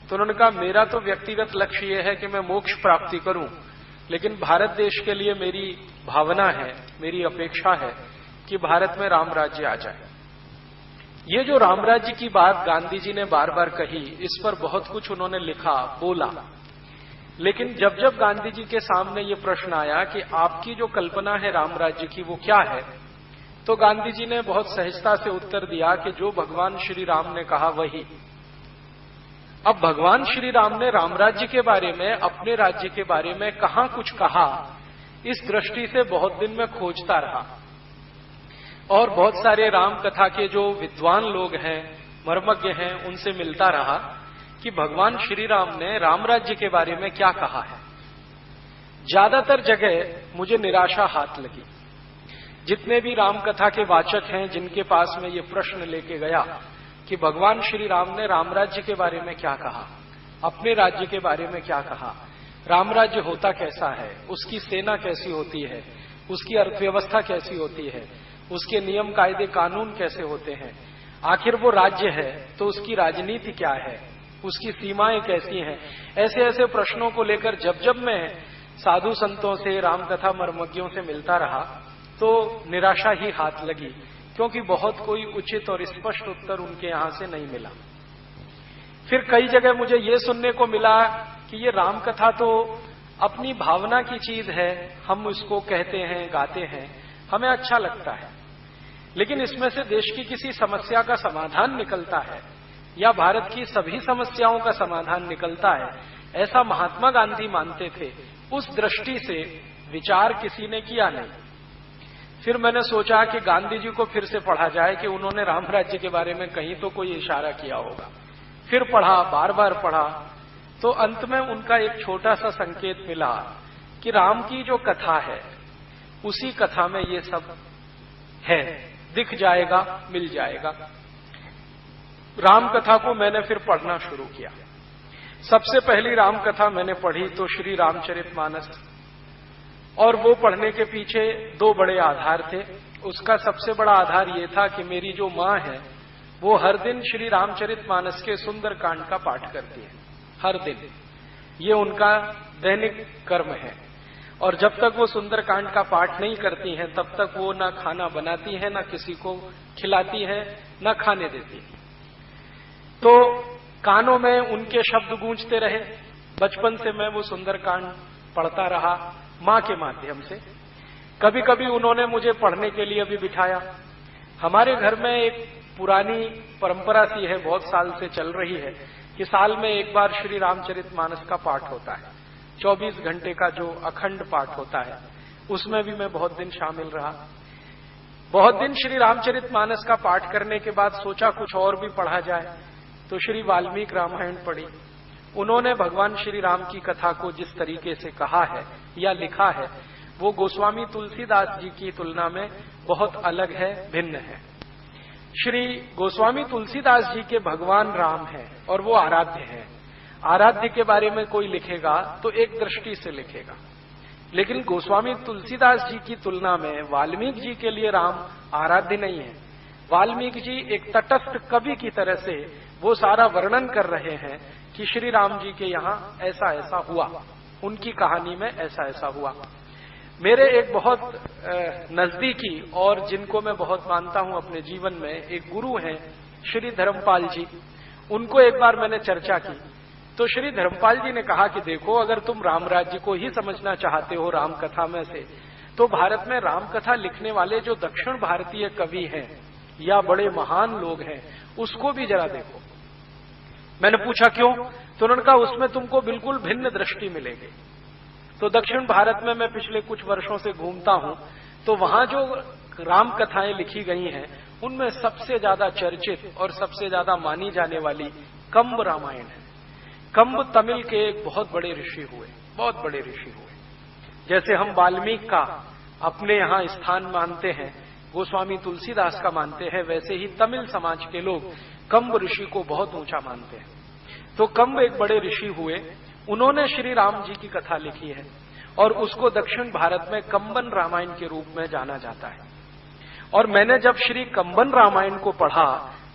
तो उन्होंने कहा मेरा तो व्यक्तिगत लक्ष्य यह है कि मैं मोक्ष प्राप्ति करूं, लेकिन भारत देश के लिए मेरी भावना है, मेरी अपेक्षा है कि भारत में राम राज्य आ जाए। ये जो राम राज्य की बात गांधी जी ने बार बार कही, इस पर बहुत कुछ उन्होंने लिखा, बोला, लेकिन जब जब गांधी जी के सामने ये प्रश्न आया कि आपकी जो कल्पना है राम राज्य की वो क्या है, तो गांधी जी ने बहुत सहजता से उत्तर दिया कि जो भगवान श्री राम ने कहा वही। अब भगवान श्री राम ने राम राज्य के बारे में, अपने राज्य के बारे में कहां कुछ कहा, इस दृष्टि से बहुत दिन में खोजता रहा और बहुत सारे राम कथा के जो विद्वान लोग हैं, मर्मज्ञ हैं, उनसे मिलता रहा कि भगवान श्री राम ने राम राज्य के बारे में क्या कहा है। ज्यादातर जगह मुझे निराशा हाथ लगी। जितने भी राम कथा के वाचक हैं, जिनके पास में ये प्रश्न लेके गया कि भगवान श्री राम ने राम राज्य के बारे में क्या कहा, अपने राज्य के बारे में क्या कहा, राम राज्य होता कैसा है, उसकी सेना कैसी होती है, उसकी अर्थव्यवस्था कैसी होती है, उसके नियम कायदे कानून कैसे होते हैं, आखिर वो राज्य है तो उसकी राजनीति क्या है, उसकी सीमाएं कैसी हैं, ऐसे ऐसे प्रश्नों को लेकर जब जब मैं साधु संतों से, रामकथा मर्मज्ञों से मिलता रहा तो निराशा ही हाथ लगी, क्योंकि बहुत कोई उचित और स्पष्ट उत्तर उनके यहां से नहीं मिला। फिर कई जगह मुझे ये सुनने को मिला कि ये रामकथा तो अपनी भावना की चीज है, हम इसको कहते हैं, गाते हैं, हमें अच्छा लगता है, लेकिन इसमें से देश की किसी समस्या का समाधान निकलता है या भारत की सभी समस्याओं का समाधान निकलता है, ऐसा महात्मा गांधी मानते थे। उस दृष्टि से विचार किसी ने किया नहीं। फिर मैंने सोचा कि गांधी जी को फिर से पढ़ा जाए कि उन्होंने राम राज्य के बारे में कहीं तो कोई इशारा किया होगा। फिर पढ़ा, बार बार पढ़ा, तो अंत में उनका एक छोटा सा संकेत मिला कि राम की जो कथा है उसी कथा में ये सब है, दिख जाएगा, मिल जाएगा। राम कथा को मैंने फिर पढ़ना शुरू किया। सबसे पहली राम कथा मैंने पढ़ी तो श्री रामचरितमानस, और वो पढ़ने के पीछे दो बड़े आधार थे। उसका सबसे बड़ा आधार ये था कि मेरी जो माँ है वो हर दिन श्री रामचरितमानस के सुंदर कांड का पाठ करती है, हर दिन। ये उनका दैनिक कर्म है, और जब तक वो सुंदर कांड का पाठ नहीं करती हैं तब तक वो ना खाना बनाती है, ना किसी को खिलाती है, ना खाने देती है। तो कानों में उनके शब्द गूंजते रहे। बचपन से मैं वो सुंदर कांड पढ़ता रहा मां के माध्यम से। कभी कभी उन्होंने मुझे पढ़ने के लिए भी बिठाया। हमारे घर में एक पुरानी परंपरा सी है, बहुत साल से चल रही है, कि साल में एक बार श्री रामचरितमानस का पाठ होता है। 24 घंटे का जो अखंड पाठ होता है, उसमें भी मैं बहुत दिन शामिल रहा। बहुत दिन श्री रामचरितमानस का पाठ करने के बाद सोचा कुछ और भी पढ़ा जाए, तो श्री वाल्मीकि रामायण पढ़ी। उन्होंने भगवान श्री राम की कथा को जिस तरीके से कहा है या लिखा है, वो गोस्वामी तुलसीदास जी की तुलना में बहुत अलग है, भिन्न है। श्री गोस्वामी तुलसीदास जी के भगवान राम है और वो आराध्य है। आराध्य के बारे में कोई लिखेगा तो एक दृष्टि से लिखेगा, लेकिन गोस्वामी तुलसीदास जी की तुलना में वाल्मीकि जी के लिए राम आराध्य नहीं है। वाल्मीकि जी एक तटस्थ कवि की तरह से वो सारा वर्णन कर रहे हैं कि श्री राम जी के यहाँ ऐसा ऐसा हुआ, उनकी कहानी में ऐसा ऐसा हुआ। मेरे एक बहुत नजदीकी और जिनको मैं बहुत मानता हूं अपने जीवन में, एक गुरु हैं श्री धर्मपाल जी। उनको एक बार मैंने चर्चा की तो श्री धर्मपाल जी ने कहा कि देखो, अगर तुम राम राज्य को ही समझना चाहते हो राम कथा में से, तो भारत में राम कथा लिखने वाले जो दक्षिण भारतीय कवि हैं या बड़े महान लोग हैं, उसको भी जरा देखो। मैंने पूछा क्यों? तो उन्होंने कहा उसमें तुमको बिल्कुल भिन्न दृष्टि मिलेगी। तो दक्षिण भारत में मैं पिछले कुछ वर्षों से घूमता हूं, तो वहां जो राम कथाएं लिखी गई हैं उनमें सबसे ज्यादा चर्चित और सबसे ज्यादा मानी जाने वाली कंब रामायण है। कंब तमिल के एक बहुत बड़े ऋषि हुए, बहुत बड़े ऋषि हुए। जैसे हम वाल्मीकि का अपने यहाँ स्थान मानते हैं, गोस्वामी तुलसीदास का मानते हैं, वैसे ही तमिल समाज के लोग कंब ऋषि को बहुत ऊंचा मानते हैं। तो कंब एक बड़े ऋषि हुए, उन्होंने श्री राम जी की कथा लिखी है और उसको दक्षिण भारत में कंबन रामायण के रूप में जाना जाता है। और मैंने जब श्री कंबन रामायण को पढ़ा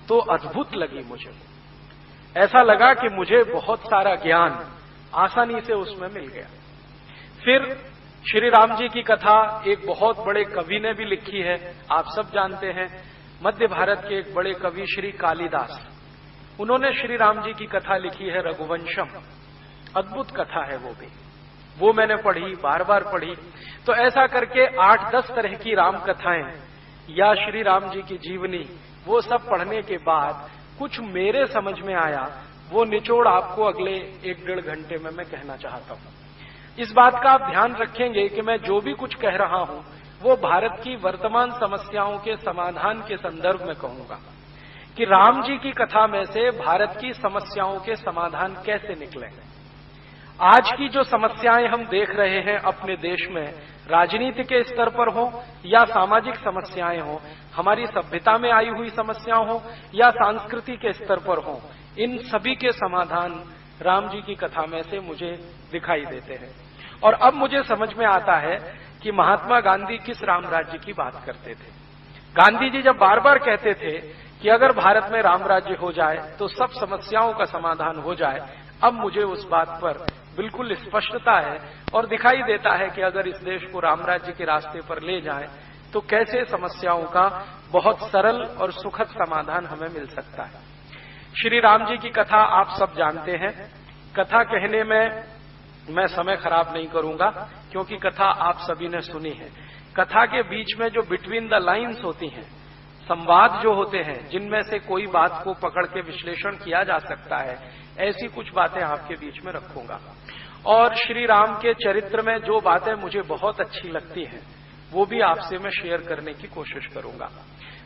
तो अद्भुत लगी मुझे। ऐसा लगा कि मुझे बहुत सारा ज्ञान आसानी से उसमें मिल गया। फिर श्री राम जी की कथा एक बहुत बड़े कवि ने भी लिखी है, आप सब जानते हैं, मध्य भारत के एक बड़े कवि श्री कालिदास, उन्होंने श्री राम जी की कथा लिखी है रघुवंशम। अद्भुत कथा है वो भी, वो मैंने पढ़ी, बार बार पढ़ी। तो ऐसा करके 8-10 तरह की राम कथाएं या श्री राम जी की जीवनी, वो सब पढ़ने के बाद कुछ मेरे समझ में आया, वो निचोड़ आपको अगले 1-1.5 घंटे में मैं कहना चाहता हूं। इस बात का आप ध्यान रखेंगे कि मैं जो भी कुछ कह रहा हूं वो भारत की वर्तमान समस्याओं के समाधान के संदर्भ में कहूंगा कि राम जी की कथा में से भारत की समस्याओं के समाधान कैसे निकले। आज की जो समस्याएं हम देख रहे हैं अपने देश में, राजनीति के स्तर पर हो या सामाजिक समस्याएं हो, हमारी सभ्यता में आई हुई समस्याएं हो या सांस्कृतिक के स्तर पर हो, इन सभी के समाधान राम जी की कथा में से मुझे दिखाई देते हैं। और अब मुझे समझ में आता है कि महात्मा गांधी किस राम राज्य की बात करते थे। गांधी जी जब बार बार कहते थे कि अगर भारत में राम राज्य हो जाए तो सब समस्याओं का समाधान हो जाए, अब मुझे उस बात पर बिल्कुल स्पष्टता है और दिखाई देता है कि अगर इस देश को राम राज्य के रास्ते पर ले जाएं तो कैसे समस्याओं का बहुत सरल और सुखद समाधान हमें मिल सकता है। श्री राम जी की कथा आप सब जानते हैं। कथा कहने में मैं समय खराब नहीं करूंगा क्योंकि कथा आप सभी ने सुनी है। कथा के बीच में जो बिटवीन द लाइन्स होती हैं, संवाद जो होते हैं, जिनमें से कोई बात को पकड़ के विश्लेषण किया जा सकता है, ऐसी कुछ बातें आपके बीच में रखूंगा। और श्री राम के चरित्र में जो बातें मुझे बहुत अच्छी लगती हैं वो भी आपसे मैं शेयर करने की कोशिश करूंगा।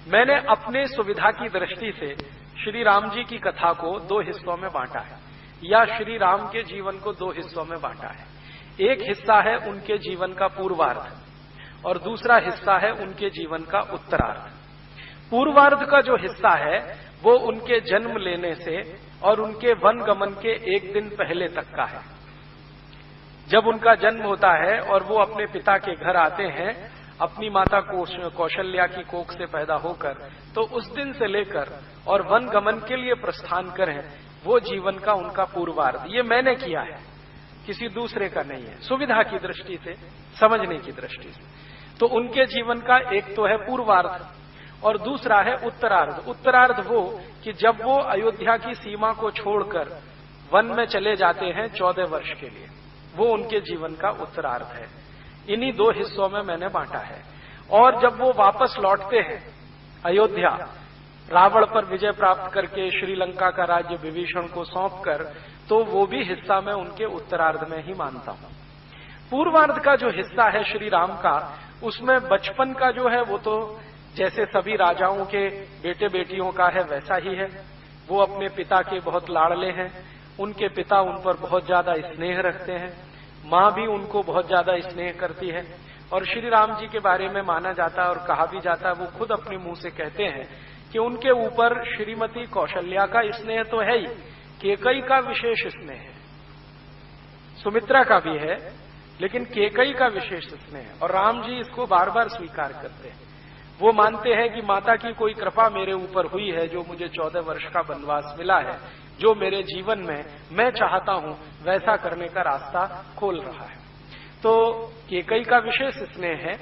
मैंने अपने सुविधा की दृष्टि से श्री राम जी की कथा को 2 हिस्सों में बांटा है, या श्री राम के जीवन को 2 हिस्सों में बांटा है। एक हिस्सा है उनके जीवन का पूर्वार्ध और दूसरा हिस्सा है उनके जीवन का उत्तरार्ध। पूर्वार्ध का जो हिस्सा है वो उनके जन्म लेने से और उनके वन गमन के 1 दिन पहले तक का है। जब उनका जन्म होता है और वो अपने पिता के घर आते हैं अपनी माता कौशल्या की कोख से पैदा होकर, तो उस दिन से लेकर और वन गमन के लिए प्रस्थान करें, वो जीवन का उनका पूर्वार्ध। ये मैंने किया है, किसी दूसरे का नहीं है, सुविधा की दृष्टि से, समझने की दृष्टि से। तो उनके जीवन का एक तो है पूर्वार्ध और दूसरा है उत्तरार्ध। उत्तरार्ध वो कि जब वो अयोध्या की सीमा को छोड़कर वन में चले जाते हैं 14 वर्ष के लिए, वो उनके जीवन का उत्तरार्ध है। इन्हीं 2 हिस्सों में मैंने बांटा है। और जब वो वापस लौटते हैं अयोध्या, रावण पर विजय प्राप्त करके श्रीलंका का राज्य विभीषण को सौंपकर, तो वो भी हिस्सा मैं उनके उत्तरार्ध में ही मानता हूं। पूर्वार्ध का जो हिस्सा है श्री राम का, उसमें बचपन का जो है वो तो जैसे सभी राजाओं के बेटे बेटियों का है वैसा ही है। वो अपने पिता के बहुत लाडले हैं, उनके पिता उन पर बहुत ज्यादा स्नेह रखते हैं, माँ भी उनको बहुत ज्यादा स्नेह करती है। और श्री राम जी के बारे में माना जाता है और कहा भी जाता है, वो खुद अपने मुंह से कहते हैं कि उनके ऊपर श्रीमती कौशल्या का स्नेह तो है ही, केकई का विशेष स्नेह है, सुमित्रा का भी है, लेकिन केकई का विशेष स्नेह है। और राम जी इसको बार बार स्वीकार करते हैं। वो मानते हैं कि माता की कोई कृपा मेरे ऊपर हुई है, जो मुझे 14 वर्ष का वनवास मिला है, जो मेरे जीवन में मैं चाहता हूं वैसा करने का रास्ता खोल रहा है। तो केकई का विशेष स्नेह है।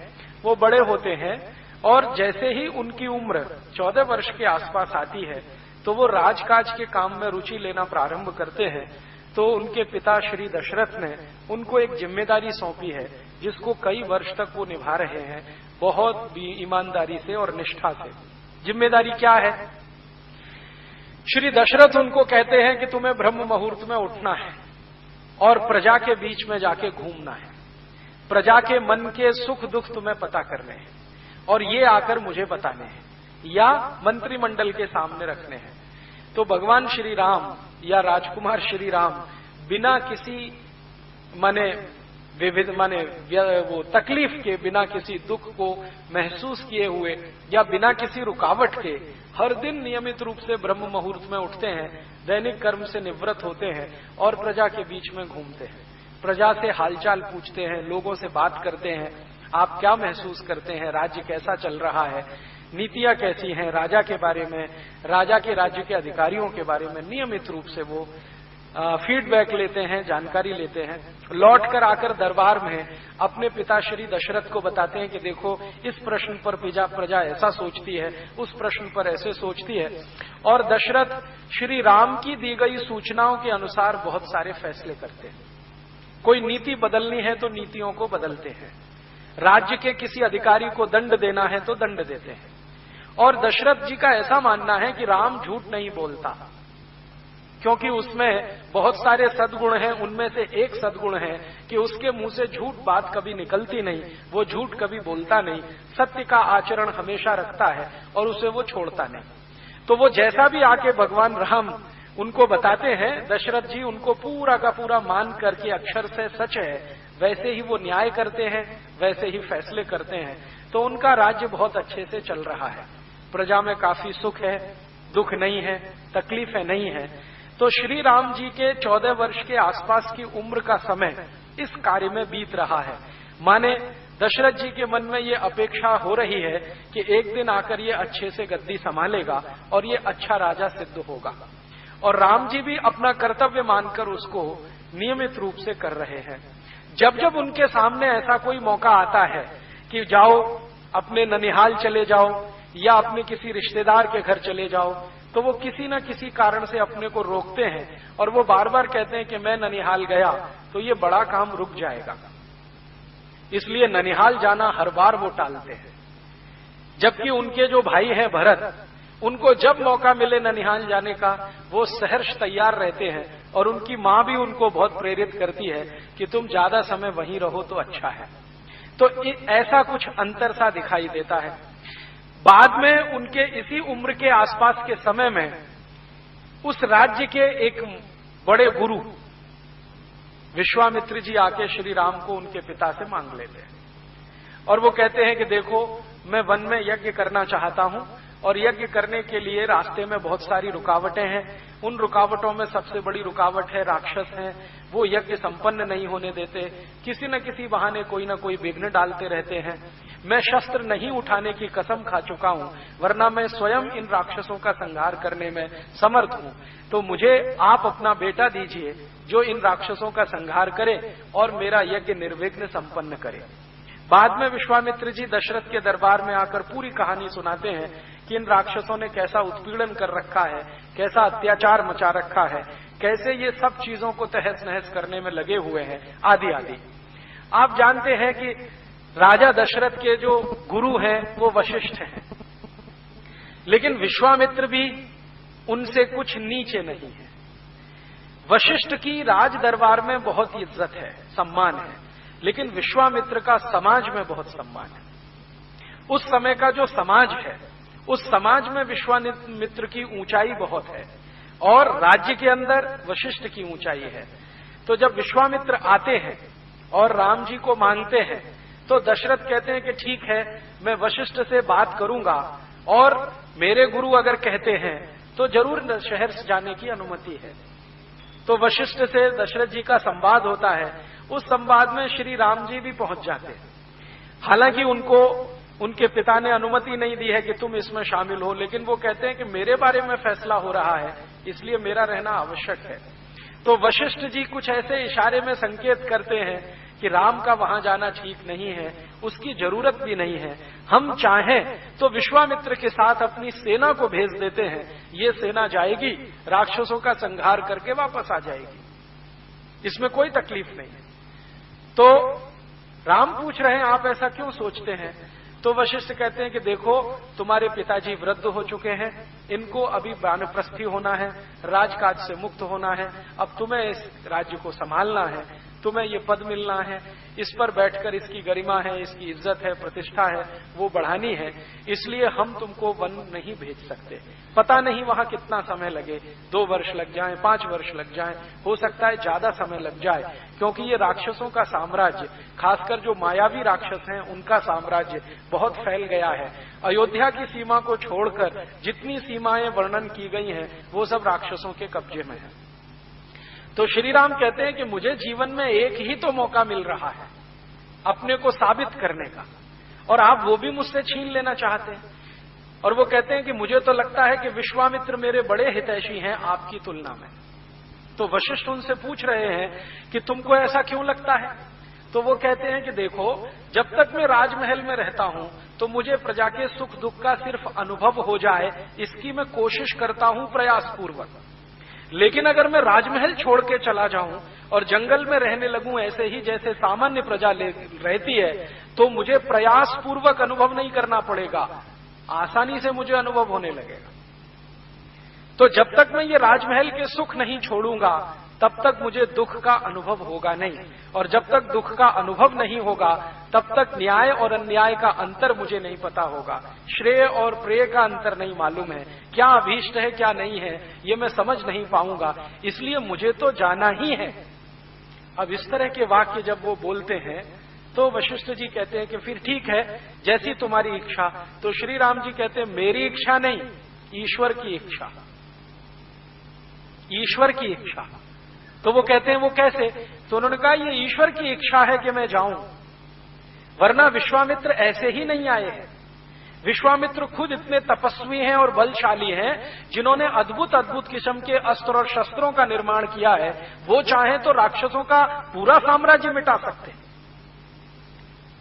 वो बड़े होते हैं और जैसे ही उनकी उम्र 14 वर्ष के आसपास आती है तो वो राजकाज के काम में रुचि लेना प्रारंभ करते हैं। तो उनके पिता श्री दशरथ ने उनको एक जिम्मेदारी सौंपी है, जिसको कई वर्ष तक वो निभा रहे हैं, बहुत ईमानदारी से और निष्ठा से। जिम्मेदारी क्या है? श्री दशरथ उनको कहते हैं कि तुम्हें ब्रह्म मुहूर्त में उठना है और प्रजा के बीच में जाके घूमना है, प्रजा के मन के सुख दुख तुम्हें पता करने हैं और ये आकर मुझे बताने हैं या मंत्रिमंडल के सामने रखने हैं। तो भगवान श्री राम या राजकुमार श्री राम बिना किसी वो तकलीफ के, बिना किसी दुख को महसूस किए हुए या बिना किसी रुकावट के हर दिन नियमित रूप से ब्रह्म मुहूर्त में उठते हैं, दैनिक कर्म से निवृत्त होते हैं और प्रजा के बीच में घूमते हैं, प्रजा से हालचाल पूछते हैं, लोगों से बात करते हैं, आप क्या महसूस करते हैं, राज्य कैसा चल रहा है, नीतियां कैसी हैं राजा के बारे में, राजा के राज्य के अधिकारियों के बारे में नियमित रूप से वो फीडबैक लेते हैं, जानकारी लेते हैं। लौट कर आकर दरबार में अपने पिता श्री दशरथ को बताते हैं कि देखो इस प्रश्न पर प्रजा ऐसा सोचती है, उस प्रश्न पर ऐसे सोचती है। और दशरथ श्री राम की दी गई सूचनाओं के अनुसार बहुत सारे फैसले करते हैं। कोई नीति बदलनी है तो नीतियों को बदलते हैं, राज्य के किसी अधिकारी को दंड देना है तो दंड देते हैं। और दशरथ जी का ऐसा मानना है कि राम झूठ नहीं बोलता, क्योंकि उसमें बहुत सारे सद्गुण हैं। उनमें से एक सद्गुण है कि उसके मुंह से झूठ बात कभी निकलती नहीं, वो झूठ कभी बोलता नहीं, सत्य का आचरण हमेशा रखता है और उसे वो छोड़ता नहीं। तो वो जैसा भी आके भगवान राम उनको बताते हैं, दशरथ जी उनको पूरा का पूरा मान करके अक्षर से सच है वैसे ही वो न्याय करते हैं, वैसे ही फैसले करते हैं। तो उनका राज्य बहुत अच्छे से चल रहा है, प्रजा में काफी सुख है, दुख नहीं है, तकलीफें नहीं है। तो श्री राम जी के 14 वर्ष के आसपास की उम्र का समय इस कार्य में बीत रहा है। माने दशरथ जी के मन में ये अपेक्षा हो रही है कि एक दिन आकर ये अच्छे से गद्दी संभालेगा और ये अच्छा राजा सिद्ध होगा। और राम जी भी अपना कर्तव्य मानकर उसको नियमित रूप से कर रहे हैं। जब जब उनके सामने ऐसा कोई मौका आता है कि जाओ अपने ननिहाल चले जाओ या अपने किसी रिश्तेदार के घर चले जाओ, तो वो किसी न किसी कारण से अपने को रोकते हैं और वो बार बार कहते हैं कि मैं ननिहाल गया तो ये बड़ा काम रुक जाएगा, इसलिए ननिहाल जाना हर बार वो टालते हैं। जबकि उनके जो भाई हैं भरत, उनको जब मौका मिले ननिहाल जाने का वो सहर्ष तैयार रहते हैं। और उनकी मां भी उनको बहुत प्रेरित करती है कि तुम ज्यादा समय वहीं रहो तो अच्छा है। तो ऐसा कुछ अंतर सा दिखाई देता है। बाद में उनके इसी उम्र के आसपास के समय में उस राज्य के एक बड़े गुरु विश्वामित्र जी आके श्री राम को उनके पिता से मांग लेते हैं और वो कहते हैं कि देखो मैं वन में यज्ञ करना चाहता हूं और यज्ञ करने के लिए रास्ते में बहुत सारी रुकावटें हैं। उन रुकावटों में सबसे बड़ी रुकावट है राक्षस हैं, वो यज्ञ संपन्न नहीं होने देते, किसी न किसी बहाने कोई न कोई विघ्न डालते रहते हैं। मैं शस्त्र नहीं उठाने की कसम खा चुका हूं, वरना मैं स्वयं इन राक्षसों का संहार करने में समर्थ हूं। तो मुझे आप अपना बेटा दीजिए जो इन राक्षसों का संहार करे और मेरा यज्ञ निर्विघ्न संपन्न करे। बाद में विश्वामित्र जी दशरथ के दरबार में आकर पूरी कहानी सुनाते हैं कि इन राक्षसों ने कैसा उत्पीड़न कर रखा है, कैसा अत्याचार मचा रखा है, कैसे ये सब चीजों को तहस नहस करने में लगे हुए हैं, आदि आदि। आप जानते हैं कि राजा दशरथ के जो गुरु हैं वो वशिष्ठ हैं, लेकिन विश्वामित्र भी उनसे कुछ नीचे नहीं है। वशिष्ठ की राज दरबार में बहुत इज्जत है, सम्मान है, लेकिन विश्वामित्र का समाज में बहुत सम्मान है। उस समय का जो समाज है, उस समाज में विश्वामित्र की ऊंचाई बहुत है और राज्य के अंदर वशिष्ठ की ऊंचाई है। तो जब विश्वामित्र आते हैं और राम जी को मांगते हैं तो दशरथ कहते हैं कि ठीक है, मैं वशिष्ठ से बात करूंगा और मेरे गुरु अगर कहते हैं तो जरूर शहर से जाने की अनुमति है। तो वशिष्ठ से दशरथ जी का संवाद होता है। उस संवाद में श्री राम जी भी पहुंच जाते हैं। हालांकि उनको उनके पिता ने अनुमति नहीं दी है कि तुम इसमें शामिल हो, लेकिन वो कहते हैं कि मेरे बारे में फैसला हो रहा है, इसलिए मेरा रहना आवश्यक है। तो वशिष्ठ जी कुछ ऐसे इशारे में संकेत करते हैं कि राम का वहां जाना ठीक नहीं है, उसकी जरूरत भी नहीं है। हम चाहें तो विश्वामित्र के साथ अपनी सेना को भेज देते हैं, ये सेना जाएगी, राक्षसों का संहार करके वापस आ जाएगी, इसमें कोई तकलीफ नहीं है। तो राम पूछ रहे हैं आप ऐसा क्यों सोचते हैं? तो वशिष्ठ कहते हैं कि देखो तुम्हारे पिताजी वृद्ध हो चुके हैं, इनको अभी वानप्रस्थी होना है, राजकाज से मुक्त होना है, अब तुम्हें इस राज्य को संभालना है, तुम्हें ये पद मिलना है, इस पर बैठकर इसकी गरिमा है, इसकी इज्जत है, प्रतिष्ठा है, वो बढ़ानी है, इसलिए हम तुमको वन नहीं भेज सकते। पता नहीं वहां कितना समय लगे, 2 वर्ष लग जाएं, 5 वर्ष लग जाएं, हो सकता है ज्यादा समय लग जाए, क्योंकि ये राक्षसों का साम्राज्य, खासकर जो मायावी राक्षस हैं उनका साम्राज्य बहुत फैल गया है। अयोध्या की सीमा को छोड़कर जितनी सीमाएं वर्णन की गई हैं वो सब राक्षसों के कब्जे में है। तो श्री राम कहते हैं कि मुझे जीवन में एक ही तो मौका मिल रहा है अपने को साबित करने का, और आप वो भी मुझसे छीन लेना चाहते हैं। और वो कहते हैं कि मुझे तो लगता है कि विश्वामित्र मेरे बड़े हितैषी हैं आपकी तुलना में। तो वशिष्ठ उनसे पूछ रहे हैं कि तुमको ऐसा क्यों लगता है? तो वो कहते हैं कि देखो, जब तक मैं राजमहल में रहता हूं तो मुझे प्रजा के सुख दुख का सिर्फ अनुभव हो जाए, इसकी मैं कोशिश करता हूं प्रयासपूर्वक। लेकिन अगर मैं राजमहल छोड़ के चला जाऊं और जंगल में रहने लगूं ऐसे ही जैसे सामान्य प्रजा रहती है, तो मुझे प्रयासपूर्वक अनुभव नहीं करना पड़ेगा, आसानी से मुझे अनुभव होने लगेगा। तो जब तक मैं ये राजमहल के सुख नहीं छोड़ूंगा तब तक मुझे दुख का अनुभव होगा नहीं, और जब तक दुख का अनुभव नहीं होगा तब तक न्याय और अन्याय का अंतर मुझे नहीं पता होगा, श्रेय और प्रेय का अंतर नहीं मालूम है, क्या अभीष्ट है क्या नहीं है ये मैं समझ नहीं पाऊंगा, इसलिए मुझे तो जाना ही है। अब इस तरह के वाक्य जब वो बोलते हैं तो वशिष्ठ जी कहते हैं कि फिर ठीक है, जैसी तुम्हारी इच्छा। तो श्री राम जी कहते हैं मेरी इच्छा नहीं, ईश्वर की इच्छा, ईश्वर की इच्छा। तो वो कहते हैं वो कैसे? तो उन्होंने कहा ये ईश्वर की इच्छा है कि मैं जाऊं, वरना विश्वामित्र ऐसे ही नहीं आए हैं। विश्वामित्र खुद इतने तपस्वी हैं और बलशाली हैं जिन्होंने अद्भुत अद्भुत किस्म के अस्त्र और शस्त्रों का निर्माण किया है। वो चाहें तो राक्षसों का पूरा साम्राज्य मिटा सकते हैं।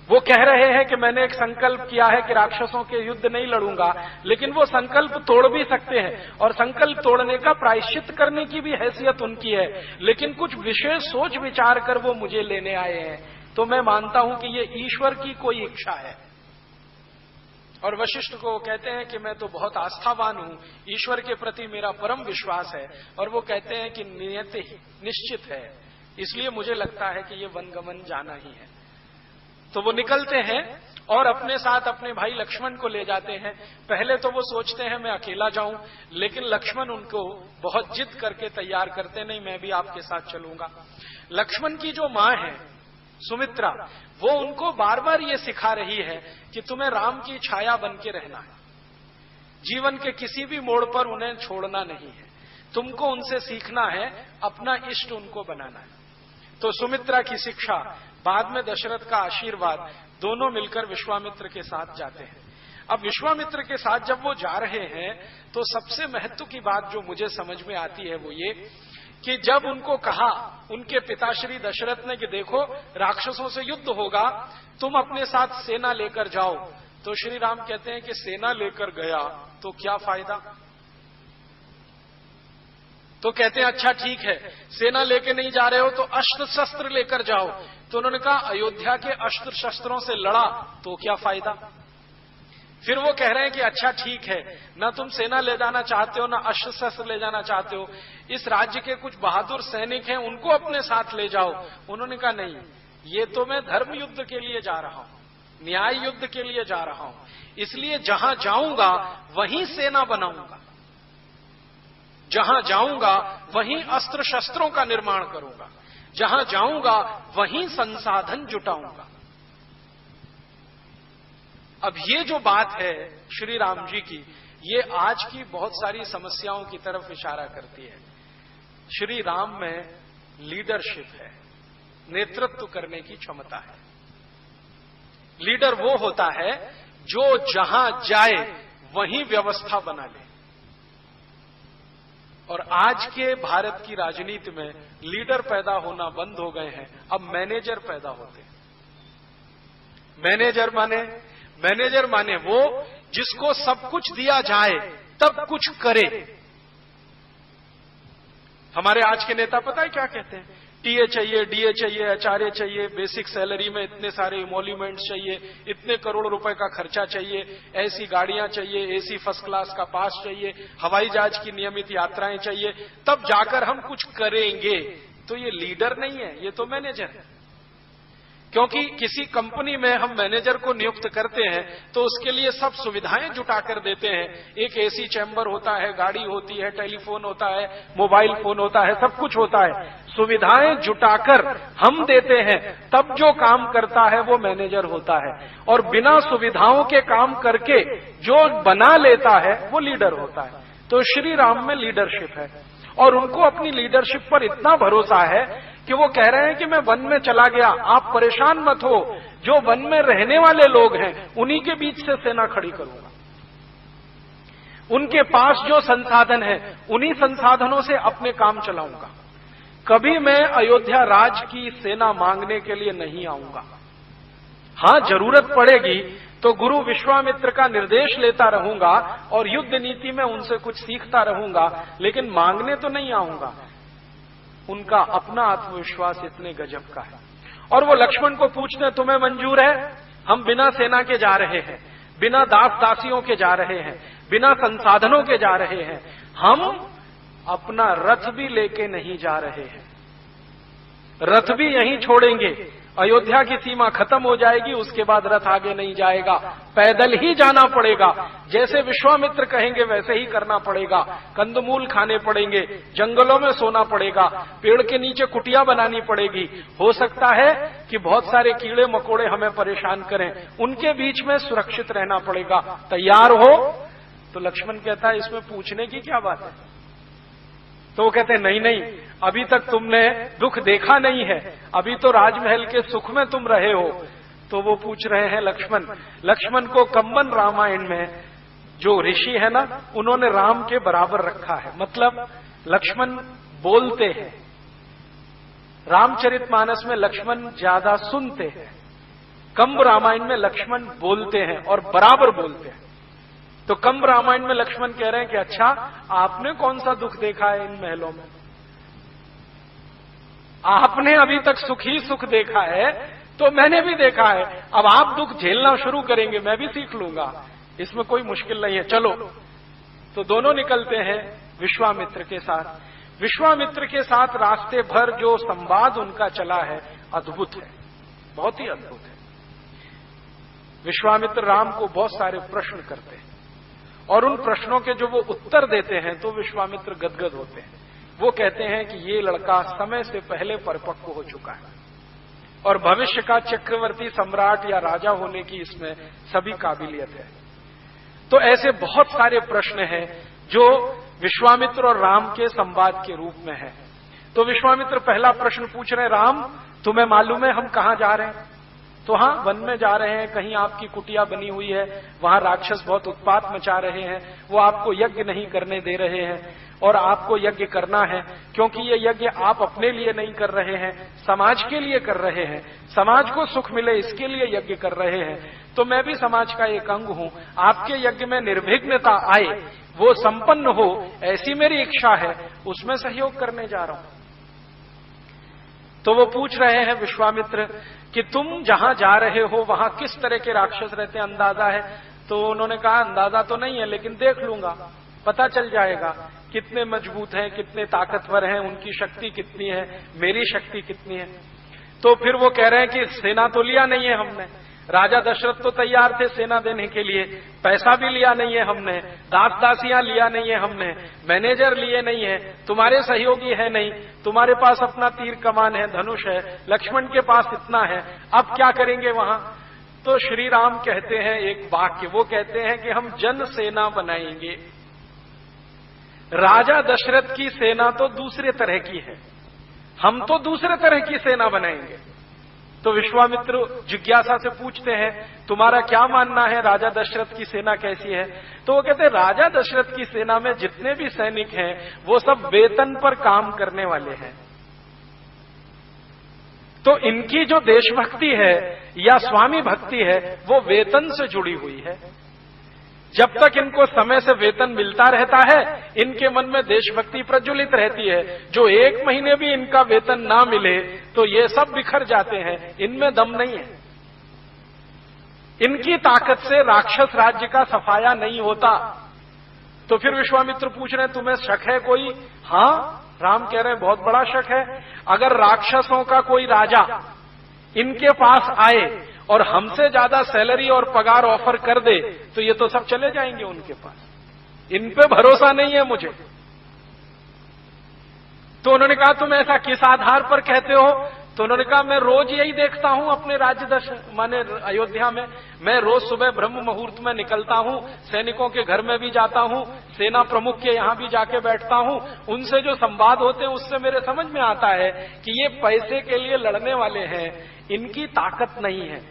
वो कह रहे हैं कि मैंने एक संकल्प किया है कि राक्षसों के युद्ध नहीं लड़ूंगा, लेकिन वो संकल्प तोड़ भी सकते हैं और संकल्प तोड़ने का प्रायश्चित करने की भी हैसियत उनकी है, लेकिन कुछ विशेष सोच विचार कर वो मुझे लेने आए हैं। तो मैं मानता हूं कि ये ईश्वर की कोई इच्छा है। और वशिष्ठ को कहते हैं कि मैं तो बहुत आस्थावान हूं, ईश्वर के प्रति मेरा परम विश्वास है, और वो कहते हैं कि नियति निश्चित है, इसलिए मुझे लगता है कि ये वनगमन जाना ही है। तो वो निकलते हैं और अपने साथ अपने भाई लक्ष्मण को ले जाते हैं। पहले तो वो सोचते हैं मैं अकेला जाऊं, लेकिन लक्ष्मण उनको बहुत जिद करके तैयार करते, नहीं मैं भी आपके साथ चलूंगा। लक्ष्मण की जो मां है सुमित्रा, वो उनको बार बार ये सिखा रही है कि तुम्हें राम की छाया बन के रहना है, जीवन के किसी भी मोड़ पर उन्हें छोड़ना नहीं है, तुमको उनसे सीखना है, अपना इष्ट उनको बनाना है। तो सुमित्रा की शिक्षा, बाद में दशरथ का आशीर्वाद, दोनों मिलकर विश्वामित्र के साथ जाते हैं। अब विश्वामित्र के साथ जब वो जा रहे हैं तो सबसे महत्व की बात जो मुझे समझ में आती है वो ये कि जब उनको कहा उनके पिताश्री दशरथ ने कि देखो राक्षसों से युद्ध होगा, तुम अपने साथ सेना लेकर जाओ, तो श्री राम कहते हैं कि सेना लेकर गया तो क्या फायदा। तो कहते हैं अच्छा ठीक है, सेना लेके नहीं जा रहे हो तो अस्त्र शस्त्र लेकर जाओ। तो उन्होंने कहा अयोध्या के अस्त्र शस्त्रों से लड़ा तो क्या फायदा। फिर वो कह रहे हैं कि अच्छा ठीक है, ना तुम सेना ले जाना चाहते हो ना अस्त्र शस्त्र ले जाना चाहते हो, इस राज्य के कुछ बहादुर सैनिक हैं उनको अपने साथ ले जाओ। उन्होंने कहा नहीं, ये तो मैं धर्म युद्ध के लिए जा रहा हूं, न्याय युद्ध के लिए जा रहा हूं, इसलिए जहां जाऊंगा वहीं सेना बनाऊंगा, जहां जाऊंगा वहीं अस्त्र शस्त्रों का निर्माण करूंगा, जहां जाऊंगा वहीं संसाधन जुटाऊंगा। अब ये जो बात है श्री राम जी की, ये आज की बहुत सारी समस्याओं की तरफ इशारा करती है। श्री राम में लीडरशिप है, नेतृत्व करने की क्षमता है। लीडर वो होता है जो जहां जाए वहीं व्यवस्था बना ले। और आज के भारत की राजनीति में लीडर पैदा होना बंद हो गए हैं, अब मैनेजर पैदा होते हैं। मैनेजर माने वो जिसको सब कुछ दिया जाए तब कुछ करे। हमारे आज के नेता पता है क्या कहते हैं? टीए चाहिए, डीए चाहिए, एचआरए चाहिए, बेसिक सैलरी में इतने सारे इमोल्यूमेंट्स चाहिए, इतने करोड़ रुपए का खर्चा चाहिए, ऐसी गाड़ियां चाहिए, एसी फर्स्ट क्लास का पास चाहिए, हवाई जहाज की नियमित यात्राएं चाहिए, तब जाकर हम कुछ करेंगे। तो ये लीडर नहीं है, ये तो मैनेजर है। क्योंकि किसी कंपनी में हम मैनेजर को नियुक्त करते हैं तो उसके लिए सब सुविधाएं जुटा कर देते हैं। एक एसी चैम्बर होता है, गाड़ी होती है, टेलीफोन होता है, मोबाइल फोन होता है, सब कुछ होता है। सुविधाएं जुटाकर हम देते हैं, तब जो काम करता है वो मैनेजर होता है। और बिना सुविधाओं के काम करके जो बना लेता है वो लीडर होता है। तो श्री राम में लीडरशिप है और उनको अपनी लीडरशिप पर इतना भरोसा है कि वो कह रहे हैं कि मैं वन में चला गया, आप परेशान मत हो, जो वन में रहने वाले लोग हैं उन्हीं के बीच से सेना खड़ी करूंगा। उनके पास जो संसाधन है उन्हीं संसाधनों से अपने काम चलाऊंगा। कभी मैं अयोध्या राज की सेना मांगने के लिए नहीं आऊंगा। हां, जरूरत पड़ेगी तो गुरु विश्वामित्र का निर्देश लेता रहूंगा और युद्ध नीति में उनसे कुछ सीखता रहूंगा, लेकिन मांगने तो नहीं आऊंगा। उनका अपना आत्मविश्वास इतने गजब का है। और वो लक्ष्मण को पूछते हैं, तुम्हें मंजूर है? हम बिना सेना के जा रहे हैं, बिना दास दासियों के जा रहे हैं, बिना संसाधनों के जा रहे हैं, हम अपना रथ भी लेके नहीं जा रहे हैं, रथ भी यहीं छोड़ेंगे। अयोध्या की सीमा खत्म हो जाएगी, उसके बाद रथ आगे नहीं जाएगा, पैदल ही जाना पड़ेगा। जैसे विश्वामित्र कहेंगे वैसे ही करना पड़ेगा। कंदमूल खाने पड़ेंगे, जंगलों में सोना पड़ेगा, पेड़ के नीचे कुटिया बनानी पड़ेगी। हो सकता है कि बहुत सारे कीड़े मकोड़े हमें परेशान करें, उनके बीच में सुरक्षित रहना पड़ेगा। तैयार हो? तो लक्ष्मण कहता है, इसमें पूछने की क्या बात है? तो वो कहते हैं, नहीं नहीं, अभी तक तुमने दुख देखा नहीं है, अभी तो राजमहल के सुख में तुम रहे हो। तो वो पूछ रहे हैं लक्ष्मण को कम्बन रामायण में जो ऋषि है ना, उन्होंने राम के बराबर रखा है। मतलब लक्ष्मण बोलते हैं, रामचरितमानस में लक्ष्मण ज्यादा सुनते हैं, कंब रामायण में लक्ष्मण बोलते हैं और बराबर बोलते हैं। तो कंब रामायण में लक्ष्मण कह रहे हैं कि अच्छा, आपने कौन सा दुख देखा है इन महलों में? आपने अभी तक सुख ही सुख देखा है, तो मैंने भी देखा है। अब आप दुख झेलना शुरू करेंगे, मैं भी सीख लूंगा, इसमें कोई मुश्किल नहीं है, चलो। तो दोनों निकलते हैं विश्वामित्र के साथ। विश्वामित्र के साथ रास्ते भर जो संवाद उनका चला है, अद्भुत है, बहुत ही अद्भुत है। विश्वामित्र राम को बहुत सारे प्रश्न करते हैं और उन प्रश्नों के जो वो उत्तर देते हैं तो विश्वामित्र गदगद होते हैं। वो कहते हैं कि ये लड़का समय से पहले परिपक्व हो चुका है और भविष्य का चक्रवर्ती सम्राट या राजा होने की इसमें सभी काबिलियत है। तो ऐसे बहुत सारे प्रश्न हैं जो विश्वामित्र और राम के संवाद के रूप में है। तो विश्वामित्र पहला प्रश्न पूछ रहे हैं, राम तुम्हें मालूम है हम कहां जा रहे हैं? तो हाँ, वन में जा रहे हैं, कहीं आपकी कुटिया बनी हुई है, वहां राक्षस बहुत उत्पात मचा रहे हैं, वो आपको यज्ञ नहीं करने दे रहे हैं और आपको यज्ञ करना है, क्योंकि ये यज्ञ आप अपने लिए नहीं कर रहे हैं, समाज के लिए कर रहे हैं, समाज को सुख मिले इसके लिए यज्ञ कर रहे हैं। तो मैं भी समाज का एक अंग हूं, आपके यज्ञ में निर्विघ्नता आए, वो संपन्न हो, ऐसी मेरी इच्छा है, उसमें सहयोग करने जा रहा हूं। तो वो पूछ रहे हैं विश्वामित्र कि तुम जहां जा रहे हो वहां किस तरह के राक्षस रहते हैं, अंदाजा है? तो उन्होंने कहा, अंदाजा तो नहीं है, लेकिन देख लूंगा, पता चल जाएगा कितने मजबूत हैं, कितने ताकतवर हैं, उनकी शक्ति कितनी है, मेरी शक्ति कितनी है। तो फिर वो कह रहे हैं कि सेना तो लिया नहीं है हमने, राजा दशरथ तो तैयार थे सेना देने के लिए, पैसा भी लिया नहीं है हमने, दास दासियां लिया नहीं है हमने, मैनेजर लिए नहीं है, तुम्हारे सहयोगी है नहीं, तुम्हारे पास अपना तीर कमान है, धनुष है, लक्ष्मण के पास इतना है, अब क्या करेंगे वहां? तो श्री राम कहते हैं एक वाक्य, वो कहते हैं कि हम जन सेना बनाएंगे। राजा दशरथ की सेना तो दूसरे तरह की है, हम तो दूसरे तरह की सेना बनाएंगे। तो विश्वामित्र जिज्ञासा से पूछते हैं, तुम्हारा क्या मानना है, राजा दशरथ की सेना कैसी है? तो वो कहते हैं, राजा दशरथ की सेना में जितने भी सैनिक हैं वो सब वेतन पर काम करने वाले हैं। तो इनकी जो देशभक्ति है या स्वामी भक्ति है वो वेतन से जुड़ी हुई है। जब तक इनको समय से वेतन मिलता रहता है, इनके मन में देशभक्ति प्रज्वलित रहती है। जो एक महीने भी इनका वेतन ना मिले तो ये सब बिखर जाते हैं, इनमें दम नहीं है। इनकी ताकत से राक्षस राज्य का सफाया नहीं होता। तो फिर विश्वामित्र पूछ रहे हैं, तुम्हें शक है कोई? हां, राम कह रहे हैं, बहुत बड़ा शक है। अगर राक्षसों का कोई राजा इनके पास आए और हमसे ज्यादा सैलरी और पगार ऑफर कर दे तो ये तो सब चले जाएंगे उनके पास, इन पे भरोसा नहीं है मुझे। तो उन्होंने कहा, तुम ऐसा किस आधार पर कहते हो? तो उन्होंने कहा, मैं रोज यही देखता हूं अपने राज्य माने अयोध्या में, मैं रोज सुबह ब्रह्म मुहूर्त में निकलता हूं, सैनिकों के घर में भी जाता हूं, सेना प्रमुख के यहां भी जाके बैठता हूं, उनसे जो संवाद होते हैं उससे मेरे समझ में आता है कि ये पैसे के लिए लड़ने वाले हैं, इनकी ताकत नहीं है।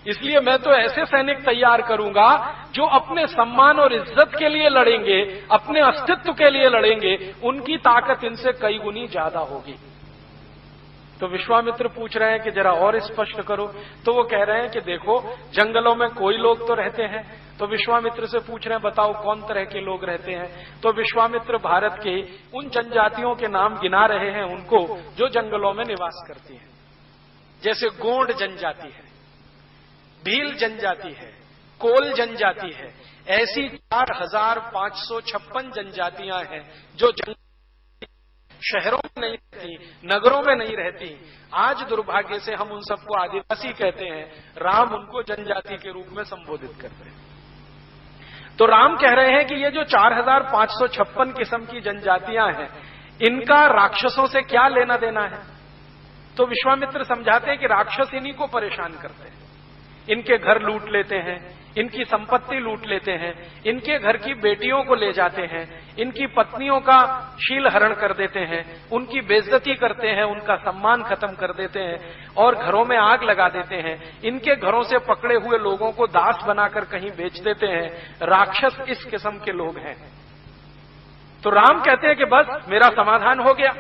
इसलिए मैं तो ऐसे सैनिक तैयार करूंगा जो अपने सम्मान और इज्जत के लिए लड़ेंगे, अपने अस्तित्व के लिए लड़ेंगे, उनकी ताकत इनसे कई गुनी ज्यादा होगी। तो विश्वामित्र पूछ रहे हैं कि जरा और स्पष्ट करो। तो वो कह रहे हैं कि देखो, जंगलों में कोई लोग तो रहते हैं। तो विश्वामित्र से पूछ रहे हैं, बताओ कौन तरह के लोग रहते हैं। तो विश्वामित्र भारत के उन जनजातियों के नाम गिना रहे हैं उनको जो जंगलों में निवास करती हैं। जैसे गोंड जनजाति है, भील जनजाति है, कोल जनजाति है, ऐसी 4556 जनजातियां हैं जो शहरों में नहीं रहती, नगरों में नहीं रहती। आज दुर्भाग्य से हम उन सबको आदिवासी कहते हैं, राम उनको जनजाति के रूप में संबोधित करते हैं। तो राम कह रहे हैं कि ये जो 4556 किस्म की जनजातियां हैं, इनका राक्षसों से क्या लेना देना है। तो विश्वामित्र समझाते हैं कि राक्षस इन्हीं को परेशान करते हैं, इनके घर लूट लेते हैं, इनकी संपत्ति लूट लेते हैं, इनके घर की बेटियों को ले जाते हैं, इनकी पत्नियों का शील हरण कर देते हैं, उनकी बेइज्जती करते हैं, उनका सम्मान खत्म कर देते हैं और घरों में आग लगा देते हैं, इनके घरों से पकड़े हुए लोगों को दास बनाकर कहीं बेच देते हैं। राक्षस इस किस्म के लोग हैं। तो राम कहते हैं कि बस मेरा समाधान हो गया।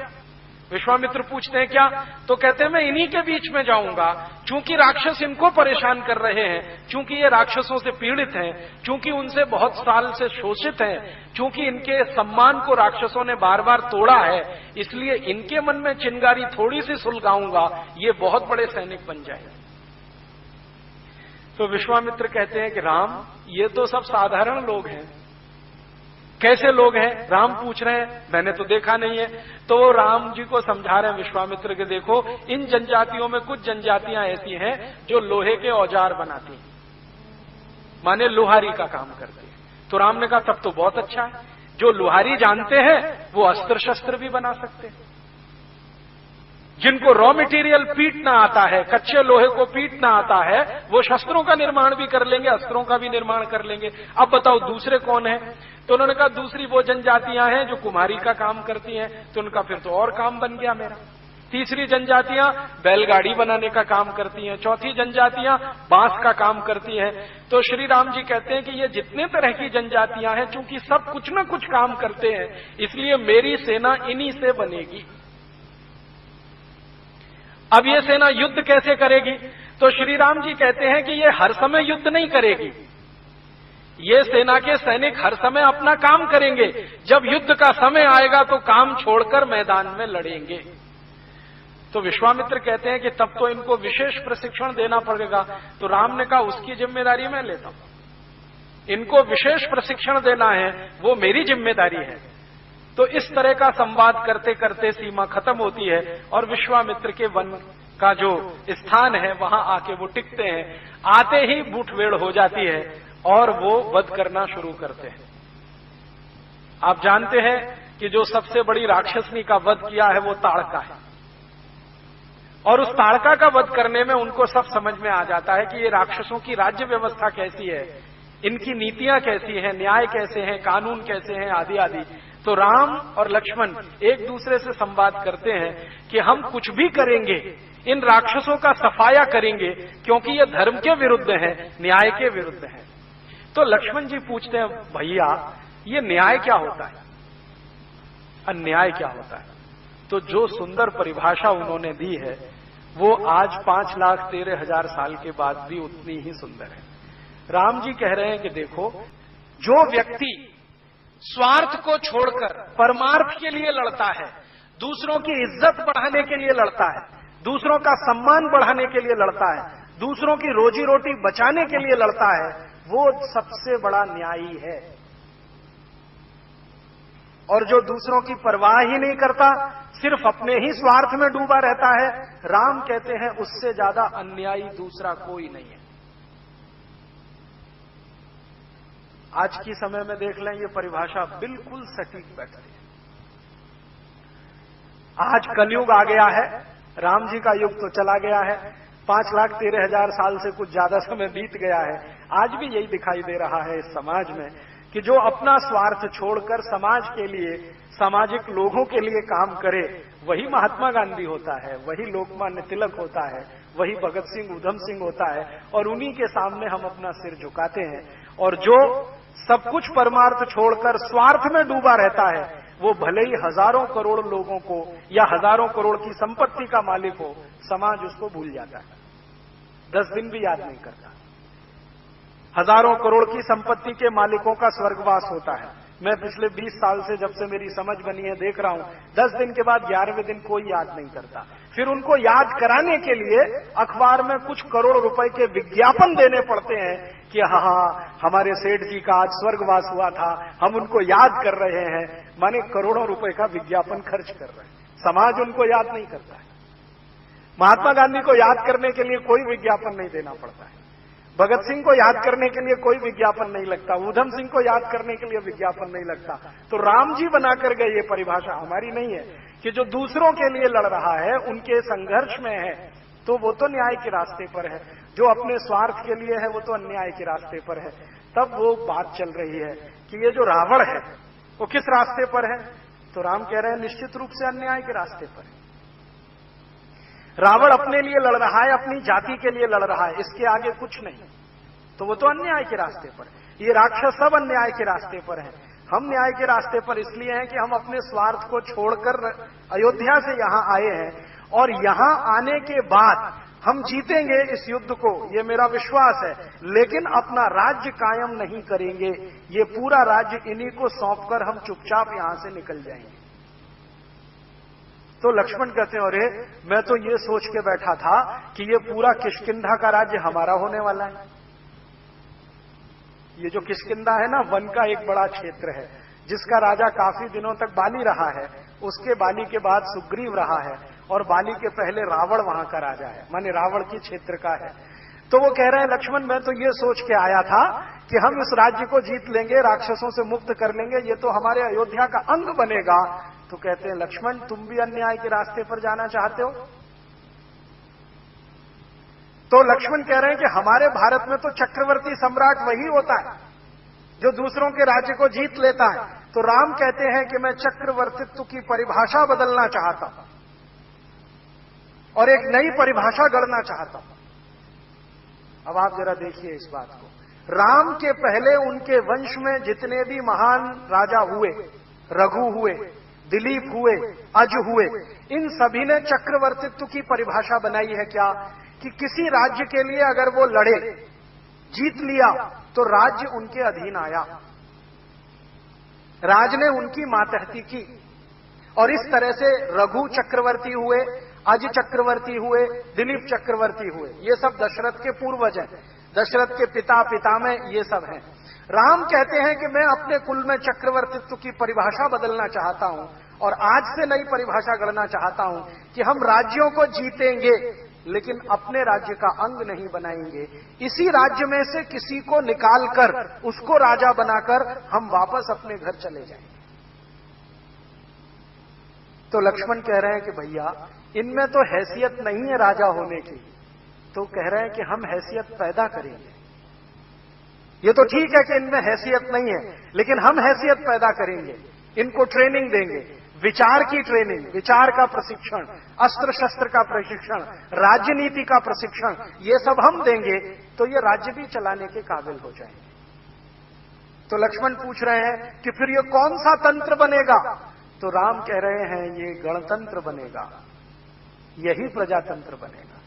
विश्वामित्र पूछते हैं क्या। तो कहते हैं मैं इन्हीं के बीच में जाऊंगा, चूंकि राक्षस इनको परेशान कर रहे हैं, चूंकि ये राक्षसों से पीड़ित हैं, चूंकि उनसे बहुत साल से शोषित हैं, चूंकि इनके सम्मान को राक्षसों ने बार बार तोड़ा है, इसलिए इनके मन में चिंगारी थोड़ी सी सुलगाऊंगा, ये बहुत बड़े सैनिक बन जाएंगे। तो विश्वामित्र कहते हैं कि राम, ये तो सब साधारण लोग हैं। कैसे लोग हैं? राम पूछ रहे हैं, मैंने तो देखा नहीं है। तो वो राम जी को समझा रहे हैं विश्वामित्र के, देखो इन जनजातियों में कुछ जनजातियां ऐसी हैं जो लोहे के औजार बनाती हैं, माने लोहारी का काम करती है। तो राम ने कहा तब तो बहुत अच्छा है, जो लोहारी जानते हैं वो अस्त्र शस्त्र भी बना सकते हैं। जिनको रॉ मटेरियल पीटना आता है, कच्चे लोहे को पीटना आता है, वो शस्त्रों का निर्माण भी कर लेंगे, अस्त्रों का भी निर्माण कर लेंगे। अब बताओ दूसरे कौन है? तो उन्होंने कहा दूसरी वो जनजातियां हैं जो कुम्हारी का काम करती हैं। तो उनका फिर तो और काम बन गया मेरा। तीसरी जनजातियां बैलगाड़ी बनाने का काम करती हैं, चौथी जनजातियां बांस का काम करती हैं। तो श्री राम जी कहते हैं कि ये जितने तरह की जनजातियां हैं, चूंकि सब कुछ न कुछ काम करते हैं, इसलिए मेरी सेना इन्हीं से बनेगी। अब ये सेना युद्ध कैसे करेगी? तो श्री राम जी कहते हैं कि ये हर समय युद्ध नहीं करेगी, ये सेना के सैनिक हर समय अपना काम करेंगे। जब युद्ध का समय आएगा तो काम छोड़कर मैदान में लड़ेंगे। तो विश्वामित्र कहते हैं कि तब तो इनको विशेष प्रशिक्षण देना पड़ेगा। तो राम ने कहा उसकी जिम्मेदारी मैं लेता हूं, इनको विशेष प्रशिक्षण देना है वो मेरी जिम्मेदारी है। तो इस तरह का संवाद करते करते सीमा खत्म होती है और विश्वामित्र के वन का जो स्थान है वहां आके वो टिकते हैं। आते ही मुठभेड़ हो जाती है और वो वध करना शुरू करते हैं। आप जानते हैं कि जो सबसे बड़ी राक्षसनी का वध किया है वो ताड़का है, और उस ताड़का का वध करने में उनको सब समझ में आ जाता है कि ये राक्षसों की राज्य व्यवस्था कैसी है, इनकी नीतियां कैसी हैं, न्याय कैसे हैं, कानून कैसे हैं, आदि आदि। तो राम और लक्ष्मण एक दूसरे से संवाद करते हैं कि हम कुछ भी करेंगे, इन राक्षसों का सफाया करेंगे, क्योंकि ये धर्म के विरुद्ध है, न्याय के विरुद्ध है। तो लक्ष्मण जी पूछते हैं, भैया ये न्याय क्या होता है, अन्याय क्या होता है? तो जो सुंदर परिभाषा उन्होंने दी है वो आज 5,13,000 साल के बाद भी उतनी ही सुंदर है। राम जी कह रहे हैं कि देखो, जो व्यक्ति स्वार्थ को छोड़कर परमार्थ के लिए लड़ता है, दूसरों की इज्जत बढ़ाने के लिए लड़ता है, दूसरों का सम्मान बढ़ाने के लिए लड़ता है, दूसरों की रोजी रोटी बचाने के लिए लड़ता है, वो सबसे बड़ा न्यायी है। और जो दूसरों की परवाह ही नहीं करता, सिर्फ अपने ही स्वार्थ में डूबा रहता है, राम कहते हैं उससे ज्यादा अन्यायी दूसरा कोई नहीं है। आज की समय में देख लें, ये परिभाषा बिल्कुल सटीक बैठती है। आज कलयुग आ गया है, राम जी का युग तो चला गया है, 5,13,000 साल से कुछ ज्यादा समय बीत गया है। आज भी यही दिखाई दे रहा है इस समाज में कि जो अपना स्वार्थ छोड़कर समाज के लिए, सामाजिक लोगों के लिए काम करे, वही महात्मा गांधी होता है, वही लोकमान्य तिलक होता है, वही भगत सिंह, उधम सिंह होता है। और उन्हीं के सामने हम अपना सिर झुकाते हैं। और जो सब कुछ परमार्थ छोड़कर स्वार्थ में डूबा रहता है, वो भले ही हजारों करोड़ लोगों को या हजारों करोड़ की संपत्ति का मालिक हो, समाज उसको भूल जाता है, 10 दिन भी याद नहीं करता। हजारों करोड़ की संपत्ति के मालिकों का स्वर्गवास होता है। मैं पिछले 20 साल से, जब से मेरी समझ बनी है, देख रहा हूं 10 दिन के बाद 11वें दिन कोई याद नहीं करता। फिर उनको याद कराने के लिए अखबार में कुछ करोड़ रुपए के विज्ञापन देने पड़ते हैं कि हाँ, हमारे सेठ जी का आज स्वर्गवास हुआ था, हम उनको याद कर रहे हैं। माने करोड़ों रुपए का विज्ञापन खर्च कर रहे हैं। समाज उनको याद नहीं करता है। महात्मा गांधी को याद करने के लिए कोई विज्ञापन नहीं देना पड़ता है। भगत सिंह को याद करने के लिए कोई विज्ञापन नहीं लगता, उधम सिंह को याद करने के लिए विज्ञापन नहीं लगता। तो राम जी बनाकर गए, ये परिभाषा हमारी नहीं है कि जो दूसरों के लिए लड़ रहा है, उनके संघर्ष में है, तो वो तो न्याय के रास्ते पर है। जो अपने स्वार्थ के लिए है, वो तो अन्याय के रास्ते पर है। तब वो बात चल रही है कि ये जो रावण है, वो किस रास्ते पर है? तो राम कह रहे हैं निश्चित रूप से अन्याय के रास्ते पर है। रावण अपने लिए लड़ रहा है, अपनी जाति के लिए लड़ रहा है, इसके आगे कुछ नहीं। तो वो तो अन्याय के रास्ते पर है। ये राक्षस सब अन्याय के रास्ते पर है। हम न्याय के रास्ते पर इसलिए हैं कि हम अपने स्वार्थ को छोड़कर अयोध्या से यहां आए हैं, और यहां आने के बाद हम जीतेंगे इस युद्ध को, ये मेरा विश्वास है। लेकिन अपना राज्य कायम नहीं करेंगे। ये पूरा राज्य इन्हीं को सौंपकर हम चुपचाप यहां से निकल जाएंगे। तो लक्ष्मण कहते हैं, अरे मैं तो ये सोच के बैठा था कि ये पूरा किष्किंधा का राज्य हमारा होने वाला है। ये जो किष्किंधा है ना, वन का एक बड़ा क्षेत्र है, जिसका राजा काफी दिनों तक बाली रहा है। उसके बाली के बाद सुग्रीव रहा है, और बाली के पहले रावण वहां का राजा है, माने रावण की क्षेत्र का है। तो वो कह रहे हैं, लक्ष्मण मैं तो ये सोच के आया था कि हम इस राज्य को जीत लेंगे, राक्षसों से मुक्त कर लेंगे, ये तो हमारे अयोध्या का अंग बनेगा। तो कहते हैं, लक्ष्मण तुम भी अन्याय के रास्ते पर जाना चाहते हो? तो लक्ष्मण कह रहे हैं कि हमारे भारत में तो चक्रवर्ती सम्राट वही होता है जो दूसरों के राज्य को जीत लेता है। तो राम कहते हैं कि मैं चक्रवर्तित्व की परिभाषा बदलना चाहता हूं और एक नई परिभाषा गढ़ना चाहता हूं। अब आप जरा देखिए इस बात को। राम के पहले उनके वंश में जितने भी महान राजा हुए, रघु हुए, दिलीप हुए, अज हुए, इन सभी ने चक्रवर्तित्व की परिभाषा बनाई है क्या? कि किसी राज्य के लिए अगर वो लड़े, जीत लिया, तो राज्य उनके अधीन आया, राज ने उनकी मातहती की। और इस तरह से रघु चक्रवर्ती हुए, अज चक्रवर्ती हुए, दिलीप चक्रवर्ती हुए। ये सब दशरथ के पूर्वज हैं, दशरथ के पिता पितामह ये सब हैं। राम कहते हैं कि मैं अपने कुल में चक्रवर्तित्व की परिभाषा बदलना चाहता हूं और आज से नई परिभाषा गढ़ना चाहता हूं कि हम राज्यों को जीतेंगे, लेकिन अपने राज्य का अंग नहीं बनाएंगे। इसी राज्य में से किसी को निकालकर उसको राजा बनाकर हम वापस अपने घर चले जाएंगे। तो लक्ष्मण कह रहे हैं कि भैया इनमें तो हैसियत नहीं है राजा होने की। तो कह रहे हैं कि हम हैसियत पैदा करेंगे। ये तो ठीक है कि इनमें हैसियत नहीं है, लेकिन हम हैसियत पैदा करेंगे, इनको ट्रेनिंग देंगे, विचार की ट्रेनिंग, विचार का प्रशिक्षण, अस्त्र शस्त्र का प्रशिक्षण, राजनीति का प्रशिक्षण, ये सब हम देंगे तो ये राज्य भी चलाने के काबिल हो जाएंगे। तो लक्ष्मण पूछ रहे हैं कि फिर ये कौन सा तंत्र बनेगा? तो राम कह रहे हैं ये गणतंत्र बनेगा, यही प्रजातंत्र बनेगा।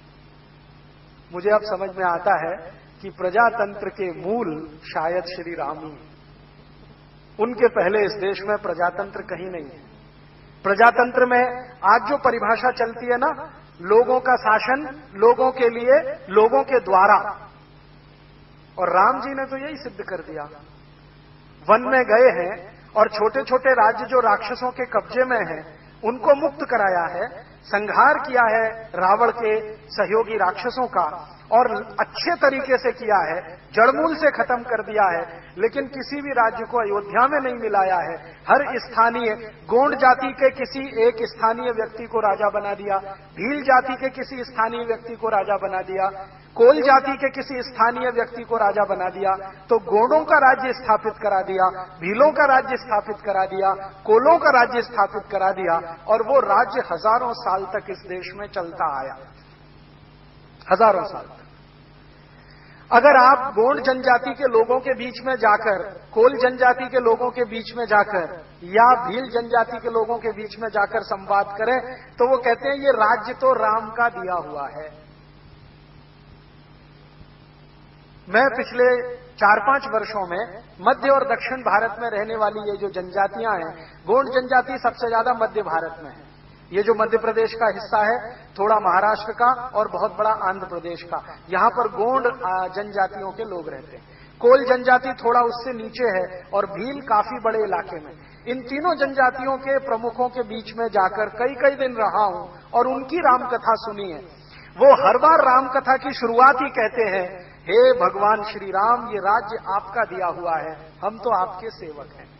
मुझे अब समझ में आता है कि प्रजातंत्र के मूल शायद श्री राम ही हैं। उनके पहले इस देश में प्रजातंत्र कहीं नहीं है। प्रजातंत्र में आज जो परिभाषा चलती है ना, लोगों का शासन, लोगों के लिए, लोगों के द्वारा, और राम जी ने तो यही सिद्ध कर दिया। वन में गए हैं और छोटे छोटे राज्य जो राक्षसों के कब्जे में हैं उनको मुक्त कराया है, संहार किया है रावण के सहयोगी राक्षसों का, और अच्छे तरीके से किया है, जड़मूल से खत्म कर दिया है, लेकिन किसी भी राज्य को अयोध्या में नहीं मिलाया है। हर स्थानीय गोंड जाति के किसी एक स्थानीय व्यक्ति को राजा बना दिया, भील जाति के किसी स्थानीय व्यक्ति को राजा बना दिया, कोल जाति के किसी स्थानीय व्यक्ति को राजा बना दिया, तो गोंडों का राज्य स्थापित करा दिया, भीलों का राज्य स्थापित करा दिया, कोलों का राज्य स्थापित करा दिया, और वो राज्य हजारों साल तक इस देश में चलता आया, हजारों साल तक। अगर आप गोंड जनजाति के लोगों के बीच में जाकर, कोल जनजाति के लोगों के बीच में जाकर, या भील जनजाति के लोगों के बीच में जाकर संवाद करें, तो वो कहते हैं ये राज्य तो राम का दिया हुआ है। मैं पिछले 4-5 वर्षों में मध्य और दक्षिण भारत में रहने वाली ये जो जनजातियां हैं, गोंड जनजाति सबसे ज्यादा मध्य भारत में है। ये जो मध्य प्रदेश का हिस्सा है, थोड़ा महाराष्ट्र का और बहुत बड़ा आंध्र प्रदेश का, यहां पर गोंड जनजातियों के लोग रहते हैं। कोल जनजाति थोड़ा उससे नीचे है, और भील काफी बड़े इलाके में। इन तीनों जनजातियों के प्रमुखों के बीच में जाकर कई दिन रहा हूं और उनकी रामकथा सुनी है। वो हर बार रामकथा की शुरुआत ही कहते हैं, हे भगवान श्री राम, ये राज्य आपका दिया हुआ है, हम तो आपके सेवक हैं।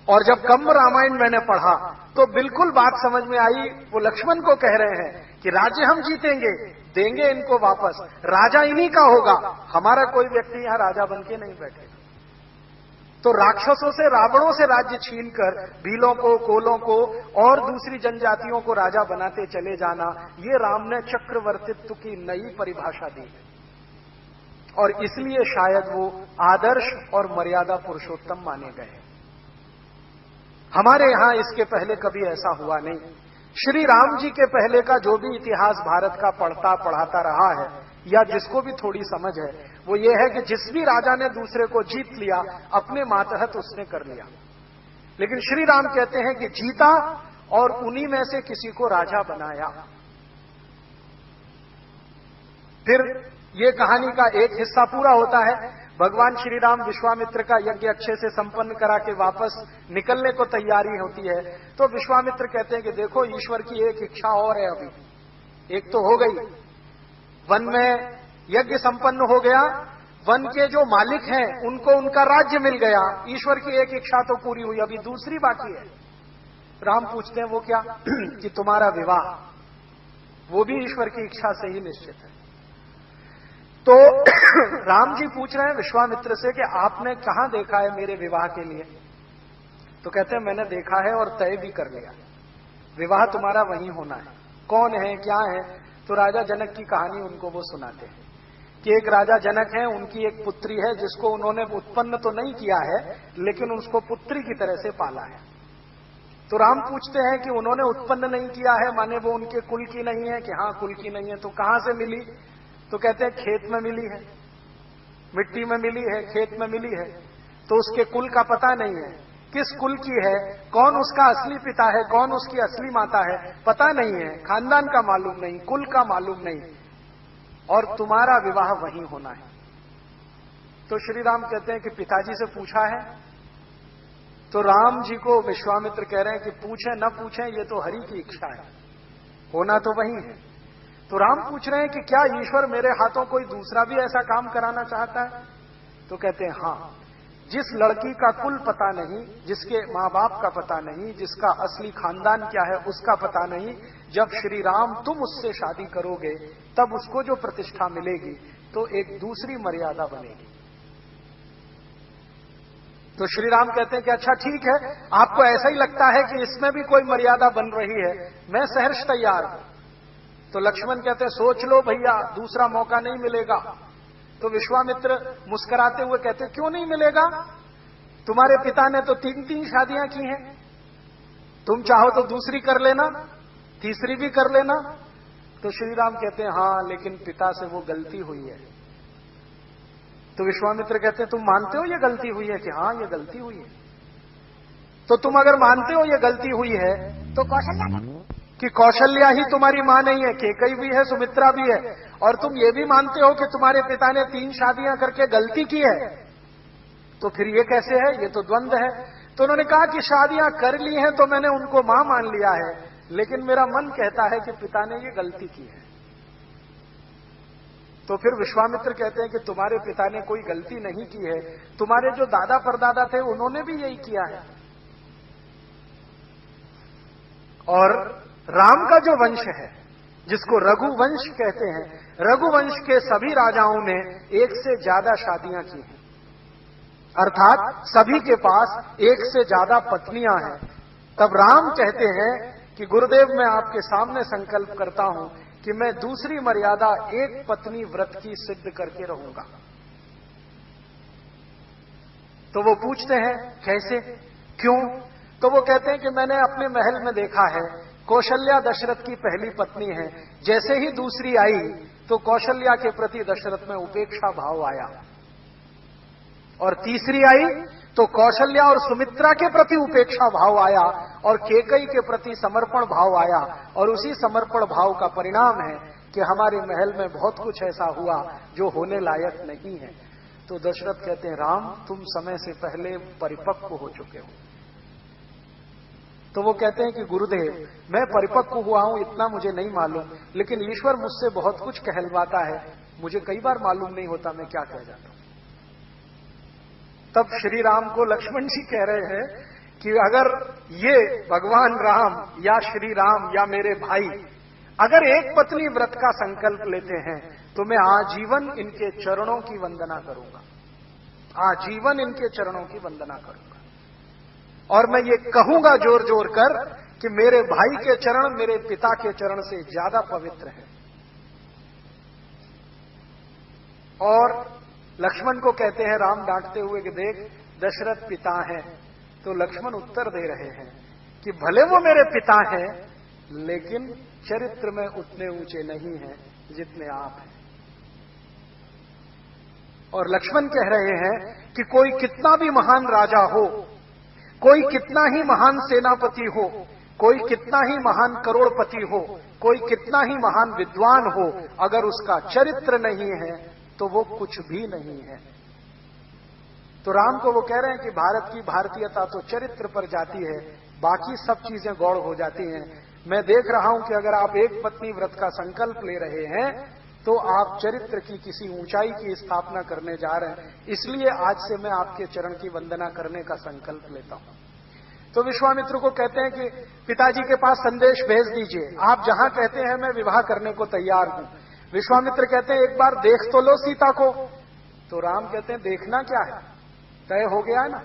और जब कंब रामायण मैंने पढ़ा तो बिल्कुल बात समझ में आई। वो लक्ष्मण को कह रहे हैं कि राज्य हम जीतेंगे, देंगे इनको वापस, राजा इन्हीं का होगा, हमारा कोई व्यक्ति यहां राजा बन के नहीं बैठेगा। तो राक्षसों से, रावणों से राज्य छीनकर भीलों को, कोलों को और दूसरी जनजातियों को राजा बनाते चले जाना, ये राम ने चक्रवर्तित्व की नई परिभाषा दी है। और इसलिए शायद वो आदर्श और मर्यादा पुरुषोत्तम माने गए। हमारे यहां इसके पहले कभी ऐसा हुआ नहीं। श्री राम जी के पहले का जो भी इतिहास भारत का पढ़ाता रहा है, या जिसको भी थोड़ी समझ है, वो ये है कि जिस भी राजा ने दूसरे को जीत लिया, अपने मातहत उसने कर लिया। लेकिन श्री राम कहते हैं कि जीता और उन्हीं में से किसी को राजा बनाया। फिर ये कहानी का एक हिस्सा पूरा होता है। भगवान श्री राम विश्वामित्र का यज्ञ अच्छे से संपन्न करा के वापस निकलने को तैयारी होती है, तो विश्वामित्र कहते हैं कि देखो, ईश्वर की एक इच्छा और है, अभी एक तो हो गई, वन में यज्ञ संपन्न हो गया, वन के जो मालिक हैं उनको उनका राज्य मिल गया, ईश्वर की एक इच्छा तो पूरी हुई, अभी दूसरी बाकी है। राम पूछते हैं वो क्या? कि तुम्हारा विवाह, वो भी ईश्वर की इच्छा से ही निश्चित है। तो राम जी पूछ रहे हैं विश्वामित्र से कि आपने कहां देखा है मेरे विवाह के लिए? तो कहते हैं मैंने देखा है और तय भी कर लिया, विवाह तुम्हारा वहीं होना है। कौन है, क्या है? तो राजा जनक की कहानी उनको वो सुनाते हैं कि एक राजा जनक है, उनकी एक पुत्री है जिसको उन्होंने उत्पन्न तो नहीं किया है, लेकिन उसको पुत्री की तरह से पाला है। तो राम पूछते हैं कि उन्होंने उत्पन्न नहीं किया है, माने वो उनके कुल की नहीं है? कि हाँ, कुल की नहीं है। तो कहां से मिली? तो कहते हैं खेत में मिली है, मिट्टी में मिली है, खेत में मिली है। तो उसके कुल का पता नहीं है, किस कुल की है, कौन उसका असली पिता है, कौन उसकी असली माता है, पता नहीं है, खानदान का मालूम नहीं, कुल का मालूम नहीं, और तुम्हारा विवाह वहीं होना है। तो श्री राम कहते हैं कि पिताजी से पूछा है? तो राम जी को विश्वामित्र कह रहे हैं कि पूछें न पूछें, ये तो हरि की इच्छा है, होना तो वही है। तो राम पूछ रहे हैं कि क्या ईश्वर मेरे हाथों कोई दूसरा भी ऐसा काम कराना चाहता है? तो कहते हैं हाँ, जिस लड़की का कुल पता नहीं, जिसके माँ बाप का पता नहीं, जिसका असली खानदान क्या है उसका पता नहीं, जब श्री राम तुम उससे शादी करोगे तब उसको जो प्रतिष्ठा मिलेगी तो एक दूसरी मर्यादा बनेगी। तो श्री राम कहते हैं कि अच्छा ठीक है, आपको ऐसा ही लगता है कि इसमें भी कोई मर्यादा बन रही है, मैं सहर्ष तैयार हूं। तो लक्ष्मण कहते हैं सोच लो भैया, दूसरा मौका नहीं मिलेगा। तो विश्वामित्र मुस्कुराते हुए कहते क्यों नहीं मिलेगा? तुम्हारे पिता ने तो 3 शादियां की हैं, तुम चाहो तो दूसरी कर लेना, तीसरी भी कर लेना। तो श्री राम कहते हैं हाँ, लेकिन पिता से वो गलती हुई है। तो विश्वामित्र कहते हैं तुम मानते हो ये गलती हुई है? कि हाँ, ये गलती हुई है। तो तुम अगर मानते हो ये गलती हुई है तो कौशल्या ही तुम्हारी मां नहीं है, केकई भी है, सुमित्रा भी है, और तुम ये भी मानते हो कि तुम्हारे पिता ने 3 शादियां करके गलती की है, तो फिर ये कैसे है? ये तो द्वंद्व है। तो उन्होंने कहा कि शादियां कर ली हैं तो मैंने उनको मां मान लिया है, लेकिन मेरा मन कहता है कि पिता ने ये गलती की है। तो फिर विश्वामित्र कहते हैं कि तुम्हारे पिता ने कोई गलती नहीं की है, तुम्हारे जो दादा परदादा थे उन्होंने भी यही किया है। और राम का जो वंश है, जिसको रघुवंश कहते हैं, रघुवंश के सभी राजाओं ने एक से ज्यादा शादियां की हैं, अर्थात सभी के पास एक से ज्यादा पत्नियां हैं। तब राम कहते हैं कि गुरुदेव, मैं आपके सामने संकल्प करता हूं कि मैं दूसरी मर्यादा एक पत्नी व्रत की सिद्ध करके रहूंगा। तो वो पूछते हैं कैसे, क्यों? तो वो कहते हैं कि मैंने अपने महल में देखा है, कौशल्या दशरथ की पहली पत्नी है, जैसे ही दूसरी आई तो कौशल्या के प्रति दशरथ में उपेक्षा भाव आया, और तीसरी आई तो कौशल्या और सुमित्रा के प्रति उपेक्षा भाव आया, और केकई के प्रति समर्पण भाव आया। और उसी समर्पण भाव का परिणाम है कि हमारे महल में बहुत कुछ ऐसा हुआ जो होने लायक नहीं है। तो दशरथ कहते हैं, राम, तुम समय से पहले परिपक्व हो चुके हो। तो वो कहते हैं कि गुरुदेव, मैं परिपक्व हुआ हूं इतना मुझे नहीं मालूम, लेकिन ईश्वर मुझसे बहुत कुछ कहलवाता है, मुझे कई बार मालूम नहीं होता मैं क्या कह जाता हूं। तब श्री राम को लक्ष्मण जी कह रहे हैं कि अगर ये भगवान राम या श्री राम या मेरे भाई अगर एक पत्नी व्रत का संकल्प लेते हैं तो मैं आजीवन इनके चरणों की वंदना करूंगा, आजीवन इनके चरणों की वंदना करूंगा। और मैं ये कहूंगा जोर जोर कर कि मेरे भाई के चरण मेरे पिता के चरण से ज्यादा पवित्र हैं। और लक्ष्मण को कहते हैं राम डांटते हुए कि देख, दशरथ पिता हैं। तो लक्ष्मण उत्तर दे रहे हैं कि भले वो मेरे पिता हैं, लेकिन चरित्र में उतने ऊंचे नहीं हैं जितने आप हैं। और लक्ष्मण कह रहे हैं कि कोई कितना भी महान राजा हो, कोई कितना ही महान सेनापति हो, कोई कितना ही महान करोड़पति हो, कोई कितना ही महान विद्वान हो, अगर उसका चरित्र नहीं है तो वो कुछ भी नहीं है। तो राम को वो कह रहे हैं कि भारत की भारतीयता तो चरित्र पर जाती है, बाकी सब चीजें गौड़ हो जाती हैं। मैं देख रहा हूं कि अगर आप एक पत्नी व्रत का संकल्प ले रहे हैं तो आप चरित्र की किसी ऊंचाई की स्थापना करने जा रहे हैं, इसलिए आज से मैं आपके चरण की वंदना करने का संकल्प लेता हूं। तो विश्वामित्र को कहते हैं कि पिताजी के पास संदेश भेज दीजिए, आप जहां कहते हैं मैं विवाह करने को तैयार हूं। विश्वामित्र कहते हैं एक बार देख तो लो सीता को। तो राम कहते हैं देखना क्या है, तय हो गया है ना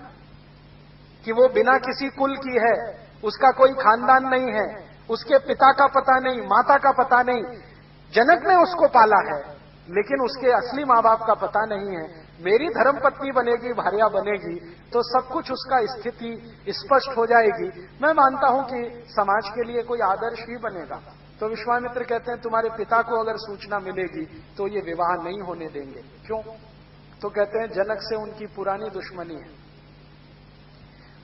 कि वो बिना किसी कुल की है, उसका कोई खानदान नहीं है, उसके पिता का पता नहीं, माता का पता नहीं, जनक ने उसको पाला है लेकिन उसके असली माँ बाप का पता नहीं है। मेरी धर्मपत्नी बनेगी, भार्या बनेगी तो सब कुछ उसका स्थिति स्पष्ट हो जाएगी। मैं मानता हूं कि समाज के लिए कोई आदर्श ही बनेगा। तो विश्वामित्र कहते हैं तुम्हारे पिता को अगर सूचना मिलेगी तो ये विवाह नहीं होने देंगे। क्यों? तो कहते हैं जनक से उनकी पुरानी दुश्मनी है,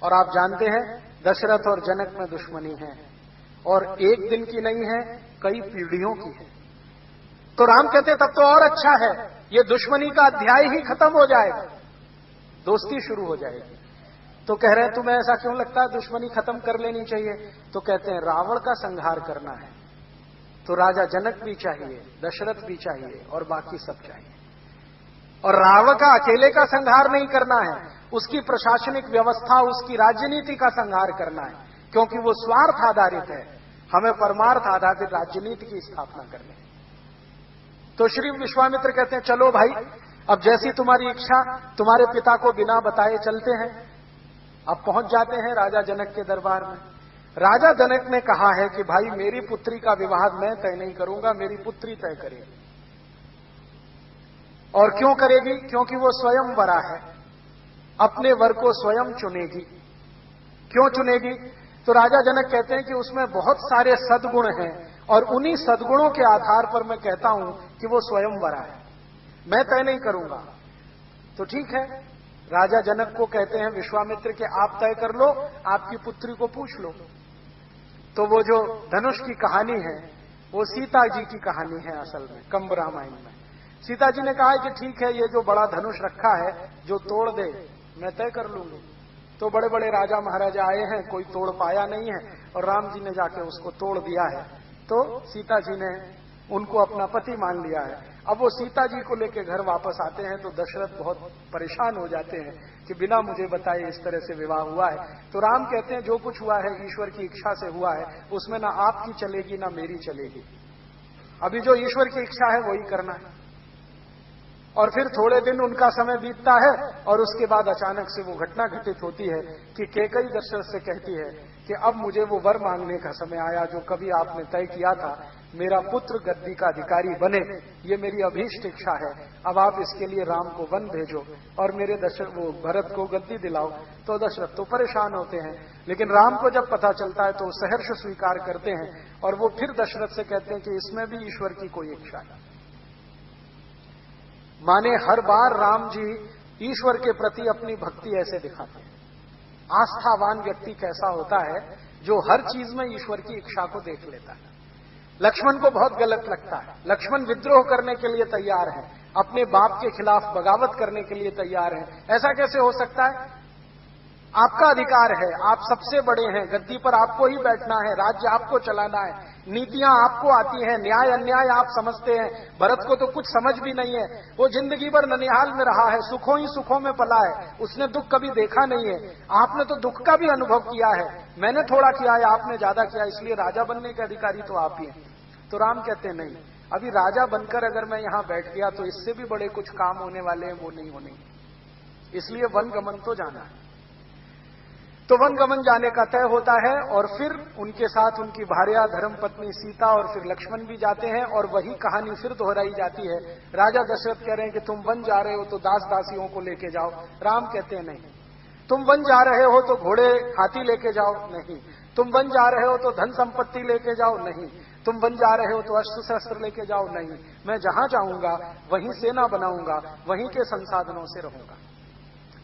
और आप जानते हैं दशरथ और जनक में दुश्मनी है, और एक दिन की नहीं है, कई पीढ़ियों की है। तो राम कहते हैं तब तो और अच्छा है, ये दुश्मनी का अध्याय ही खत्म हो जाएगा, दोस्ती शुरू हो जाएगी। तो कह रहे हैं तुम्हें ऐसा क्यों लगता है दुश्मनी खत्म कर लेनी चाहिए? तो कहते हैं रावण का संहार करना है तो राजा जनक भी चाहिए, दशरथ भी चाहिए और बाकी सब चाहिए। और रावण का अकेले का संहार नहीं करना है, उसकी प्रशासनिक व्यवस्था, उसकी राजनीति का संहार करना है, क्योंकि वो स्वार्थ आधारित है। हमें परमार्थ आधारित राजनीति की स्थापना करनी है। तो श्री विश्वामित्र कहते हैं चलो भाई, अब जैसी तुम्हारी इच्छा, तुम्हारे पिता को बिना बताए चलते हैं। अब पहुंच जाते हैं राजा जनक के दरबार में। राजा जनक ने कहा है कि भाई मेरी पुत्री का विवाह मैं तय नहीं करूंगा, मेरी पुत्री तय करेगी। और क्यों करेगी? क्योंकि वो स्वयं वरा है, अपने वर को स्वयं चुनेगी। क्यों चुनेगी? तो राजा जनक कहते हैं कि उसमें बहुत सारे सद्गुण हैं, और उन्हीं सद्गुणों के आधार पर मैं कहता हूं कि वो स्वयं वरा है, मैं तय नहीं करूंगा। तो ठीक है, राजा जनक को कहते हैं विश्वामित्र के आप तय कर लो, आपकी पुत्री को पूछ लो। तो वो जो धनुष की कहानी है वो सीता जी की कहानी है, असल में कंब रामायण में सीता जी ने कहा है कि ठीक है, ये जो बड़ा धनुष रखा है जो तोड़ दे मैं तय कर लूंगी। तो बड़े बड़े राजा महाराजा आए हैं, कोई तोड़ पाया नहीं है और राम जी ने जाके उसको तोड़ दिया है। तो सीता जी ने उनको अपना पति मान लिया है। अब वो सीता जी को लेके घर वापस आते हैं तो दशरथ बहुत परेशान हो जाते हैं कि बिना मुझे बताए इस तरह से विवाह हुआ है। तो राम कहते हैं जो कुछ हुआ है ईश्वर की इच्छा से हुआ है, उसमें ना आपकी चलेगी ना मेरी चलेगी। अभी जो ईश्वर की इच्छा है वही करना है। और फिर थोड़े दिन उनका समय बीतता है और उसके बाद अचानक से वो घटना घटित होती है कि कैकेयी दशरथ से कहती है कि अब मुझे वो वर मांगने का समय आया जो कभी आपने तय किया था, मेरा पुत्र गद्दी का अधिकारी बने, ये मेरी अभीष्ट इच्छा है। अब आप इसके लिए राम को वन भेजो और मेरे वो भरत को गद्दी दिलाओ। तो दशरथ तो परेशान होते हैं, लेकिन राम को जब पता चलता है तो सहर्ष स्वीकार करते हैं और वो फिर दशरथ से कहते हैं कि इसमें भी ईश्वर की कोई इच्छा है। माने हर बार राम जी ईश्वर के प्रति अपनी भक्ति ऐसे दिखाते हैं। आस्थावान व्यक्ति कैसा होता है? जो हर चीज में ईश्वर की इच्छा को देख लेता है। लक्ष्मण को बहुत गलत लगता है। लक्ष्मण विद्रोह करने के लिए तैयार है, अपने बाप के खिलाफ बगावत करने के लिए तैयार है। ऐसा कैसे हो सकता है? आपका अधिकार है, आप सबसे बड़े हैं, गद्दी पर आपको ही बैठना है, राज्य आपको चलाना है, नीतियां आपको आती हैं, न्याय अन्याय आप समझते हैं। भरत को तो कुछ समझ भी नहीं है, वो जिंदगी भर ननिहाल में रहा है, सुखों ही सुखों में पला है, उसने दुख कभी देखा नहीं है। आपने तो दुख का भी अनुभव किया है, मैंने थोड़ा किया है, आपने ज्यादा किया, इसलिए राजा बनने के अधिकारी तो आप ही हैं। तो राम कहते नहीं, अभी राजा बनकर अगर मैं यहां बैठ गया तो इससे भी बड़े कुछ काम होने वाले हैं, वो नहीं होने, इसलिए वन गमन तो जाना है। तो वन गमन जाने का तय होता है और फिर उनके साथ उनकी भार्या धर्मपत्नी सीता और फिर लक्ष्मण भी जाते हैं और वही कहानी फिर दोहराई जाती है। राजा दशरथ कह रहे हैं कि तुम वन जा रहे हो तो दास दासियों को लेके जाओ। राम कहते हैं नहीं, तुम वन जा रहे हो तो घोड़े हाथी लेके जाओ, नहीं, तुम वन जा रहे हो तो धन संपत्ति लेके जाओ, नहीं, तुम वन जा रहे हो तो अस्त्र शस्त्र लेके जाओ, नहीं, मैं जहां जाऊंगा वहीं सेना बनाऊंगा, वहीं के संसाधनों से रहूंगा।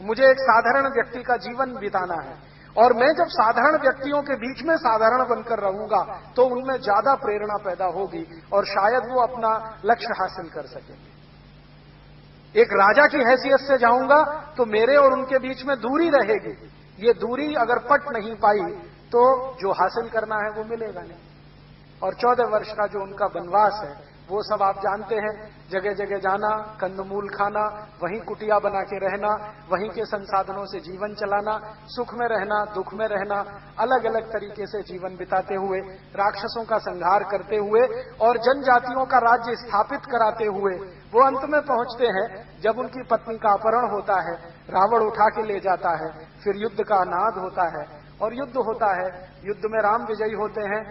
मुझे एक साधारण व्यक्ति का जीवन बिताना है और मैं जब साधारण व्यक्तियों के बीच में साधारण बनकर रहूंगा तो उनमें ज्यादा प्रेरणा पैदा होगी और शायद वो अपना लक्ष्य हासिल कर सकेंगे। एक राजा की हैसियत से जाऊंगा तो मेरे और उनके बीच में दूरी रहेगी। ये दूरी अगर पट नहीं पाई तो जो हासिल करना है वो मिलेगा नहीं। और 14 वर्ष का जो उनका वनवास है वो सब आप जानते हैं, जगह जगह जाना, कंदमूल खाना, वहीं कुटिया बना के रहना, वहीं के संसाधनों से जीवन चलाना, सुख में रहना, दुख में रहना, अलग अलग तरीके से जीवन बिताते हुए, राक्षसों का संहार करते हुए और जनजातियों का राज्य स्थापित कराते हुए वो अंत में पहुंचते हैं जब उनकी पत्नी का अपहरण होता है, रावण उठा के ले जाता है, फिर युद्ध का नाद होता है और युद्ध होता है। युद्ध में राम विजयी होते हैं,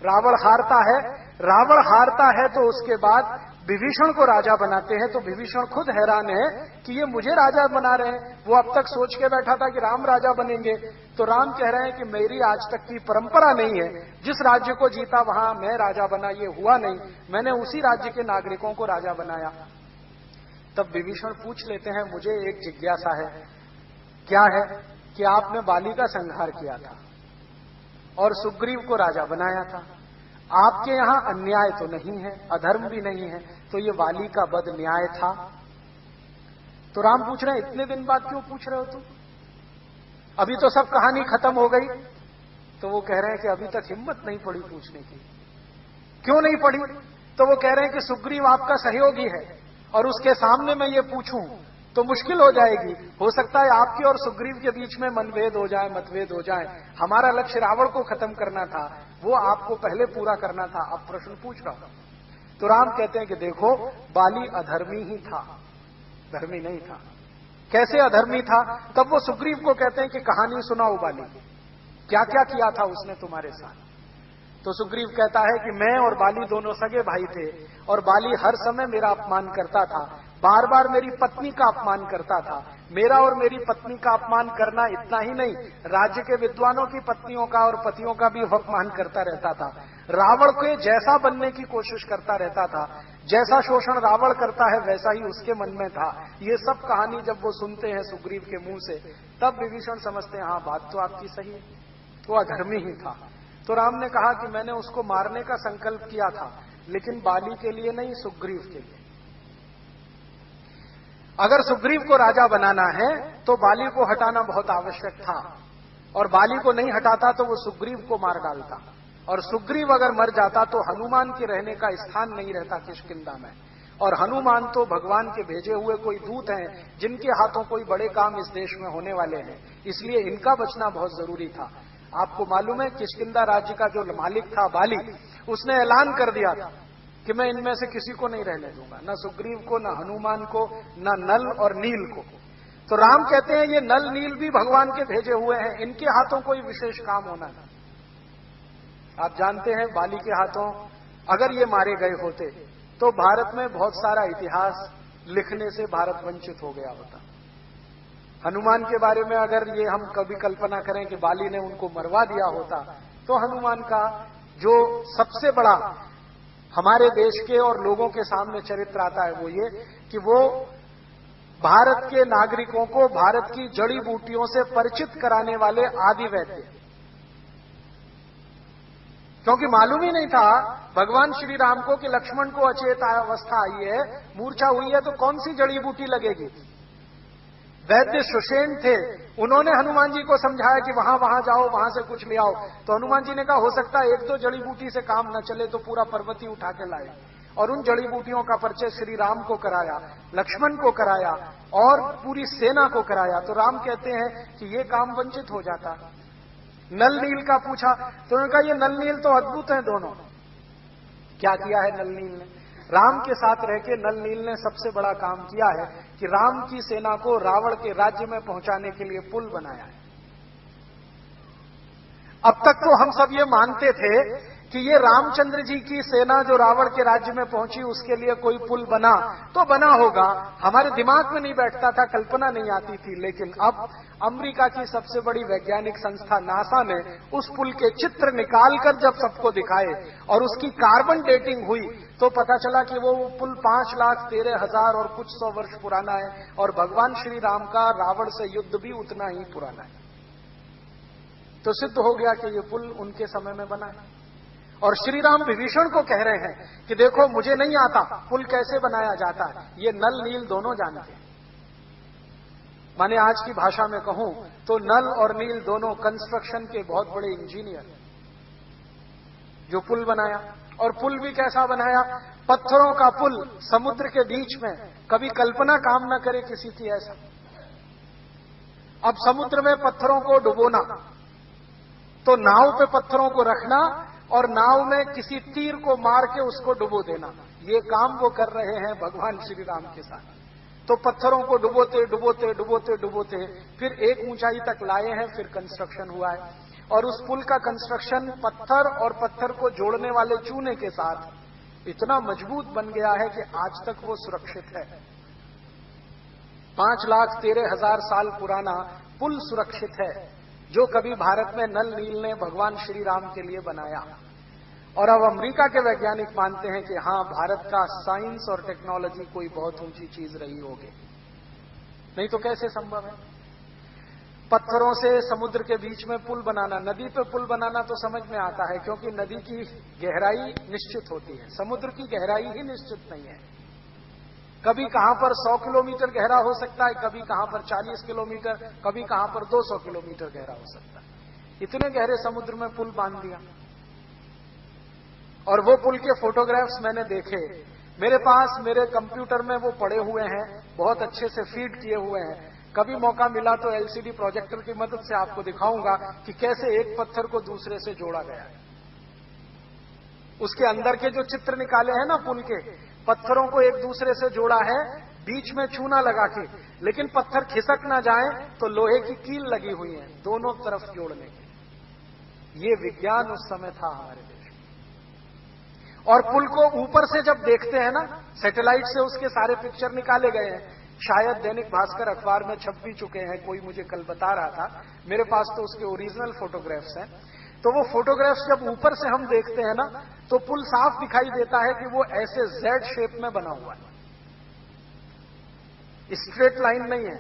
रावण हारता है। रावण हारता है तो उसके बाद विभीषण को राजा बनाते हैं। तो विभीषण खुद हैरान है कि ये मुझे राजा बना रहे हैं। वो अब तक सोच के बैठा था कि राम राजा बनेंगे, तो राम कह रहे हैं कि मेरी आज तक की परंपरा नहीं है, जिस राज्य को जीता वहां मैं राजा बना, ये हुआ नहीं, मैंने उसी राज्य के नागरिकों को राजा बनाया। तब विभीषण पूछ लेते हैं, मुझे एक जिज्ञासा है, क्या है कि आपने बाली का संहार किया था और सुग्रीव को राजा बनाया था, आपके यहां अन्याय तो नहीं है, अधर्म भी नहीं है, तो ये वाली का बद न्याय था? तो राम पूछ रहे हैं, इतने दिन बाद क्यों पूछ रहे हो तुम? अभी तो सब कहानी खत्म हो गई। तो वो कह रहे हैं कि अभी तक हिम्मत नहीं पड़ी पूछने की। क्यों नहीं पड़ी? तो वो कह रहे हैं कि सुग्रीव आपका सहयोगी है और उसके सामने मैं ये पूछूं तो मुश्किल हो जाएगी। हो सकता है आपके और सुग्रीव के बीच में मनभेद हो जाए, मतभेद हो जाए। हमारा लक्ष्य रावण को खत्म करना था, वो आपको पहले पूरा करना था, अब प्रश्न पूछ रहा हूं। तो राम कहते हैं कि देखो, बाली अधर्मी ही था, धर्मी नहीं था। कैसे अधर्मी था? तब वो सुग्रीव को कहते हैं कि कहानी सुनाओ बाली, क्या क्या किया था उसने तुम्हारे साथ। तो सुग्रीव कहता है कि मैं और बाली दोनों सगे भाई थे और बाली हर समय मेरा अपमान करता था, बार बार मेरी पत्नी का अपमान करता था। मेरा और मेरी पत्नी का अपमान करना इतना ही नहीं, राज्य के विद्वानों की पत्नियों का और पतियों का भी अपमान करता रहता था। रावण के जैसा बनने की कोशिश करता रहता था, जैसा शोषण रावण करता है वैसा ही उसके मन में था। ये सब कहानी जब वो सुनते हैं सुग्रीव के मुंह से, तब विभीषण समझते हैं हाँ बात तो आपकी सही है, तो अधर्मी ही था। तो राम ने कहा कि मैंने उसको मारने का संकल्प किया था, लेकिन बाली के लिए नहीं, सुग्रीव के लिए। अगर सुग्रीव को राजा बनाना है तो बाली को हटाना बहुत आवश्यक था, और बाली को नहीं हटाता तो वो सुग्रीव को मार डालता, और सुग्रीव अगर मर जाता तो हनुमान के रहने का स्थान नहीं रहता किष्किंधा में, और हनुमान तो भगवान के भेजे हुए कोई दूत हैं जिनके हाथों कोई बड़े काम इस देश में होने वाले हैं, इसलिए इनका बचना बहुत जरूरी था। आपको मालूम है किष्किंधा राज्य का जो मालिक था बाली, उसने ऐलान कर दिया था कि मैं इनमें से किसी को नहीं रहने दूंगा, न सुग्रीव को, न हनुमान को, न नल और नील को। तो राम कहते हैं ये नल नील भी भगवान के भेजे हुए हैं, इनके हाथों कोई विशेष काम होना नहीं। आप जानते हैं बाली के हाथों अगर ये मारे गए होते तो भारत में बहुत सारा इतिहास लिखने से भारत वंचित हो गया होता। हनुमान के बारे में अगर ये हम कभी कल्पना करें कि बाली ने उनको मरवा दिया होता, तो हनुमान का जो सबसे बड़ा हमारे देश के और लोगों के सामने चरित्र आता है वो ये कि वो भारत के नागरिकों को भारत की जड़ी बूटियों से परिचित कराने वाले आदि वैद्य, क्योंकि मालूम ही नहीं था भगवान श्री राम को कि लक्ष्मण को अचेत अवस्था आई है, मूर्छा हुई है, तो कौन सी जड़ी बूटी लगेगी। वैद्य सुषेण थे, उन्होंने हनुमान जी को समझाया कि वहां वहां जाओ, वहां से कुछ ले आओ, तो हनुमान जी ने कहा हो सकता है एक दो जड़ी बूटी से काम न चले तो पूरा पर्वत ही उठा के लाए, और उन जड़ी बूटियों का परिचय श्री राम को कराया, लक्ष्मण को कराया और पूरी सेना को कराया। तो राम कहते हैं कि ये काम वंचित हो जाता। नल नील का पूछा तो उन्होंने कहा ये नल नील तो अद्भुत हैं दोनों। क्या किया है नल नील ने? राम के साथ रह के नल नील ने सबसे बड़ा काम किया है कि राम की सेना को रावण के राज्य में पहुंचाने के लिए पुल बनाया है। अब तक तो हम सब ये मानते थे कि ये रामचंद्र जी की सेना जो रावण के राज्य में पहुंची उसके लिए कोई पुल बना तो बना होगा, हमारे दिमाग में नहीं बैठता था, कल्पना नहीं आती थी। लेकिन अब अमेरिका की सबसे बड़ी वैज्ञानिक संस्था नासा ने उस पुल के चित्र निकालकर जब सबको दिखाए और उसकी कार्बन डेटिंग हुई तो पता चला कि वो पुल 5,13,000 और कुछ 100 वर्ष पुराना है, और भगवान श्री राम का रावण से युद्ध भी उतना ही पुराना है। तो सिद्ध हो गया कि ये पुल उनके समय में बना है। और श्री राम विभीषण को कह रहे हैं कि देखो मुझे नहीं आता पुल कैसे बनाया जाता है, ये नल नील दोनों जानते हैं। माने आज की भाषा में कहूं तो नल और नील दोनों कंस्ट्रक्शन के बहुत बड़े इंजीनियर, जो पुल बनाया। और पुल भी कैसा बनाया? पत्थरों का पुल समुद्र के बीच में, कभी कल्पना काम न करे किसी की ऐसा। अब समुद्र में पत्थरों को डुबोना, तो नाव पे पत्थरों को रखना और नाव में किसी तीर को मार के उसको डुबो देना, ये काम वो कर रहे हैं भगवान श्री राम के साथ। तो पत्थरों को डुबोते डुबोते डुबोते डुबोते फिर एक ऊंचाई तक लाए हैं, फिर कंस्ट्रक्शन हुआ है। और उस पुल का कंस्ट्रक्शन पत्थर और पत्थर को जोड़ने वाले चूने के साथ इतना मजबूत बन गया है कि आज तक वो सुरक्षित है। 5,13,000 साल पुराना पुल सुरक्षित है, जो कभी भारत में नल नील ने भगवान श्री राम के लिए बनाया। और अब अमेरिका के वैज्ञानिक मानते हैं कि हां, भारत का साइंस और टेक्नोलॉजी कोई बहुत ऊंची चीज रही होगी, नहीं तो कैसे संभव है। पत्थरों से समुद्र के बीच में पुल बनाना, नदी पे पुल बनाना तो समझ में आता है, क्योंकि नदी की गहराई निश्चित होती है, समुद्र की गहराई ही निश्चित नहीं है। कभी कहां पर 100 किलोमीटर गहरा हो सकता है, कभी कहां पर 40 किलोमीटर, कभी कहां पर 200 किलोमीटर गहरा हो सकता है। इतने गहरे समुद्र में पुल बांध दिया। और वो पुल के फोटोग्राफ्स मैंने देखे, मेरे पास मेरे कंप्यूटर में वो पड़े हुए हैं, बहुत अच्छे से फीड किए हुए हैं। कभी मौका मिला तो एलसीडी प्रोजेक्टर की मदद से आपको दिखाऊंगा कि कैसे एक पत्थर को दूसरे से जोड़ा गया है। उसके अंदर के जो चित्र निकाले हैं ना पुल के, पत्थरों को एक दूसरे से जोड़ा है, बीच में चूना लगा के, लेकिन पत्थर खिसक ना जाए तो लोहे की कील लगी हुई है दोनों तरफ जोड़ने के। ये विज्ञान उस समय था हमारे देश में। और पुल को ऊपर से जब देखते हैं ना, सैटेलाइट से उसके सारे पिक्चर निकाले गए हैं, शायद दैनिक भास्कर अखबार में छप भी चुके हैं, कोई मुझे कल बता रहा था, मेरे पास तो उसके ओरिजिनल फोटोग्राफ्स हैं। तो वो फोटोग्राफ्स जब ऊपर से हम देखते हैं ना, तो पुल साफ दिखाई देता है कि वो ऐसे जेड शेप में बना हुआ है, स्ट्रेट लाइन नहीं है,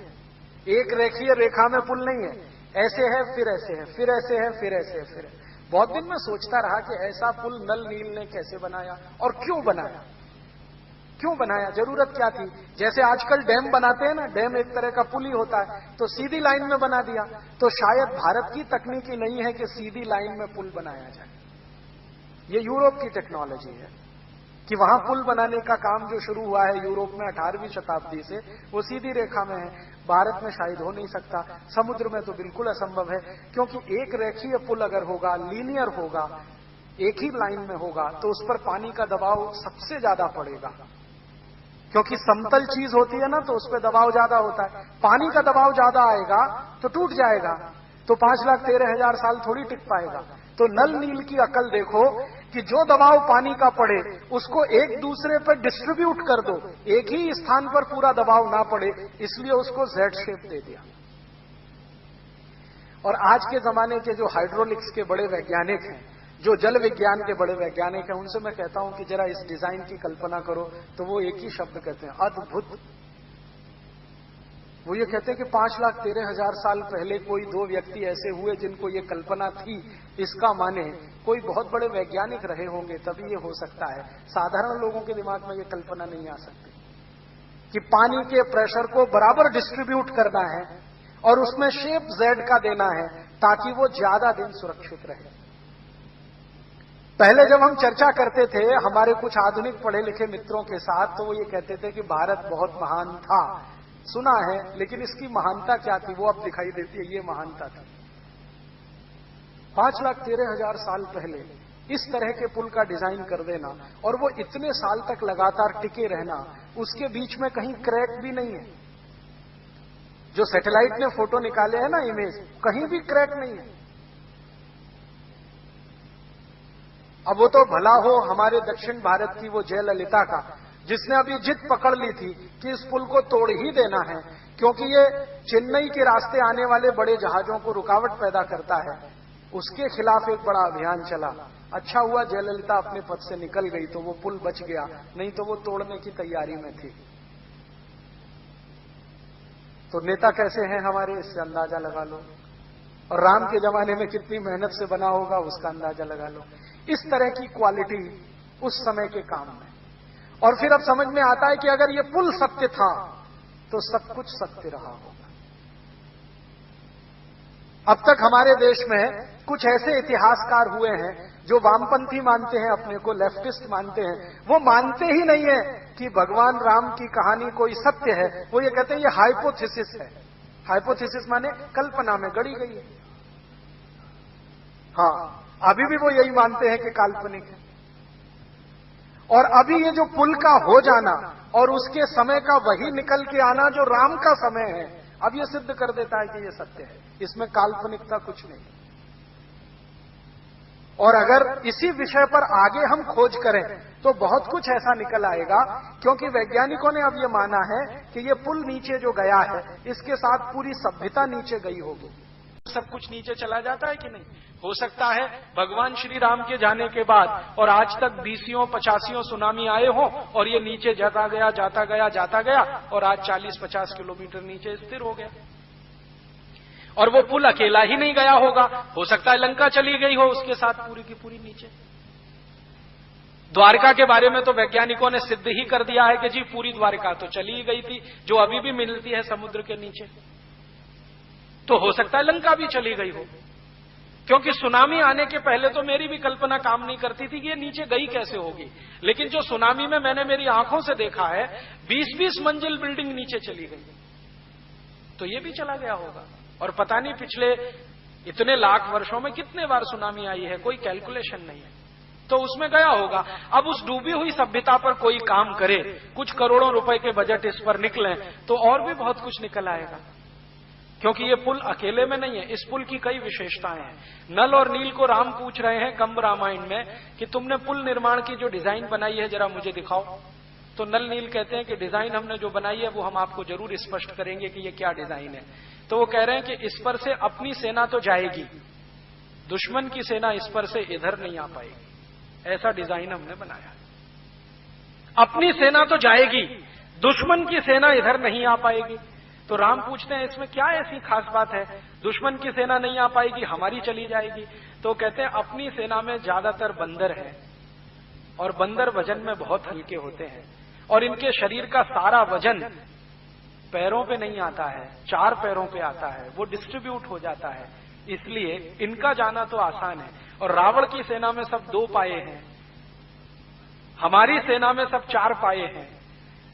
एक रेखीय रेखा में पुल नहीं है, ऐसे है फिर ऐसे है फिर ऐसे है फिर ऐसे है फिर। बहुत दिन मैं सोचता रहा कि ऐसा पुल नल नील ने कैसे बनाया और क्यों बनाया। क्यों बनाया, जरूरत क्या थी? जैसे आजकल डैम बनाते हैं ना, डैम एक तरह का पुल ही होता है, तो सीधी लाइन में बना दिया। तो शायद भारत की तकनीकी नहीं है कि सीधी लाइन में पुल बनाया जाए। ये यूरोप की टेक्नोलॉजी है कि वहां पुल बनाने का काम जो शुरू हुआ है यूरोप में 18वीं शताब्दी से, वो सीधी रेखा में है। भारत में शायद हो नहीं सकता, समुद्र में तो बिल्कुल असंभव है, क्योंकि एक रेखीय पुल अगर होगा, लीनियर होगा, एक ही लाइन में होगा, तो उस पर पानी का दबाव सबसे ज्यादा पड़ेगा, क्योंकि समतल चीज होती है ना, तो उस पर दबाव ज्यादा होता है। पानी का दबाव ज्यादा आएगा तो टूट जाएगा, तो 5,13,000 साल थोड़ी टिक पाएगा। तो नल नील की अकल देखो कि जो दबाव पानी का पड़े उसको एक दूसरे पर डिस्ट्रीब्यूट कर दो, एक ही स्थान पर पूरा दबाव ना पड़े, इसलिए उसको जेड शेप दे दिया। और आज के जमाने के जो हाइड्रोलिक्स के बड़े वैज्ञानिक हैं, जो जल विज्ञान के बड़े वैज्ञानिक हैं, उनसे मैं कहता हूं कि जरा इस डिजाइन की कल्पना करो, तो वो एक ही शब्द कहते हैं, अद्भुत। वो ये कहते हैं कि 5,13,000 साल पहले कोई दो व्यक्ति ऐसे हुए जिनको ये कल्पना थी, इसका माने कोई बहुत बड़े वैज्ञानिक रहे होंगे तभी ये हो सकता है। साधारण लोगों के दिमाग में ये कल्पना नहीं आ सकती कि पानी के प्रेशर को बराबर डिस्ट्रीब्यूट करना है और उसमें शेप जेड का देना है ताकि वो ज्यादा दिन सुरक्षित रहे। पहले जब हम चर्चा करते थे हमारे कुछ आधुनिक पढ़े लिखे मित्रों के साथ, तो वो ये कहते थे कि भारत बहुत महान था, सुना है, लेकिन इसकी महानता क्या थी वो अब दिखाई देती है। ये महानता थी 5,13,000 साल पहले इस तरह के पुल का डिजाइन कर देना, और वो इतने साल तक लगातार टिके रहना, उसके बीच में कहीं क्रैक भी नहीं है। जो सैटेलाइट ने फोटो निकाले हैं ना, इमेज, कहीं भी क्रैक नहीं है। अब वो तो भला हो हमारे दक्षिण भारत की वो जयललिता का, जिसने अभी जिद पकड़ ली थी कि इस पुल को तोड़ ही देना है, क्योंकि ये चेन्नई के रास्ते आने वाले बड़े जहाजों को रुकावट पैदा करता है। उसके खिलाफ एक बड़ा अभियान चला। अच्छा हुआ जयललिता अपने पद से निकल गई तो वो पुल बच गया, नहीं तो वो तोड़ने की तैयारी में थी। तो नेता कैसे हैं हमारे, इससे अंदाजा लगा लो। और राम के जमाने में कितनी मेहनत से बना होगा उसका अंदाजा लगा लो। इस तरह की क्वालिटी उस समय के काम में। और फिर अब समझ में आता है कि अगर ये पुल सत्य था तो सब कुछ सत्य रहा होगा। अब तक हमारे देश में कुछ ऐसे इतिहासकार हुए हैं जो वामपंथी मानते हैं, अपने को लेफ्टिस्ट मानते हैं। वो मानते ही नहीं है कि भगवान राम की कहानी कोई सत्य है, वो ये कहते हैं ये हाइपोथेसिस है। हाइपोथेसिस माने कल्पना में गढ़ी गई है। हाँ, अभी भी वो यही मानते हैं कि काल्पनिक है। और अभी ये जो पुल का हो जाना और उसके समय का वही निकल के आना जो राम का समय है, अब ये सिद्ध कर देता है कि ये सत्य है, इसमें काल्पनिकता कुछ नहीं। और अगर इसी विषय पर आगे हम खोज करें तो बहुत कुछ ऐसा निकल आएगा, क्योंकि वैज्ञानिकों ने अब ये माना है कि ये पुल नीचे जो गया है इसके साथ पूरी सभ्यता नीचे गई होगी। सब कुछ नीचे चला जाता है कि नहीं? हो सकता है भगवान श्री राम के जाने के बाद और आज तक 20 85 सुनामी आए हो और ये नीचे जाता गया और आज 40-50 किलोमीटर नीचे स्थिर हो गया। और वो पुल अकेला ही नहीं गया होगा, हो सकता है लंका चली गई हो उसके साथ पूरी की पूरी नीचे। द्वारका के बारे में तो वैज्ञानिकों ने सिद्ध ही कर दिया है कि जी पूरी द्वारका तो चली गई थी, जो अभी भी मिलती है समुद्र के नीचे। तो हो सकता है लंका भी चली गई हो, क्योंकि सुनामी आने के पहले तो मेरी भी कल्पना काम नहीं करती थी कि ये नीचे गई कैसे होगी। लेकिन जो सुनामी में मैंने मेरी आंखों से देखा है, 20-20 मंजिल बिल्डिंग नीचे चली गई, तो ये भी चला गया होगा। और पता नहीं पिछले इतने लाख वर्षों में कितने बार सुनामी आई है, कोई कैलकुलेशन नहीं है, तो उसमें गया होगा। अब उस डूबी हुई सभ्यता पर कोई काम करे, कुछ करोड़ों रुपए के बजट इस पर निकले, तो और भी बहुत कुछ निकल आएगा। क्योंकि ये पुल अकेले में नहीं है, इस पुल की कई विशेषताएं हैं। नल और नील को राम पूछ रहे हैं कंब रामायण में कि तुमने पुल निर्माण की जो डिजाइन बनाई है जरा मुझे दिखाओ। तो नल नील कहते हैं कि डिजाइन हमने जो बनाई है वो हम आपको जरूर स्पष्ट करेंगे कि ये क्या डिजाइन है। तो वो कह रहे हैं कि इस पर से अपनी सेना तो जाएगी, दुश्मन की सेना इस पर से इधर नहीं आ पाएगी, ऐसा डिजाइन हमने बनाया। अपनी सेना तो जाएगी, दुश्मन की सेना इधर नहीं आ पाएगी। तो राम पूछते हैं इसमें क्या ऐसी खास बात है, दुश्मन की सेना नहीं आ पाएगी, हमारी चली जाएगी। तो कहते हैं अपनी सेना में ज्यादातर बंदर है और बंदर वजन में बहुत हल्के होते हैं। और इनके शरीर का सारा वजन पैरों पे नहीं आता है, 4 पैरों पे आता है, वो डिस्ट्रीब्यूट हो जाता है, इसलिए इनका जाना तो आसान है। और रावण की सेना में सब 2 पाए हैं, हमारी सेना में सब 4 पाए हैं,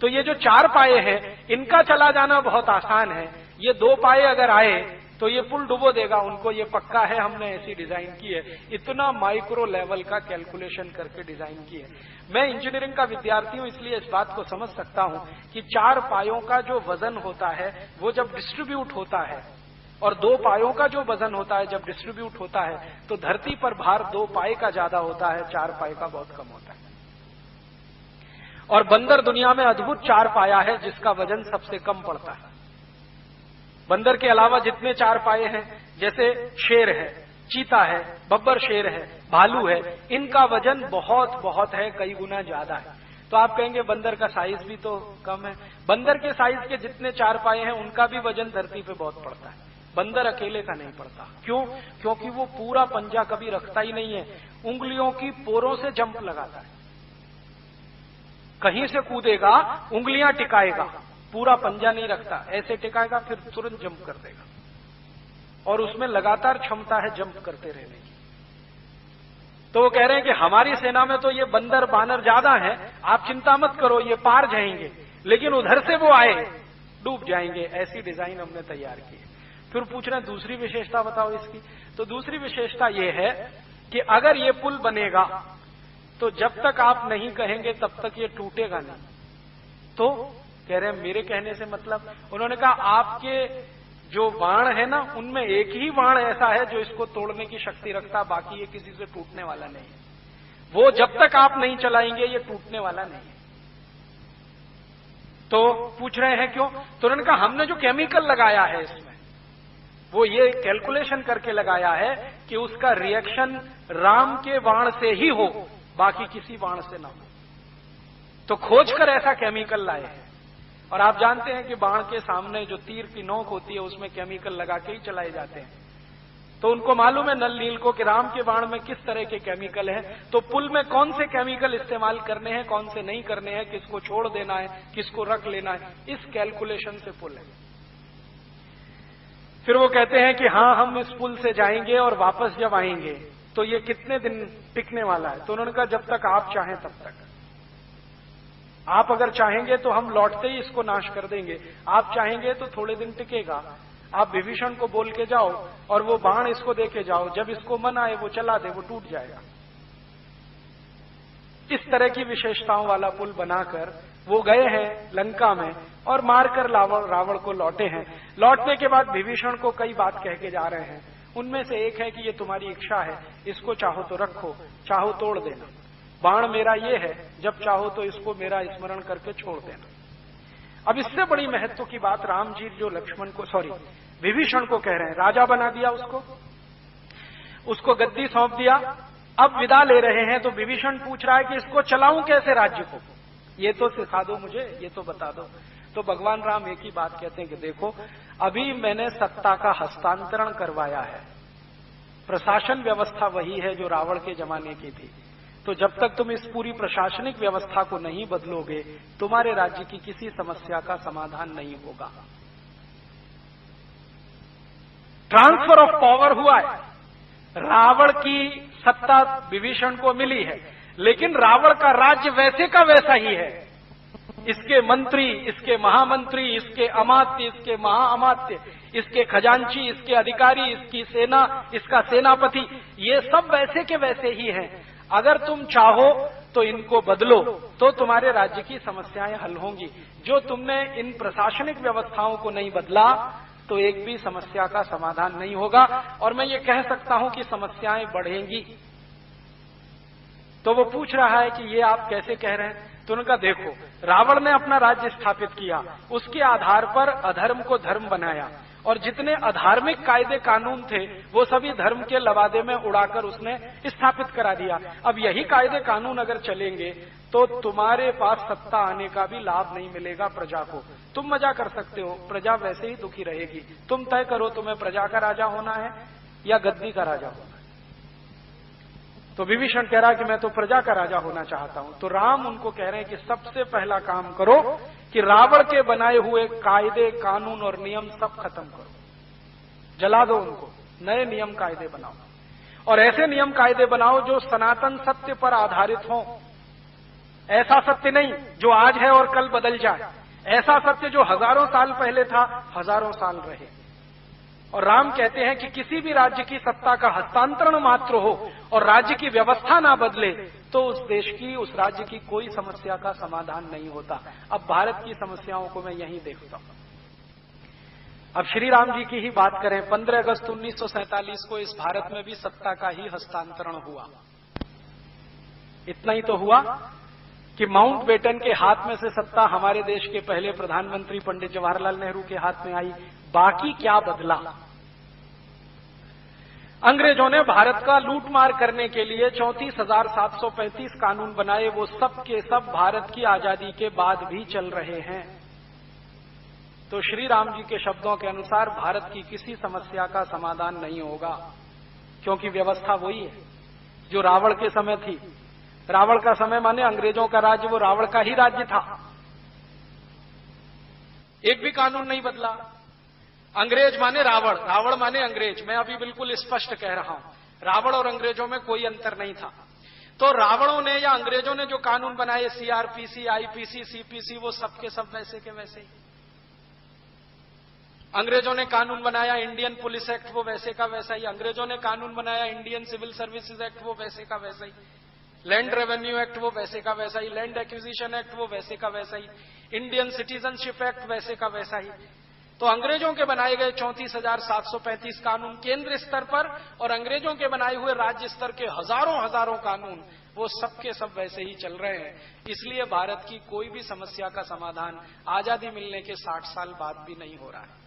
तो ये जो 4 पाए हैं इनका चला जाना बहुत आसान है। ये 2 पाए अगर आए तो ये पुल डुबो देगा उनको, ये पक्का है, हमने ऐसी डिजाइन की है। इतना माइक्रो लेवल का कैलकुलेशन करके डिजाइन की है। मैं इंजीनियरिंग का विद्यार्थी हूं, इसलिए इस बात को समझ सकता हूं कि 4 पायों का जो वजन होता है वो जब डिस्ट्रीब्यूट होता है और 2 पायों का जो वजन होता है जब डिस्ट्रीब्यूट होता है तो धरती पर भार 2 पाए का ज्यादा होता है, 4 पाए का बहुत कम होता है। और बंदर दुनिया में अद्भुत 4 पाया है जिसका वजन सबसे कम पड़ता है। बंदर के अलावा जितने 4 पाए हैं, जैसे शेर है, चीता है, बब्बर शेर है, भालू है, इनका वजन बहुत बहुत है, कई गुना ज्यादा है। तो आप कहेंगे बंदर का साइज भी तो कम है। बंदर के साइज के जितने 4 पाए हैं उनका भी वजन धरती पे बहुत पड़ता है, बंदर अकेले का नहीं पड़ता। क्यों? क्योंकि वो पूरा पंजा कभी रखता ही नहीं है, उंगलियों की पोरों से जंप लगाता है, कहीं से कूदेगा, उंगलियां टिकाएगा, पूरा पंजा नहीं रखता, ऐसे टिकाएगा फिर तुरंत जंप कर देगा, और उसमें लगातार क्षमता है जंप करते रहने की। तो वो कह रहे हैं कि हमारी सेना में तो ये बंदर बानर ज्यादा है, आप चिंता मत करो, ये पार जाएंगे, लेकिन उधर से वो आए डूब जाएंगे, ऐसी डिजाइन हमने तैयार की है। फिर पूछ रहे हैं दूसरी विशेषता बताओ इसकी। तो दूसरी विशेषता ये है कि अगर ये पुल बनेगा तो जब तक आप नहीं कहेंगे तब तक ये टूटेगा नहीं। तो कह रहे हैं मेरे कहने से मतलब, उन्होंने कहा आपके जो बाण है ना उनमें एक ही बाण ऐसा है जो इसको तोड़ने की शक्ति रखता, बाकी ये किसी से टूटने वाला नहीं है, वो जब तक आप नहीं चलाएंगे ये टूटने वाला नहीं है। तो पूछ रहे हैं क्यों? तो उन्होंने कहा हमने जो केमिकल लगाया है इसमें वो ये कैलकुलेशन करके लगाया है कि उसका रिएक्शन राम के बाण से ही हो, बाकी किसी बाण से ना हो। तो खोज कर ऐसा केमिकल लाए हैं। और आप जानते हैं कि बाण के सामने जो तीर की नोक होती है उसमें केमिकल लगा के ही चलाए जाते हैं। तो उनको मालूम है नल नील को कि राम के बाण में किस तरह के केमिकल हैं, तो पुल में कौन से केमिकल इस्तेमाल करने हैं, कौन से नहीं करने हैं, किसको छोड़ देना है, किसको रख लेना है, इस कैलकुलेशन से पुल है। फिर वो कहते हैं कि हाँ हम इस पुल से जाएंगे और वापस जब आएंगे तो ये कितने दिन टिकने वाला है। तो उन्होंने कहा जब तक आप चाहें तब तक। आप अगर चाहेंगे तो हम लौटते ही इसको नाश कर देंगे, आप चाहेंगे तो थोड़े दिन टिकेगा। आप विभीषण को बोल के जाओ और वो बाण इसको दे के जाओ, जब इसको मन आए वो चला दे, वो टूट जाएगा। इस तरह की विशेषताओं वाला पुल बनाकर वो गए हैं लंका में और मारकर रावण को लौटे हैं। लौटने के बाद विभीषण को कई बात कह के जा रहे हैं, उनमें से एक है कि ये तुम्हारी इच्छा है, इसको चाहो तो रखो, चाहो तोड़ देना, बाण मेरा ये है, जब चाहो तो इसको मेरा स्मरण करके छोड़ देना। अब इससे बड़ी महत्व की बात राम जी जो विभीषण को कह रहे हैं, राजा बना दिया उसको गद्दी सौंप दिया, अब विदा ले रहे हैं। तो विभीषण पूछ रहा है कि इसको चलाऊं कैसे राज्य को, ये तो सिखा दो मुझे, ये तो बता दो। तो भगवान राम एक ही बात कहते हैं कि देखो अभी मैंने सत्ता का हस्तांतरण करवाया है, प्रशासन व्यवस्था वही है जो रावण के जमाने की थी, तो जब तक तुम इस पूरी प्रशासनिक व्यवस्था को नहीं बदलोगे तुम्हारे राज्य की किसी समस्या का समाधान नहीं होगा। ट्रांसफर ऑफ पावर हुआ है, रावण की सत्ता विभीषण को मिली है, लेकिन रावण का राज्य वैसे का वैसा ही है। इसके मंत्री, इसके महामंत्री, इसके अमात्य, इसके महाअमात्य, इसके खजांची, इसके अधिकारी, इसकी सेना, इसका सेनापति, ये सब वैसे के वैसे ही हैं। अगर तुम चाहो तो इनको बदलो तो तुम्हारे राज्य की समस्याएं हल होंगी। जो तुमने इन प्रशासनिक व्यवस्थाओं को नहीं बदला तो एक भी समस्या का समाधान नहीं होगा, और मैं ये कह सकता हूं कि समस्याएं बढ़ेंगी। तो वो पूछ रहा है कि ये आप कैसे कह रहे हैं? तो उन्होंने कहा देखो रावण ने अपना राज्य स्थापित किया, उसके आधार पर अधर्म को धर्म बनाया, और जितने अधार्मिक कायदे कानून थे वो सभी धर्म के लवादे में उड़ाकर उसने स्थापित करा दिया। अब यही कायदे कानून अगर चलेंगे तो तुम्हारे पास सत्ता आने का भी लाभ नहीं मिलेगा प्रजा को। तुम मजा कर सकते हो, प्रजा वैसे ही दुखी रहेगी। तुम तय करो तुम्हें प्रजा का राजा होना है या गद्दी का राजा होना है। तो विभीषण कह रहा कि मैं तो प्रजा का राजा होना चाहता हूं। तो राम उनको कह रहे हैं कि सबसे पहला काम करो कि रावण के बनाए हुए कायदे, कानून और नियम सब खत्म करो, जला दो उनको, नए नियम कायदे बनाओ, और ऐसे नियम कायदे बनाओ जो सनातन सत्य पर आधारित हों। ऐसा सत्य नहीं जो आज है और कल बदल जाए, ऐसा सत्य जो हजारों साल पहले था, हजारों साल रहे। और राम कहते हैं कि किसी भी राज्य की सत्ता का हस्तांतरण मात्र हो और राज्य की व्यवस्था ना बदले तो उस देश की, उस राज्य की कोई समस्या का समाधान नहीं होता। अब भारत की समस्याओं को मैं यहीं देखता हूं। अब श्री राम जी की ही बात करें, 15 अगस्त 1947 को इस भारत में भी सत्ता का ही हस्तांतरण हुआ। इतना ही तो हुआ कि माउंटबेटन के हाथ में से सत्ता हमारे देश के पहले प्रधानमंत्री पंडित जवाहरलाल नेहरू के हाथ में आई। बाकी क्या बदला? अंग्रेजों ने भारत का लूटमार करने के लिए 34,735 कानून बनाए। वो सब के सब भारत की आजादी के बाद भी चल रहे हैं। तो श्री राम जी के शब्दों के अनुसार भारत की किसी समस्या का समाधान नहीं होगा, क्योंकि व्यवस्था वही है जो रावण के समय थी। रावण का समय माने अंग्रेजों का राज्य, वो रावण का ही राज्य था। एक भी कानून नहीं बदला। अंग्रेज माने रावण, रावण माने अंग्रेज। मैं अभी बिल्कुल स्पष्ट कह रहा हूं, रावण और अंग्रेजों में कोई अंतर नहीं था। तो रावणों ने या अंग्रेजों ने जो कानून बनाए, सीआरपीसी, आईपीसी, सीपीसी, वो सबके सब वैसे के वैसे ही। अंग्रेजों ने कानून बनाया इंडियन पुलिस एक्ट, वो वैसे का वैसा ही। अंग्रेजों ने कानून बनाया इंडियन सिविल सर्विसेज एक्ट, वो वैसे का वैसा ही। लैंड रेवेन्यू एक्ट, वो वैसे का वैसा ही। लैंड एक्विजिशन एक्ट, वो वैसे का वैसा ही। इंडियन सिटीजनशिप एक्ट, वैसे का वैसा ही। तो अंग्रेजों के बनाए गए 34,735 कानून केंद्र स्तर पर और अंग्रेजों के बनाए हुए राज्य स्तर के हजारों कानून, वो सबके सब वैसे ही चल रहे हैं। इसलिए भारत की कोई भी समस्या का समाधान आजादी मिलने के 60 साल बाद भी नहीं हो रहा है।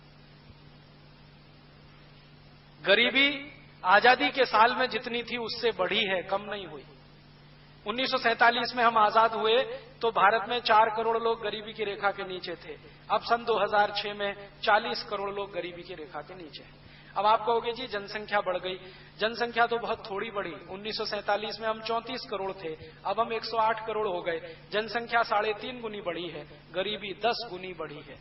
गरीबी आजादी के साल में जितनी थी उससे बढ़ी है, कम नहीं हुई। 1947 में हम आजाद हुए तो भारत में 4 करोड़ लोग गरीबी की रेखा के नीचे थे। अब सन 2006 में 40 करोड़ लोग गरीबी की रेखा के नीचे हैं। अब आप कहोगे जी जनसंख्या बढ़ गई। जनसंख्या तो बहुत थोड़ी बढ़ी। 1947 में हम 34 करोड़ थे, अब हम 108 करोड़ हो गए। जनसंख्या 3.5 गुनी बढ़ी है, गरीबी 10 गुनी बढ़ी है।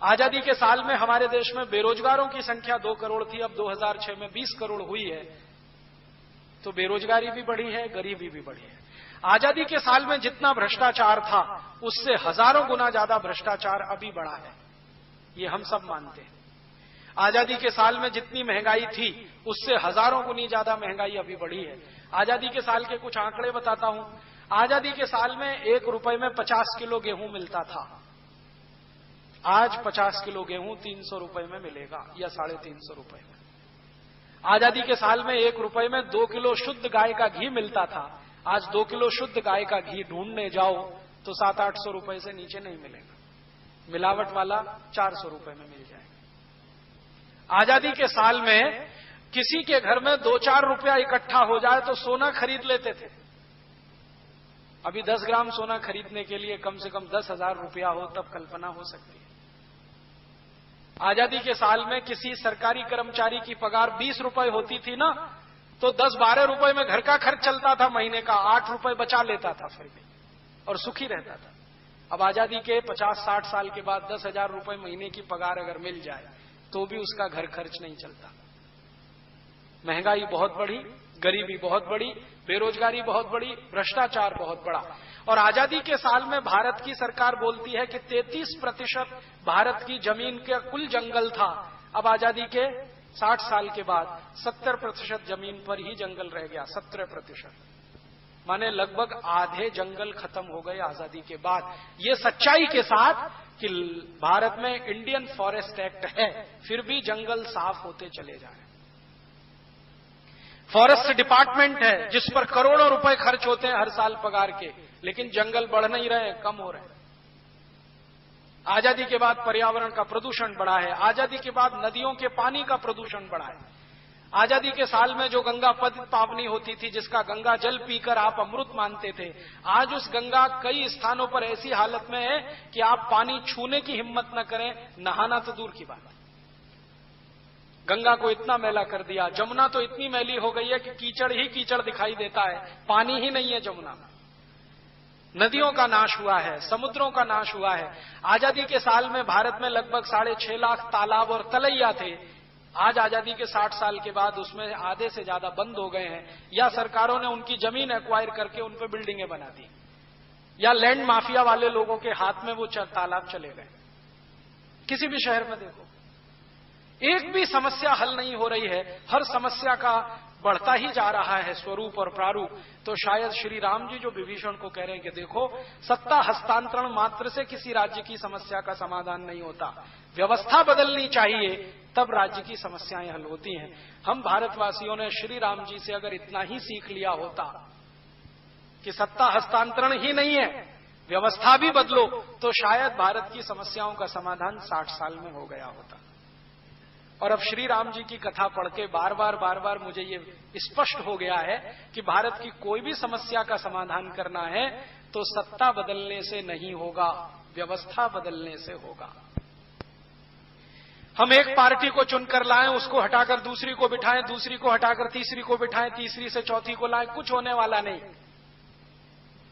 आजादी के साल में हमारे देश में बेरोजगारों की संख्या 2 करोड़ थी, अब 2006 में 20 करोड़ हुई है। तो बेरोजगारी भी बढ़ी है, गरीबी भी बढ़ी है। आजादी के साल में जितना भ्रष्टाचार था उससे हजारों गुना ज्यादा भ्रष्टाचार अभी बढ़ा है, ये हम सब मानते हैं। आजादी के साल में जितनी महंगाई थी उससे हजारों गुनी ज्यादा महंगाई अभी बढ़ी है। आजादी के साल के कुछ आंकड़े बताता हूं। आजादी के साल में 1 रुपए में 50 किलो गेहूं मिलता था। आज 50 किलो गेहूं 300 रुपए में मिलेगा या 350 रुपए में। आजादी के साल में 1 रुपए में 2 किलो शुद्ध गाय का घी मिलता था। आज 2 किलो शुद्ध गाय का घी ढूंढने जाओ तो 700-800 रुपए से नीचे नहीं मिलेगा, मिलावट वाला 400 रुपए में मिल जाएगा। आजादी के साल में किसी के घर में 2-4 रुपया इकट्ठा हो जाए तो सोना खरीद लेते थे। अभी 10 ग्राम सोना खरीदने के लिए कम से कम 10,000 रुपया हो तब कल्पना हो सकती है। आजादी के साल में किसी सरकारी कर्मचारी की पगार 20 रुपए होती थी ना, तो 10-12 रुपए में घर का खर्च चलता था महीने का, 8 रुपए बचा लेता था फिर भी, और सुखी रहता था। अब आजादी के 50-60 साल के बाद 10,000 रुपए महीने की पगार अगर मिल जाए तो भी उसका घर खर्च नहीं चलता। महंगाई बहुत बढ़ी, गरीबी बहुत बढ़ी, बेरोजगारी बहुत बढ़ी, भ्रष्टाचार बहुत बढ़ा। और आजादी के साल में भारत की सरकार बोलती है कि 33% भारत की जमीन का कुल जंगल था। अब आजादी के 60 साल के बाद 70% जमीन पर ही जंगल रह गया। 17%, माने लगभग आधे जंगल खत्म हो गए आजादी के बाद। ये सच्चाई के साथ कि भारत में इंडियन फॉरेस्ट एक्ट है, फिर भी जंगल साफ होते चले जा रहे हैं। फॉरेस्ट डिपार्टमेंट है जिस पर करोड़ों रुपए खर्च होते हैं हर साल पगार के, लेकिन जंगल बढ़ नहीं रहे, कम हो रहे हैं। आजादी के बाद पर्यावरण का प्रदूषण बढ़ा है। आजादी के बाद नदियों के पानी का प्रदूषण बढ़ा है। आजादी के साल में जो गंगा पावनी होती थी, जिसका गंगा जल पीकर आप अमृत मानते थे, आज उस गंगा कई स्थानों पर ऐसी हालत में है कि आप पानी छूने की हिम्मत न करें, नहाना तो दूर की बात है। गंगा को इतना मैला कर दिया, जमुना तो इतनी मैली हो गई है कि कीचड़ ही कीचड़ दिखाई देता है, पानी ही नहीं है जमुना में। नदियों का नाश हुआ है, समुद्रों का नाश हुआ है। आजादी के साल में भारत में लगभग 6.5 लाख तालाब और तलैया थे। आज आजादी के 60 साल के बाद उसमें आधे से ज्यादा बंद हो गए हैं, या सरकारों ने उनकी जमीन एक्वायर करके उन पर बिल्डिंगें बना दी, या लैंड माफिया वाले लोगों के हाथ में वो तालाब चले गए। किसी भी शहर में देखो, एक भी समस्या हल नहीं हो रही है, हर समस्या का बढ़ता ही जा रहा है स्वरूप और प्रारूप। तो शायद श्री राम जी जो विभीषण को कह रहे हैं कि देखो, सत्ता हस्तांतरण मात्र से किसी राज्य की समस्या का समाधान नहीं होता, व्यवस्था बदलनी चाहिए, तब राज्य की समस्याएं हल होती हैं। हम भारतवासियों ने श्री राम जी से अगर इतना ही सीख लिया होता कि सत्ता हस्तांतरण ही नहीं है, व्यवस्था भी बदलो, तो शायद भारत की समस्याओं का समाधान 60 साल में हो गया होता। और अब श्री राम जी की कथा पढ़ के बार बार मुझे ये स्पष्ट हो गया है कि भारत की कोई भी समस्या का समाधान करना है तो सत्ता बदलने से नहीं होगा, व्यवस्था बदलने से होगा। हम एक पार्टी को चुनकर लाएं, उसको हटाकर दूसरी को बिठाएं, दूसरी को हटाकर तीसरी को बिठाएं, तीसरी से चौथी को लाएं, कुछ होने वाला नहीं।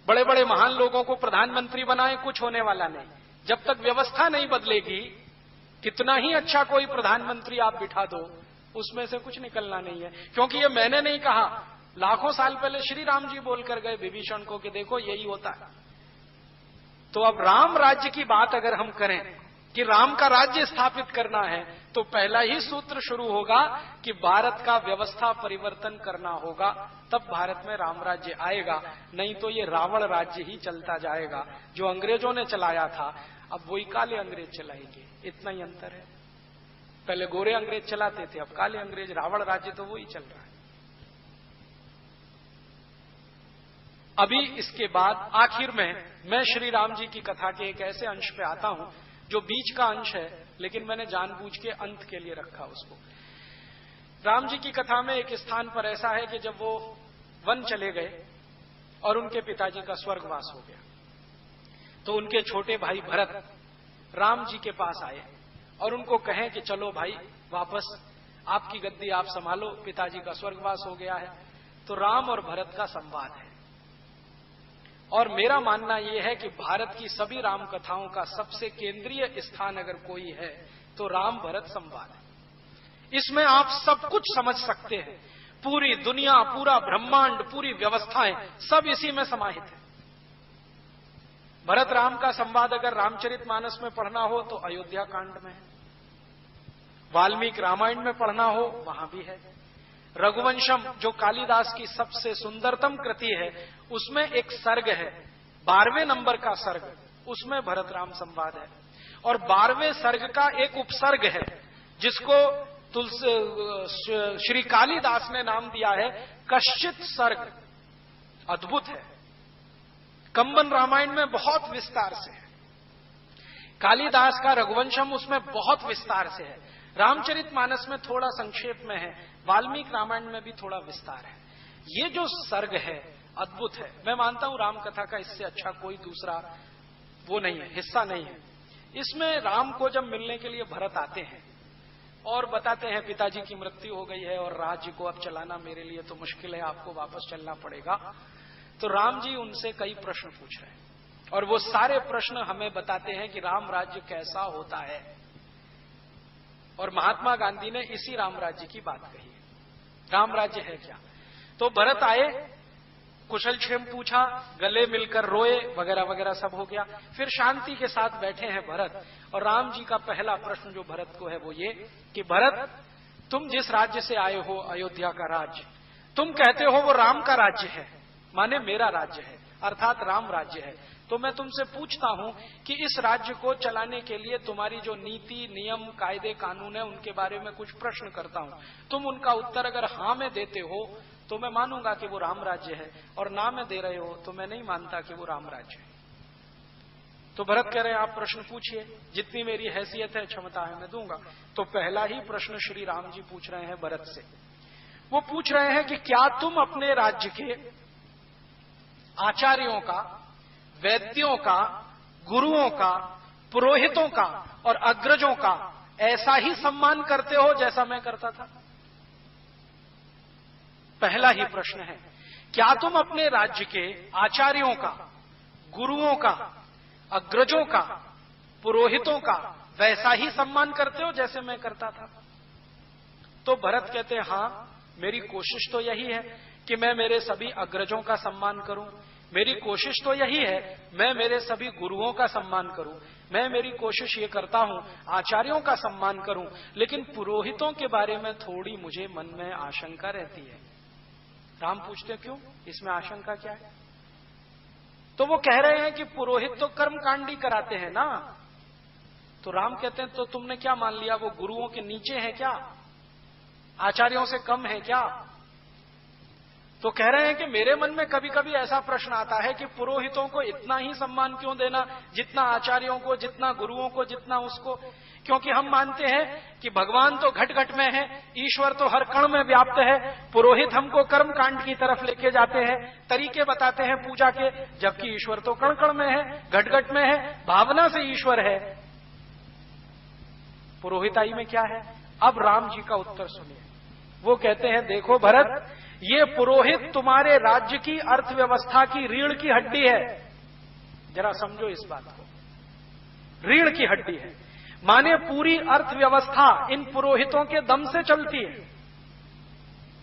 बड़े बड़े महान लोगों को प्रधानमंत्री बनाएं, कुछ होने वाला नहीं। जब तक व्यवस्था नहीं बदलेगी, कितना ही अच्छा कोई प्रधानमंत्री आप बिठा दो, उसमें से कुछ निकलना नहीं है। क्योंकि ये मैंने नहीं कहा, लाखों साल पहले श्री राम जी बोलकर गए विभीषण को कि देखो यही होता है। तो अब राम राज्य की बात अगर हम करें कि राम का राज्य स्थापित करना है, तो पहला ही सूत्र शुरू होगा कि भारत का व्यवस्था परिवर्तन करना होगा, तब भारत में राम राज्य आएगा। नहीं तो ये रावण राज्य ही चलता जाएगा जो अंग्रेजों ने चलाया था, अब वही काले अंग्रेज चलाएंगे, इतना ही अंतर है। पहले गोरे अंग्रेज चलाते थे, अब काले अंग्रेज, रावण राज्य तो वही चल रहा है। अभी इसके बाद आखिर में मैं श्री राम जी की कथा के एक ऐसे अंश पे आता हूं जो बीच का अंश है, लेकिन मैंने जानबूझ के अंत के लिए रखा उसको। राम जी की कथा में एक स्थान पर ऐसा है कि जब वो वन चले गए और उनके पिताजी का स्वर्गवास हो गया, तो उनके छोटे भाई भरत राम जी के पास आए और उनको कहें कि चलो भाई वापस आपकी गद्दी आप संभालो, पिताजी का स्वर्गवास हो गया है। तो राम और भरत का संवाद है, और मेरा मानना यह है कि भारत की सभी राम कथाओं का सबसे केंद्रीय स्थान अगर कोई है तो राम भरत संवाद है। इसमें आप सब कुछ समझ सकते हैं, पूरी दुनिया, पूरा ब्रह्मांड, पूरी व्यवस्थाएं सब इसी में समाहित है। भरत राम का संवाद अगर रामचरितमानस में पढ़ना हो तो अयोध्या कांड में है, वाल्मीकि रामायण में पढ़ना हो वहां भी है, रघुवंशम जो कालिदास की सबसे सुंदरतम कृति है उसमें एक सर्ग है, 12वें नंबर का सर्ग, उसमें भरत राम संवाद है। और 12वें सर्ग का एक उपसर्ग है जिसको श्री कालिदास ने नाम दिया है कश्चित सर्ग। अद्भुत है, कंबन रामायण में बहुत विस्तार से है, कालिदास का रघुवंशम उसमें बहुत विस्तार से है, रामचरितमानस में थोड़ा संक्षेप में है, वाल्मीकि रामायण में भी थोड़ा विस्तार है। ये जो सर्ग है अद्भुत है। मैं मानता हूं रामकथा का इससे अच्छा कोई दूसरा वो नहीं है, हिस्सा नहीं है। इसमें राम को जब मिलने के लिए भरत आते हैं और बताते हैं पिताजी की मृत्यु हो गई है और राज्य को अब चलाना मेरे लिए तो मुश्किल है, आपको वापस चलना पड़ेगा। तो राम जी उनसे कई प्रश्न पूछ रहे हैं और वो सारे प्रश्न हमें बताते हैं कि राम राज्य कैसा होता है। और महात्मा गांधी ने इसी राम राज्य की बात कही है, राम राज्य है क्या। तो भरत आए, कुशल क्षेम पूछा, गले मिलकर रोए, वगैरह वगैरह सब हो गया। फिर शांति के साथ बैठे हैं भरत, और राम जी का पहला प्रश्न जो भरत को है वो ये कि भरत, तुम जिस राज्य से आए हो, अयोध्या का राज्य, तुम कहते हो वो राम का राज्य है, माने मेरा राज्य है, अर्थात राम राज्य है। तो मैं तुमसे पूछता हूं कि इस राज्य को चलाने के लिए तुम्हारी जो नीति, नियम, कायदे, कानून है, उनके बारे में कुछ प्रश्न करता हूं। तुम उनका उत्तर अगर हां में देते हो तो मैं मानूंगा कि वो राम राज्य है, और ना में दे रहे हो तो मैं नहीं मानता कि वो राम राज्य है। तो भरत कह रहे हैं आप प्रश्न पूछिए, जितनी मेरी हैसियत है, क्षमता है, मैं दूंगा। तो पहला ही प्रश्न श्री राम जी पूछ रहे हैं भरत से। वो पूछ रहे हैं कि क्या तुम अपने राज्य के आचार्यों का, वैद्यों का, गुरुओं का, पुरोहितों का और अग्रजों का ऐसा ही सम्मान करते हो जैसा मैं करता था? पहला ही प्रश्न है, क्या तुम अपने राज्य के आचार्यों का, गुरुओं का, अग्रजों का, पुरोहितों का वैसा ही सम्मान करते हो जैसे मैं करता था? तो भरत कहते हैं, हां, मेरी कोशिश तो यही है कि मैं मेरे सभी अग्रजों का सम्मान करूं। मेरी कोशिश तो यही है मैं मेरे सभी गुरुओं का सम्मान करूं। मैं मेरी कोशिश ये करता हूं आचार्यों का सम्मान करूं, लेकिन पुरोहितों के बारे में थोड़ी मुझे मन में आशंका रहती है। राम पूछते क्यों, इसमें आशंका क्या है? तो वो कह रहे हैं कि पुरोहित तो कर्मकांडी कराते हैं ना। तो राम कहते हैं, तो तुमने क्या मान लिया, वो गुरुओं के नीचे है क्या, आचार्यों से कम है क्या? तो कह रहे हैं कि मेरे मन में कभी कभी ऐसा प्रश्न आता है कि पुरोहितों को इतना ही सम्मान क्यों देना, जितना आचार्यों को, जितना गुरुओं को, जितना उसको? क्योंकि हम मानते हैं कि भगवान तो घट घट में है, ईश्वर तो हर कण में व्याप्त है। पुरोहित हमको कर्म कांड की तरफ लेके जाते हैं, तरीके बताते हैं पूजा के, जबकि ईश्वर तो कण कण में है, घट घट में है, भावना से ईश्वर है। पुरोहिताई में क्या है? अब राम जी का उत्तर सुनिए। वो कहते हैं, देखो भरत, ये पुरोहित तुम्हारे राज्य की अर्थव्यवस्था की रीढ़ की हड्डी है। जरा समझो इस बात को, रीढ़ की हड्डी है, माने पूरी अर्थव्यवस्था इन पुरोहितों के दम से चलती है।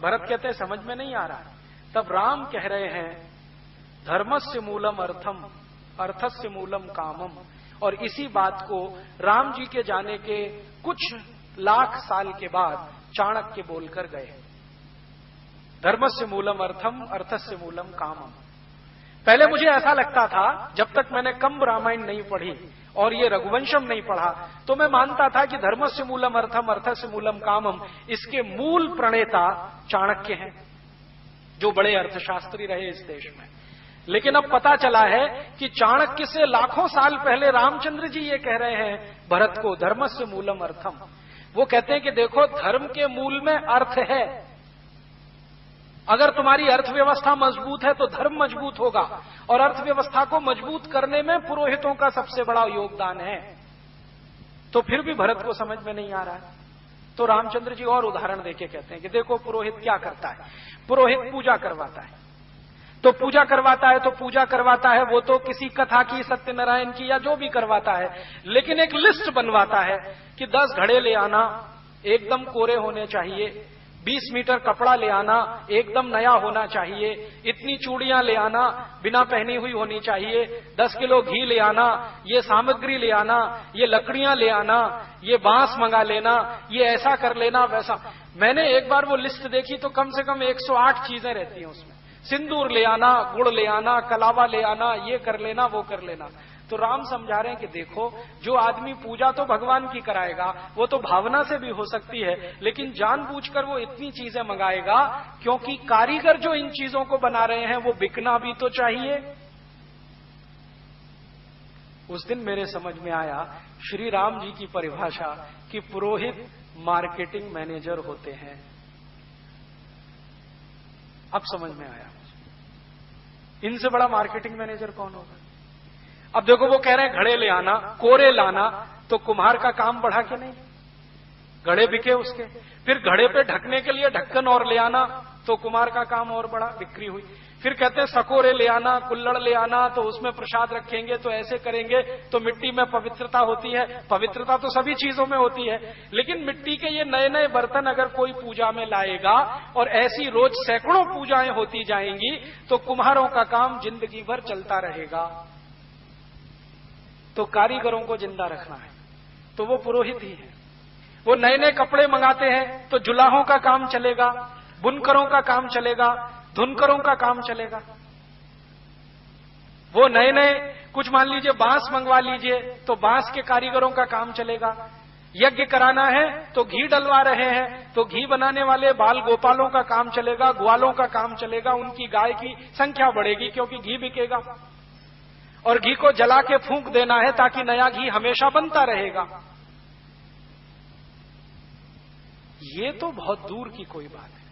भरत कहते हैं, समझ में नहीं आ रहा। तब राम कह रहे हैं, धर्मस्य मूलम अर्थम, अर्थस्य मूलम कामम। और इसी बात को राम जी के जाने के कुछ लाख साल के बाद चाणक्य बोलकर गए। धर्मस्य मूलम अर्थम, अर्थस्य मूलम कामम। पहले मुझे ऐसा लगता था, जब तक मैंने कंब रामायण नहीं पढ़ी और ये रघुवंशम नहीं पढ़ा, तो मैं मानता था कि धर्मस्य मूलम अर्थम, अर्थस्य मूलम कामम, इसके मूल प्रणेता चाणक्य हैं, जो बड़े अर्थशास्त्री रहे इस देश में। लेकिन अब पता चला है कि चाणक्य से लाखों साल पहले रामचंद्र जी ये कह रहे हैं भरत को, धर्मस्य मूलम अर्थम। वो कहते हैं कि देखो, धर्म के मूल में अर्थ है। अगर तुम्हारी अर्थव्यवस्था मजबूत है तो धर्म मजबूत होगा, और अर्थव्यवस्था को मजबूत करने में पुरोहितों का सबसे बड़ा योगदान है। तो फिर भी भरत को समझ में नहीं आ रहा है। तो रामचंद्र जी और उदाहरण देके कहते हैं कि देखो, पुरोहित क्या करता है। पुरोहित पूजा करवाता है, तो पूजा करवाता है, तो पूजा करवाता है, वो तो किसी कथा की, सत्यनारायण की, या जो भी करवाता है, लेकिन एक लिस्ट बनवाता है कि 10 घड़े ले आना, एकदम कोरे होने चाहिए, 20 मीटर कपड़ा ले आना, एकदम नया होना चाहिए, इतनी चूड़ियां ले आना, बिना पहनी हुई होनी चाहिए, 10 किलो घी ले आना, ये सामग्री ले आना, ये लकड़ियां ले आना, ये बांस मंगा लेना, ये ऐसा कर लेना, वैसा। मैंने एक बार वो लिस्ट देखी तो कम से कम 108 चीजें रहती हैं उसमें। सिंदूर ले आना, गुड़ ले आना, कलावा ले आना, ये कर लेना, वो कर लेना। तो राम समझा रहे हैं कि देखो, जो आदमी पूजा तो भगवान की कराएगा, वो तो भावना से भी हो सकती है, लेकिन जानबूझकर वो इतनी चीजें मंगाएगा क्योंकि कारीगर जो इन चीजों को बना रहे हैं वो बिकना भी तो चाहिए। उस दिन मेरे समझ में आया श्री राम जी की परिभाषा कि पुरोहित मार्केटिंग मैनेजर होते हैं। अब समझ में आया मुझे, इनसे बड़ा मार्केटिंग मैनेजर कौन होगा। अब देखो, वो कह रहे हैं घड़े ले आना, कोरे लाना, तो कुम्हार का काम बढ़ा के नहीं, घड़े बिके उसके। फिर घड़े पे ढकने के लिए ढक्कन और ले आना, तो कुम्हार का काम और बढ़ा, बिक्री हुई। फिर कहते हैं सकोरे ले आना, कुल्लड़ ले आना, तो उसमें प्रसाद रखेंगे, तो ऐसे करेंगे तो मिट्टी में पवित्रता होती है। पवित्रता तो सभी चीजों में होती है, लेकिन मिट्टी के ये नए नए बर्तन अगर कोई पूजा में लाएगा और ऐसी रोज सैकड़ों पूजाएं होती जाएंगी, तो कुम्हारों का काम जिंदगी भर चलता रहेगा। तो कारीगरों को जिंदा रखना है तो वो पुरोहित ही है। वो नए नए कपड़े मंगाते हैं तो जुलाहों का काम चलेगा, बुनकरों का काम चलेगा, धुनकरों का काम चलेगा। वो नए नए कुछ मान लीजिए बांस मंगवा लीजिए तो बांस के कारीगरों का काम चलेगा। यज्ञ कराना है तो घी डलवा रहे हैं तो घी बनाने वाले बाल गोपालों का काम चलेगा, ग्वालों का काम चलेगा, उनकी गाय की संख्या बढ़ेगी क्योंकि घी बिकेगा। और घी को जला के फूंक देना है ताकि नया घी हमेशा बनता रहेगा। ये तो बहुत दूर की कोई बात है।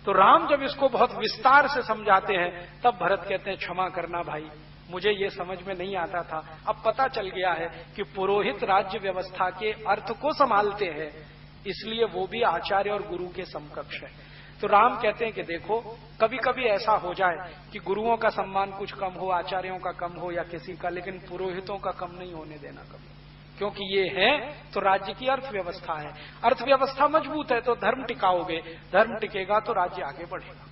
तो राम जब इसको बहुत विस्तार से समझाते हैं तब भरत कहते हैं, क्षमा करना भाई, मुझे ये समझ में नहीं आता था, अब पता चल गया है कि पुरोहित राज्य व्यवस्था के अर्थ को संभालते हैं, इसलिए वो भी आचार्य और गुरु के समकक्ष है। तो राम कहते हैं कि देखो, कभी कभी ऐसा हो जाए कि गुरुओं का सम्मान कुछ कम हो, आचार्यों का कम हो या किसी का, लेकिन पुरोहितों का कम नहीं होने देना कभी, क्योंकि ये है तो राज्य की अर्थव्यवस्था है। अर्थव्यवस्था मजबूत है तो धर्म टिकाओगे, धर्म टिकेगा तो राज्य आगे बढ़ेगा।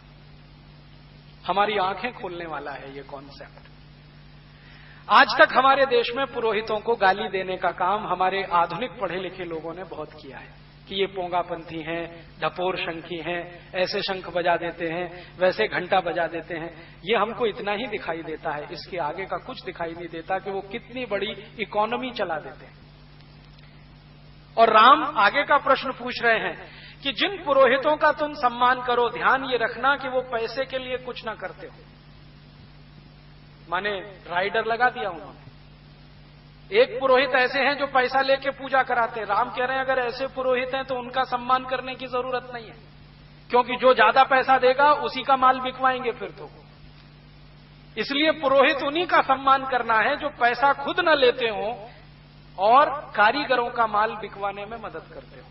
हमारी आंखें खोलने वाला है ये कॉन्सेप्ट। आज तक हमारे देश में पुरोहितों को गाली देने का काम हमारे आधुनिक पढ़े लिखे लोगों ने बहुत किया है कि ये पोंगापंथी हैं, ढपोर शंखी हैं, ऐसे शंख बजा देते हैं, वैसे घंटा बजा देते हैं। ये हमको इतना ही दिखाई देता है, इसके आगे का कुछ दिखाई नहीं देता कि वो कितनी बड़ी इकोनॉमी चला देते हैं। और राम आगे का प्रश्न पूछ रहे हैं कि जिन पुरोहितों का तुम सम्मान करो, ध्यान ये रखना कि वो पैसे के लिए कुछ ना करते हो। माने राइडर लगा दिया उन्होंने। एक पुरोहित ऐसे हैं जो पैसा लेके पूजा कराते हैं। राम कह रहे हैं अगर ऐसे पुरोहित हैं तो उनका सम्मान करने की जरूरत नहीं है, क्योंकि जो ज्यादा पैसा देगा उसी का माल बिकवाएंगे फिर तो। इसलिए पुरोहित उन्हीं का सम्मान करना है जो पैसा खुद न लेते हो और कारीगरों का माल बिकवाने में मदद करते हो।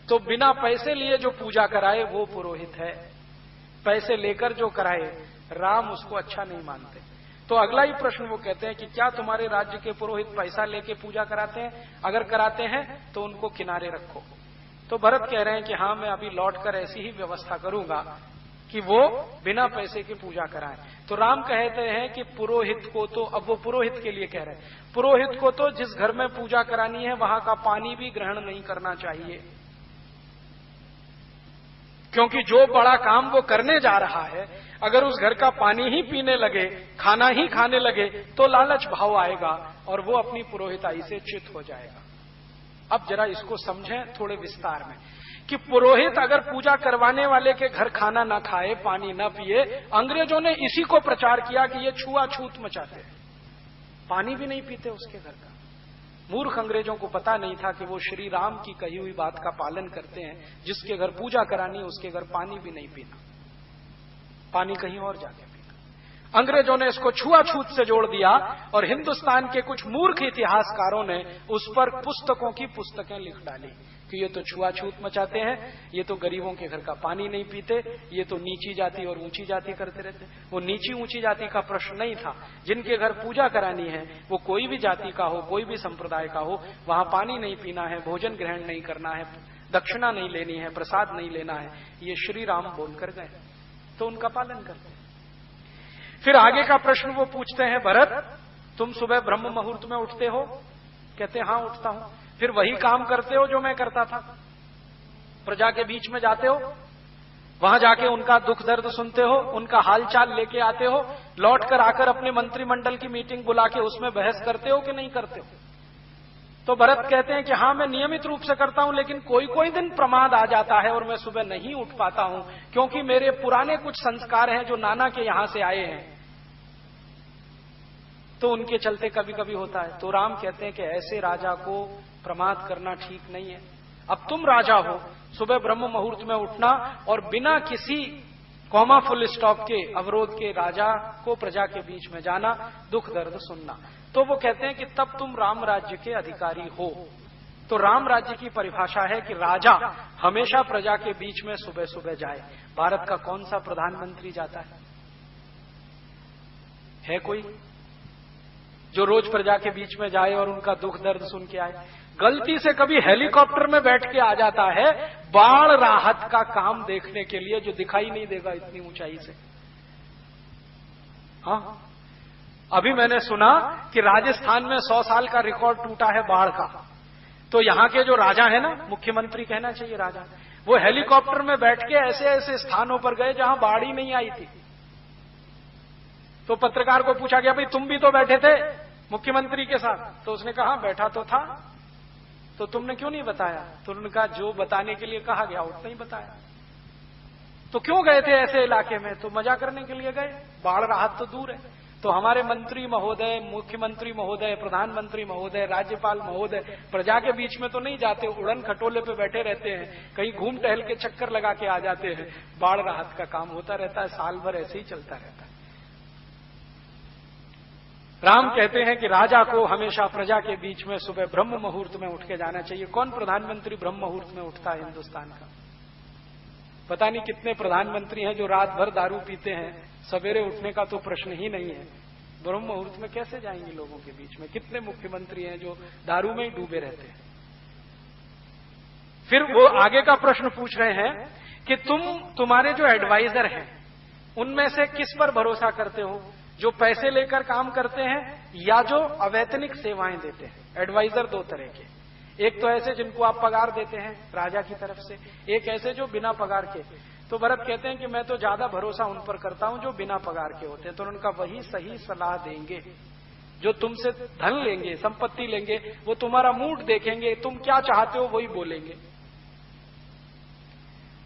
तो बिना पैसे लिए जो पूजा कराए वो पुरोहित है, पैसे लेकर जो कराए राम उसको अच्छा नहीं मानते। तो अगला ही प्रश्न वो कहते हैं कि क्या तुम्हारे राज्य के पुरोहित पैसा लेके पूजा कराते हैं? अगर कराते हैं तो उनको किनारे रखो। तो भरत कह रहे हैं कि हाँ, मैं अभी लौटकर ऐसी ही व्यवस्था करूंगा कि वो बिना पैसे की पूजा कराएं। तो राम कहते हैं कि पुरोहित को तो, अब वो पुरोहित के लिए कह रहे हैं, पुरोहित को तो जिस घर में पूजा करानी है वहां का पानी भी ग्रहण नहीं करना चाहिए, क्योंकि जो बड़ा काम वो करने जा रहा है अगर उस घर का पानी ही पीने लगे, खाना ही खाने लगे तो लालच भाव आएगा और वो अपनी पुरोहिताई से च्युत हो जाएगा। अब जरा इसको समझें थोड़े विस्तार में कि पुरोहित अगर पूजा करवाने वाले के घर खाना ना खाए, पानी ना पिए, अंग्रेजों ने इसी को प्रचार किया कि ये छुआछूत मचाते हैं, पानी भी नहीं पीते उसके घर का। मूर्ख अंग्रेजों को पता नहीं था कि वो श्री राम की कही हुई बात का पालन करते हैं, जिसके घर पूजा करानी उसके घर पानी भी नहीं पीना, पानी कहीं और जाके पीना। अंग्रेजों ने इसको छुआछूत से जोड़ दिया और हिंदुस्तान के कुछ मूर्ख इतिहासकारों ने उस पर पुस्तकों की पुस्तकें लिख डाली कि ये तो छुआछूत मचाते हैं, ये तो गरीबों के घर का पानी नहीं पीते, ये तो नीची जाति और ऊंची जाति करते रहते। वो नीची ऊंची जाति का प्रश्न नहीं था, जिनके घर पूजा करानी है वो कोई भी जाति का हो, कोई भी संप्रदाय का हो, वहां पानी नहीं पीना है, भोजन ग्रहण नहीं करना है, दक्षिणा नहीं लेनी है, प्रसाद नहीं लेना है, ये श्री राम बोलकर गए, तो उनका पालन करते हैं। फिर आगे का प्रश्न वो पूछते हैं, भरत तुम सुबह ब्रह्म मुहूर्त में उठते हो? कहते हाँ उठता हूं। फिर वही काम करते हो जो मैं करता था? प्रजा के बीच में जाते हो, वहां जाके उनका दुख दर्द सुनते हो, उनका हालचाल लेके आते हो, लौट कर आकर अपने मंत्रिमंडल की मीटिंग बुला के उसमें बहस करते हो कि नहीं करते हो? तो भरत कहते हैं कि हाँ मैं नियमित रूप से करता हूं, लेकिन कोई कोई दिन प्रमाद आ जाता है और मैं सुबह नहीं उठ पाता हूं, क्योंकि मेरे पुराने कुछ संस्कार हैं जो नाना के यहां से आए हैं, तो उनके चलते कभी कभी होता है। तो राम कहते हैं कि ऐसे राजा को प्रमाद करना ठीक नहीं है। अब तुम राजा हो, सुबह ब्रह्म मुहूर्त में उठना और बिना किसी कॉमा फुल स्टॉप के अवरोध के राजा को प्रजा के बीच में जाना, दुख दर्द सुनना। तो वो कहते हैं कि तब तुम राम राज्य के अधिकारी हो। तो राम राज्य की परिभाषा है कि राजा हमेशा प्रजा के बीच में सुबह सुबह जाए। भारत का कौन सा प्रधानमंत्री जाता है कोई जो रोज प्रजा के बीच में जाए और उनका दुख दर्द सुन के आए? गलती से कभी हेलीकॉप्टर में बैठ के आ जाता है बाढ़ राहत का काम देखने के लिए, जो दिखाई नहीं देगा इतनी ऊंचाई से। हाँ, अभी मैंने सुना कि राजस्थान में 100 साल का रिकॉर्ड टूटा है बाढ़ का। तो यहां के जो राजा है ना, मुख्यमंत्री कहना चाहिए राजा, वो हेलीकॉप्टर में बैठ के ऐसे ऐसे स्थानों पर गए जहां बाढ़ ही नहीं आई थी। तो पत्रकार को पूछा गया, भाई तुम भी तो बैठे थे मुख्यमंत्री के साथ? तो उसने कहा बैठा तो था, तो तुमने क्यों नहीं बताया? तो उन्होंने कहा जो बताने के लिए कहा गया उतना ही बताया। तो क्यों गए थे ऐसे इलाके में? तो मजा करने के लिए गए, बाढ़ राहत तो दूर है। तो हमारे मंत्री महोदय, मुख्यमंत्री महोदय, प्रधानमंत्री महोदय, राज्यपाल महोदय प्रजा के बीच में तो नहीं जाते, उड़न खटोले पे बैठे रहते हैं, कहीं घूम टहल के चक्कर लगा के आ जाते हैं। बाढ़ राहत का काम होता रहता है, साल भर ऐसे ही चलता रहता है। राम कहते हैं कि राजा को हमेशा प्रजा के बीच में सुबह ब्रह्म मुहूर्त में उठ के जाना चाहिए। कौन प्रधानमंत्री ब्रह्म मुहूर्त में उठता है हिंदुस्तान का? पता नहीं कितने प्रधानमंत्री हैं जो रात भर दारू पीते हैं, सवेरे उठने का तो प्रश्न ही नहीं है। ब्रह्म मुहूर्त में कैसे जाएंगे लोगों के बीच में? कितने मुख्यमंत्री हैं जो दारू में ही डूबे रहते हैं। फिर वो आगे का प्रश्न पूछ रहे हैं कि तुम्हारे जो एडवाइजर हैं उनमें से किस पर भरोसा करते हो, जो पैसे लेकर काम करते हैं या जो अवैतनिक सेवाएं देते हैं? एडवाइजर दो तरह के, एक तो ऐसे जिनको आप पगार देते हैं राजा की तरफ से, एक ऐसे जो बिना पगार के। तो भरत कहते हैं कि मैं तो ज्यादा भरोसा उन पर करता हूं जो बिना पगार के होते हैं। तो उनका वही सही सलाह देंगे। जो तुमसे धन लेंगे, संपत्ति लेंगे, वो तुम्हारा मूड देखेंगे, तुम क्या चाहते हो वही बोलेंगे।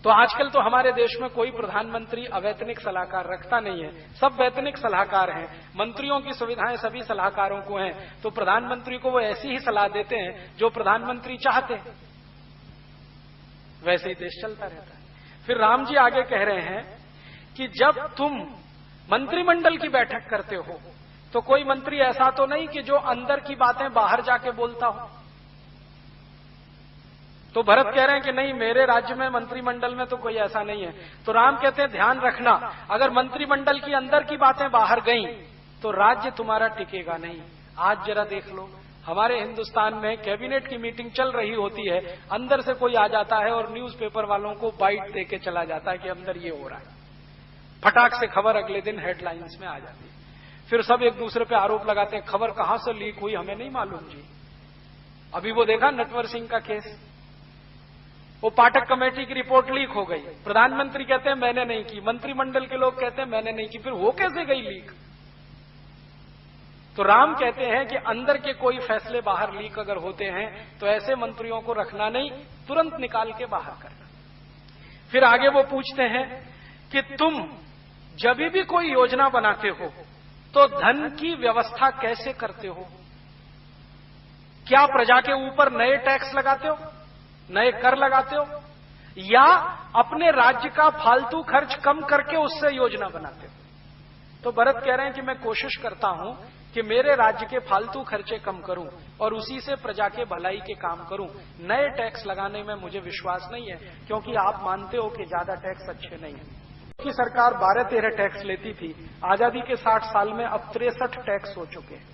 तो आजकल तो हमारे देश में कोई प्रधानमंत्री अवैतनिक सलाहकार रखता नहीं है, सब वैतनिक सलाहकार हैं। मंत्रियों की सुविधाएं सभी सलाहकारों को हैं, तो प्रधानमंत्री को वो ऐसी ही सलाह देते हैं जो प्रधानमंत्री चाहते हैं, वैसे ही देश चलता रहता है। फिर राम जी आगे कह रहे हैं कि जब तुम मंत्रिमंडल की बैठक करते हो तो कोई मंत्री ऐसा तो नहीं कि जो अंदर की बातें बाहर जाके बोलता हो। तो भरत कह रहे हैं कि नहीं, मेरे राज्य में मंत्रिमंडल में तो कोई ऐसा नहीं है। तो राम कहते हैं ध्यान रखना, अगर मंत्रिमंडल की अंदर की बातें बाहर गईं तो राज्य तुम्हारा टिकेगा नहीं। आज जरा देख लो, हमारे हिंदुस्तान में कैबिनेट की मीटिंग चल रही होती है, अंदर से कोई आ जाता है और न्यूज़पेपर वालों को बाइट दे के चला जाता है कि अंदर ये हो रहा है। फटाक से खबर अगले दिन हेडलाइंस में आ जाती है। फिर सब एक दूसरे पे आरोप लगाते हैं, खबर कहां से लीक हुई हमें नहीं मालूम जी। अभी वो देखा नटवर सिंह का केस, वो पाठक कमेटी की रिपोर्ट लीक हो गई, प्रधानमंत्री कहते हैं मैंने नहीं की, मंत्रिमंडल के लोग कहते हैं मैंने नहीं की, फिर वो कैसे गई लीक? तो राम कहते हैं कि अंदर के कोई फैसले बाहर लीक अगर होते हैं तो ऐसे मंत्रियों को रखना नहीं, तुरंत निकाल के बाहर करना। फिर आगे वो पूछते हैं कि तुम जब भी कोई योजना बनाते हो तो धन की व्यवस्था कैसे करते हो? क्या प्रजा के ऊपर नए टैक्स लगाते हो, नए कर लगाते हो, या अपने राज्य का फालतू खर्च कम करके उससे योजना बनाते हो? तो भरत कह रहे हैं कि मैं कोशिश करता हूं कि मेरे राज्य के फालतू खर्चे कम करूं और उसी से प्रजा के भलाई के काम करूं। नए टैक्स लगाने में मुझे विश्वास नहीं है, क्योंकि आप मानते हो कि ज्यादा टैक्स अच्छे नहीं है। की सरकार 12-13 टैक्स लेती थी, आजादी के 60 साल में अब 63 टैक्स हो चुके हैं,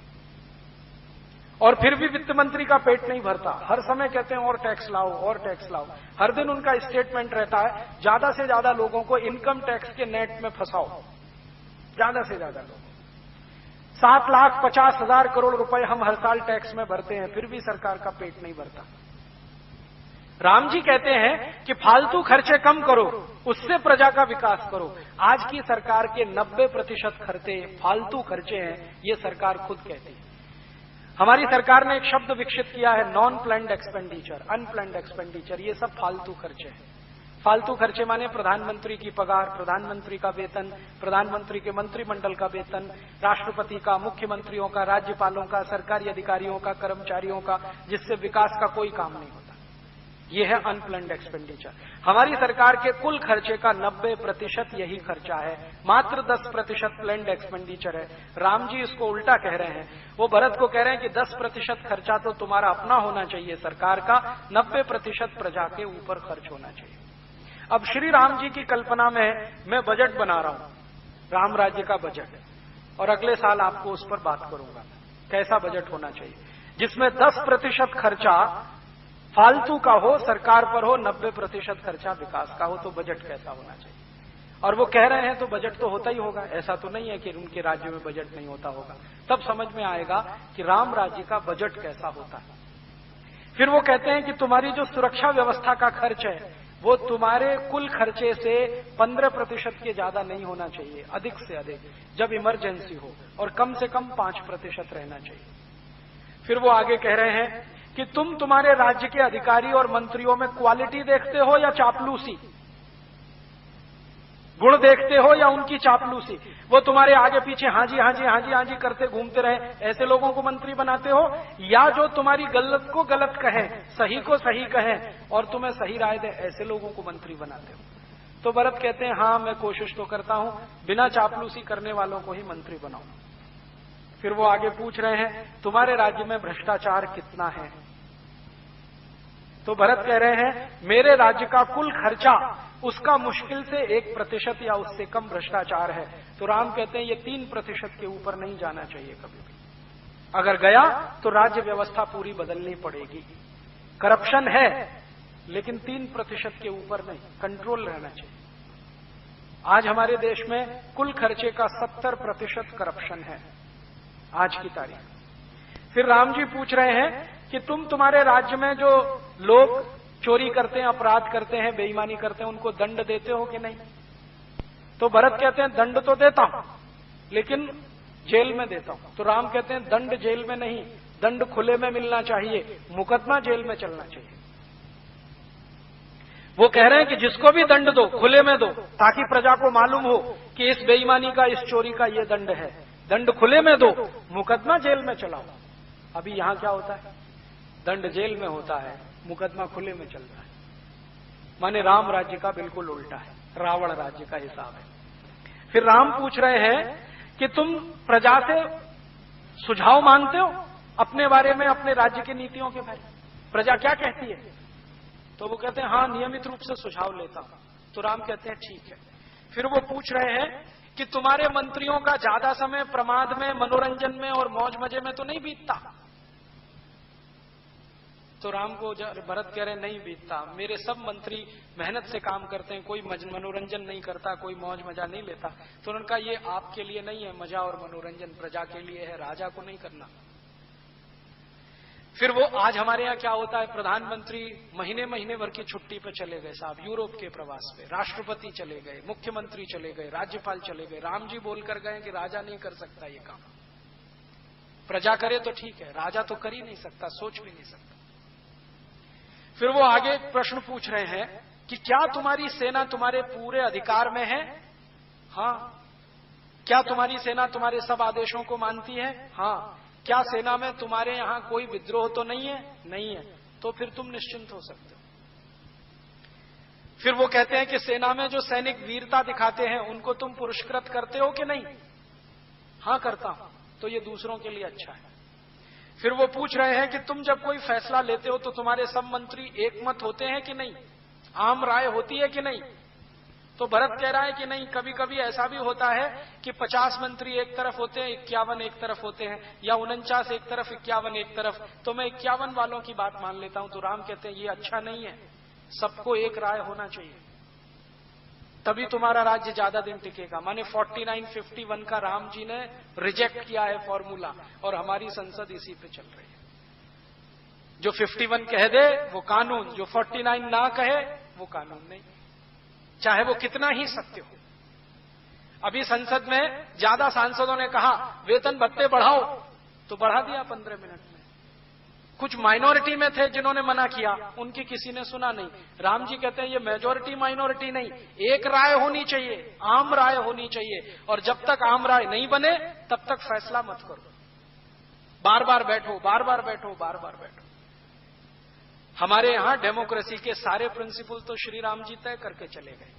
और फिर भी वित्त मंत्री का पेट नहीं भरता। हर समय कहते हैं और टैक्स लाओ और टैक्स लाओ। हर दिन उनका स्टेटमेंट रहता है ज्यादा से ज्यादा लोगों को इनकम टैक्स के नेट में फंसाओ, ज्यादा से ज्यादा लोग। 7,50,000 करोड़ रुपए हम हर साल टैक्स में भरते हैं, फिर भी सरकार का पेट नहीं भरता। राम जी कहते हैं कि फालतू खर्चे कम करो, उससे प्रजा का विकास करो। आज की सरकार के 90% खर्चे फालतू खर्चे हैं, ये सरकार खुद कहती है। हमारी सरकार ने एक शब्द विकसित किया है, non planned expenditure, unplanned expenditure. ये सब फालतू खर्चे हैं। फालतू खर्चे माने प्रधानमंत्री की पगार, प्रधानमंत्री का वेतन, प्रधानमंत्री के मंत्रिमंडल का वेतन, राष्ट्रपति का, मुख्यमंत्रियों का, राज्यपालों का, सरकारी अधिकारियों का, कर्मचारियों का, जिससे विकास का कोई काम नहीं होता। ये है अनप्लान्ड एक्सपेंडिचर। हमारी सरकार के कुल खर्चे का 90% यही खर्चा है, मात्र 10% प्लान्ड एक्सपेंडिचर है। राम जी इसको उल्टा कह रहे हैं, वो भरत को कह रहे हैं कि 10% खर्चा तो तुम्हारा अपना होना चाहिए सरकार का, 90% प्रजा के ऊपर खर्च होना चाहिए। अब श्री राम जी की कल्पना में मैं बजट बना रहा हूं, राम राज्य का बजट, और अगले साल आपको उस पर बात करूंगा कैसा बजट होना चाहिए, जिसमें 10% खर्चा फालतू का हो, सरकार पर हो, 90% खर्चा विकास का हो। तो बजट कैसा होना चाहिए? और वो कह रहे हैं तो बजट तो होता ही होगा, ऐसा तो नहीं है कि उनके राज्य में बजट नहीं होता होगा। तब समझ में आएगा कि राम राज्य का बजट कैसा होता है। फिर वो कहते हैं कि तुम्हारी जो सुरक्षा व्यवस्था का खर्च है वो तुम्हारे कुल खर्चे से 15% के ज्यादा नहीं होना चाहिए, अधिक से अधिक, जब इमरजेंसी हो, और कम से कम 5% रहना चाहिए। फिर वो आगे कह रहे हैं कि तुम तुम्हारे राज्य के अधिकारी और मंत्रियों में क्वालिटी देखते हो या चापलूसी, गुण देखते हो या उनकी चापलूसी? वो तुम्हारे आगे पीछे हाँ जी हाँ जी हाँ जी हाँ जी करते घूमते रहे, ऐसे लोगों को मंत्री बनाते हो, या जो तुम्हारी गलत को गलत कहे, सही को सही कहे और तुम्हें सही राय दे, ऐसे लोगों को मंत्री बनाते हो? तो भरत कहते हैं हाँ, मैं कोशिश तो करता हूं बिना चापलूसी करने वालों को ही मंत्री बनाऊं। फिर वो आगे पूछ रहे हैं तुम्हारे राज्य में भ्रष्टाचार कितना है? तो भरत कह रहे हैं मेरे राज्य का कुल खर्चा उसका मुश्किल से 1% या उससे कम भ्रष्टाचार है। तो राम कहते हैं ये 3% के ऊपर नहीं जाना चाहिए कभी भी। अगर गया तो राज्य व्यवस्था पूरी बदलनी पड़ेगी। करप्शन है लेकिन 3% के ऊपर नहीं, कंट्रोल रहना चाहिए। आज हमारे देश में कुल खर्चे का 70% करप्शन है आज की तारीख। फिर राम जी पूछ रहे हैं कि तुम्हारे राज्य में जो लोग चोरी करते हैं, अपराध करते हैं, बेईमानी करते हैं, उनको दंड देते हो कि नहीं? तो भरत कहते हैं दंड तो देता हूं लेकिन जेल में देता हूं। तो राम कहते हैं दंड जेल में नहीं, दंड खुले में मिलना चाहिए, मुकदमा जेल में चलना चाहिए। वो कह रहे हैं कि जिसको भी दंड दो खुले में दो, ताकि प्रजा को मालूम हो कि इस बेईमानी का, इस चोरी का ये दंड है। दंड खुले में दो, मुकदमा जेल में चलाओ। अभी यहां क्या होता है? दंड जेल में होता है, मुकदमा खुले में चलता है। माने राम राज्य का बिल्कुल उल्टा है, रावण राज्य का हिसाब है। फिर राम पूछ रहे हैं कि तुम प्रजा से सुझाव मांगते हो अपने बारे में, अपने राज्य की नीतियों के बारे में, प्रजा क्या कहती है? तो वो कहते हैं हाँ नियमित रूप से सुझाव लेता हूं। तो राम कहते हैं ठीक है। फिर वो पूछ रहे हैं कि तुम्हारे मंत्रियों का ज्यादा समय प्रमाद में, मनोरंजन में और मौज मजे में तो नहीं बीतता? तो राम को भरत कह रहे हैं नहीं बीतता, मेरे सब मंत्री मेहनत से काम करते हैं, कोई मनोरंजन नहीं करता, कोई मौज मजा नहीं लेता। तो उन्होंने कहा ये आपके लिए नहीं है मजा और मनोरंजन, प्रजा के लिए है, राजा को नहीं करना। फिर वो आज हमारे यहाँ क्या होता है, प्रधानमंत्री महीने महीने भर की छुट्टी पे चले गए साहब, यूरोप के प्रवास पे, राष्ट्रपति चले गए, मुख्यमंत्री चले गए, राज्यपाल चले गए। राम जी बोलकर गए कि राजा नहीं कर सकता ये काम, प्रजा करे तो ठीक है, राजा तो कर ही नहीं सकता, सोच भी नहीं सकता। फिर वो आगे प्रश्न पूछ रहे हैं कि क्या तुम्हारी सेना तुम्हारे पूरे अधिकार में है? हाँ। क्या तुम्हारी सेना तुम्हारे सब आदेशों को मानती है? हाँ। क्या सेना में तुम्हारे यहां कोई विद्रोह तो नहीं है? नहीं है। तो फिर तुम निश्चिंत हो सकते हो। फिर वो कहते हैं कि सेना में जो सैनिक वीरता दिखाते हैं उनको तुम पुरस्कृत करते हो कि नहीं? हाँ करता हूं। तो ये दूसरों के लिए अच्छा है। फिर वो पूछ रहे हैं कि तुम जब कोई फैसला लेते हो तो तुम्हारे सब मंत्री एकमत होते हैं कि नहीं, आम राय होती है कि नहीं? तो भरत कह रहा है कि नहीं, कभी कभी ऐसा भी होता है कि 50 मंत्री एक तरफ होते हैं, 51 एक तरफ होते हैं, या 49 एक तरफ, 51 एक तरफ, तो मैं 51 वालों की बात मान लेता हूं। तो राम कहते हैं ये अच्छा नहीं है, सबको एक राय होना चाहिए, तभी तुम्हारा राज्य ज्यादा दिन टिकेगा। माने 49-51 का राम जी ने रिजेक्ट किया है फॉर्मूला, और हमारी संसद इसी पे चल रही है। जो 51 कह दे वो कानून, जो 49 ना कहे वो कानून नहीं, चाहे वो कितना ही सत्य हो। अभी संसद में ज्यादा सांसदों ने कहा वेतन भत्ते बढ़ाओ, तो बढ़ा दिया 15 मिनट में। कुछ माइनॉरिटी में थे जिन्होंने मना किया, उनकी किसी ने सुना नहीं। राम जी कहते हैं ये मेजॉरिटी माइनॉरिटी नहीं, एक राय होनी चाहिए, आम राय होनी चाहिए, और जब तक आम राय नहीं बने तब तक फैसला मत करो। बार बार बैठो, बार बार बैठो, बार बार बैठो। हमारे यहां डेमोक्रेसी के सारे प्रिंसिपल तो श्री राम जी तय करके चले गए।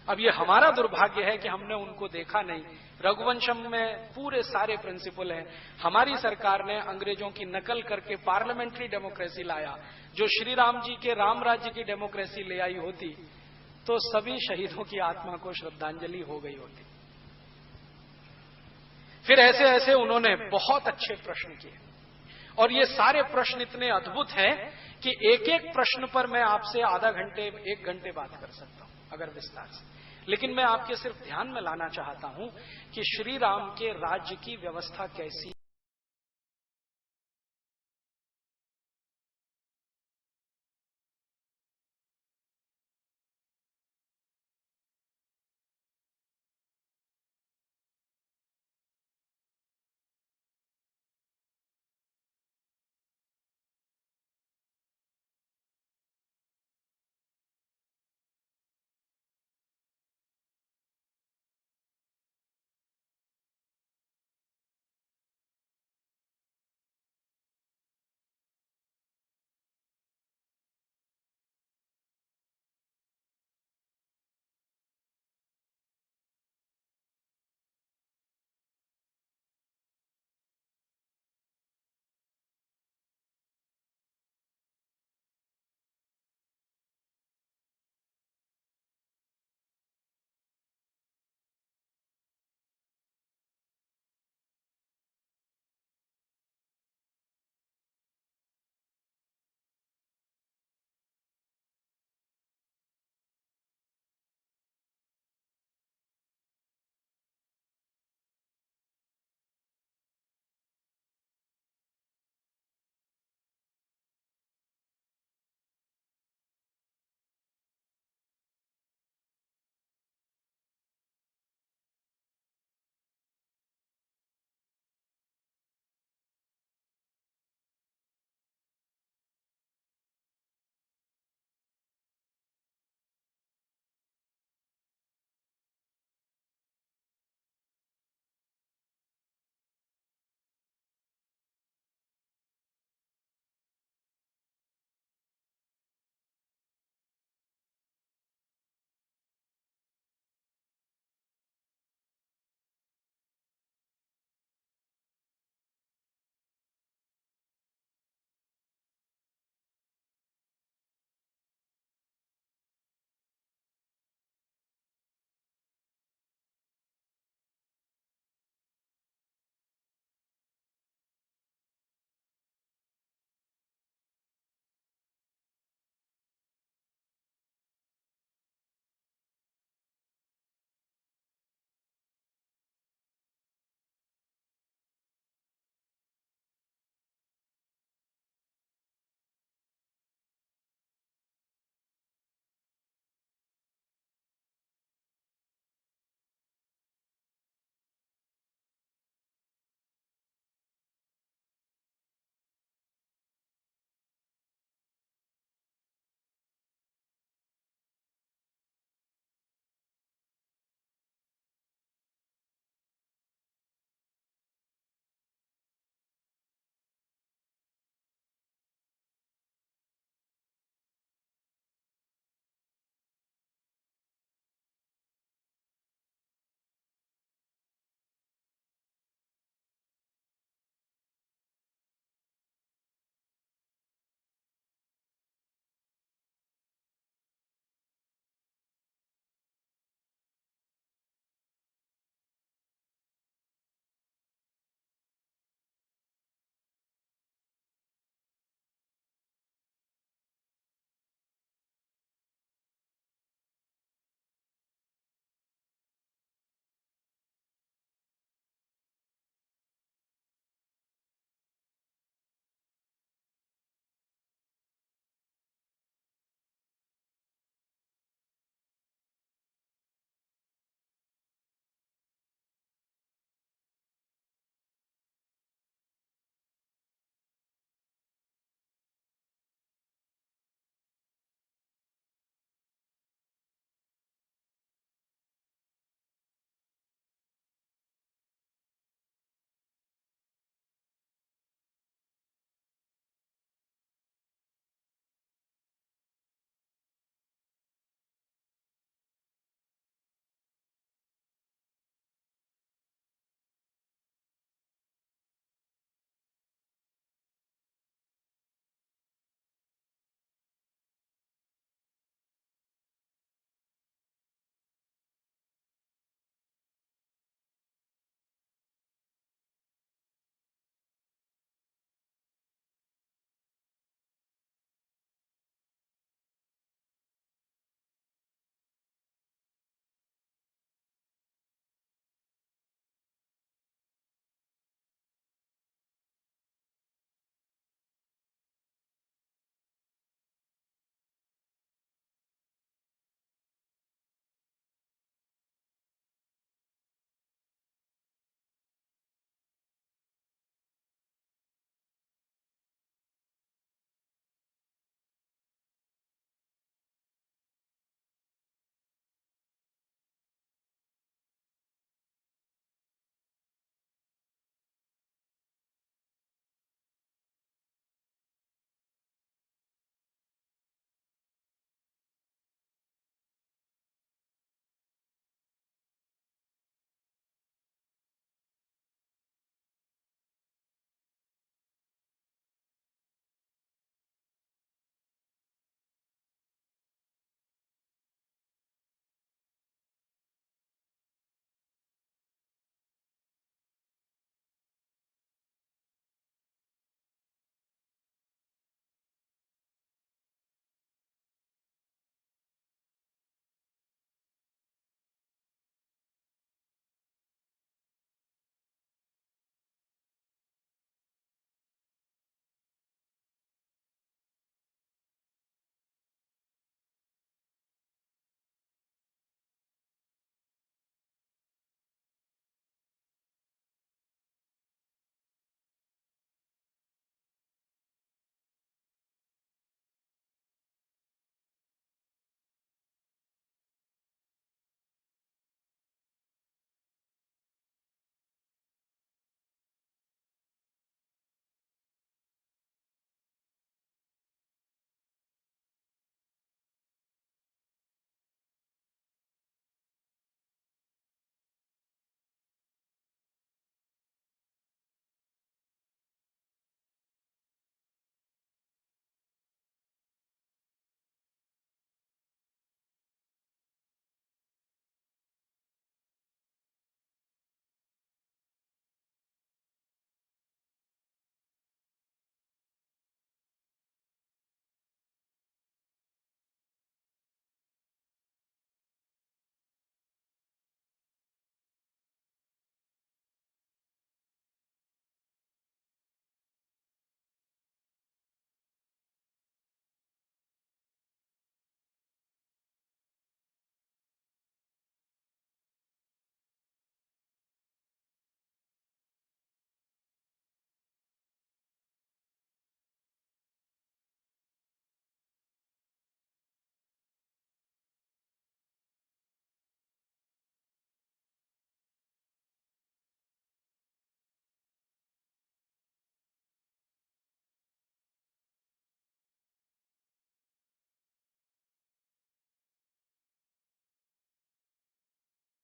अब ये हमारा दुर्भाग्य है कि हमने उनको देखा नहीं। रघुवंशम में पूरे सारे प्रिंसिपल हैं। हमारी सरकार ने अंग्रेजों की नकल करके पार्लियामेंट्री डेमोक्रेसी लाया। जो श्री राम जी के राम राज्य की डेमोक्रेसी ले आई होती तो सभी शहीदों की आत्मा को श्रद्धांजलि हो गई होती। फिर ऐसे ऐसे उन्होंने बहुत अच्छे प्रश्न किए, और ये सारे प्रश्न इतने अद्भुत हैं कि एक एक प्रश्न पर मैं आपसे आधा घंटे, 1 घंटे बात कर सकता हूं अगर विस्तार से। लेकिन मैं आपके सिर्फ ध्यान में लाना चाहता हूं कि श्री राम के राज्य की व्यवस्था कैसी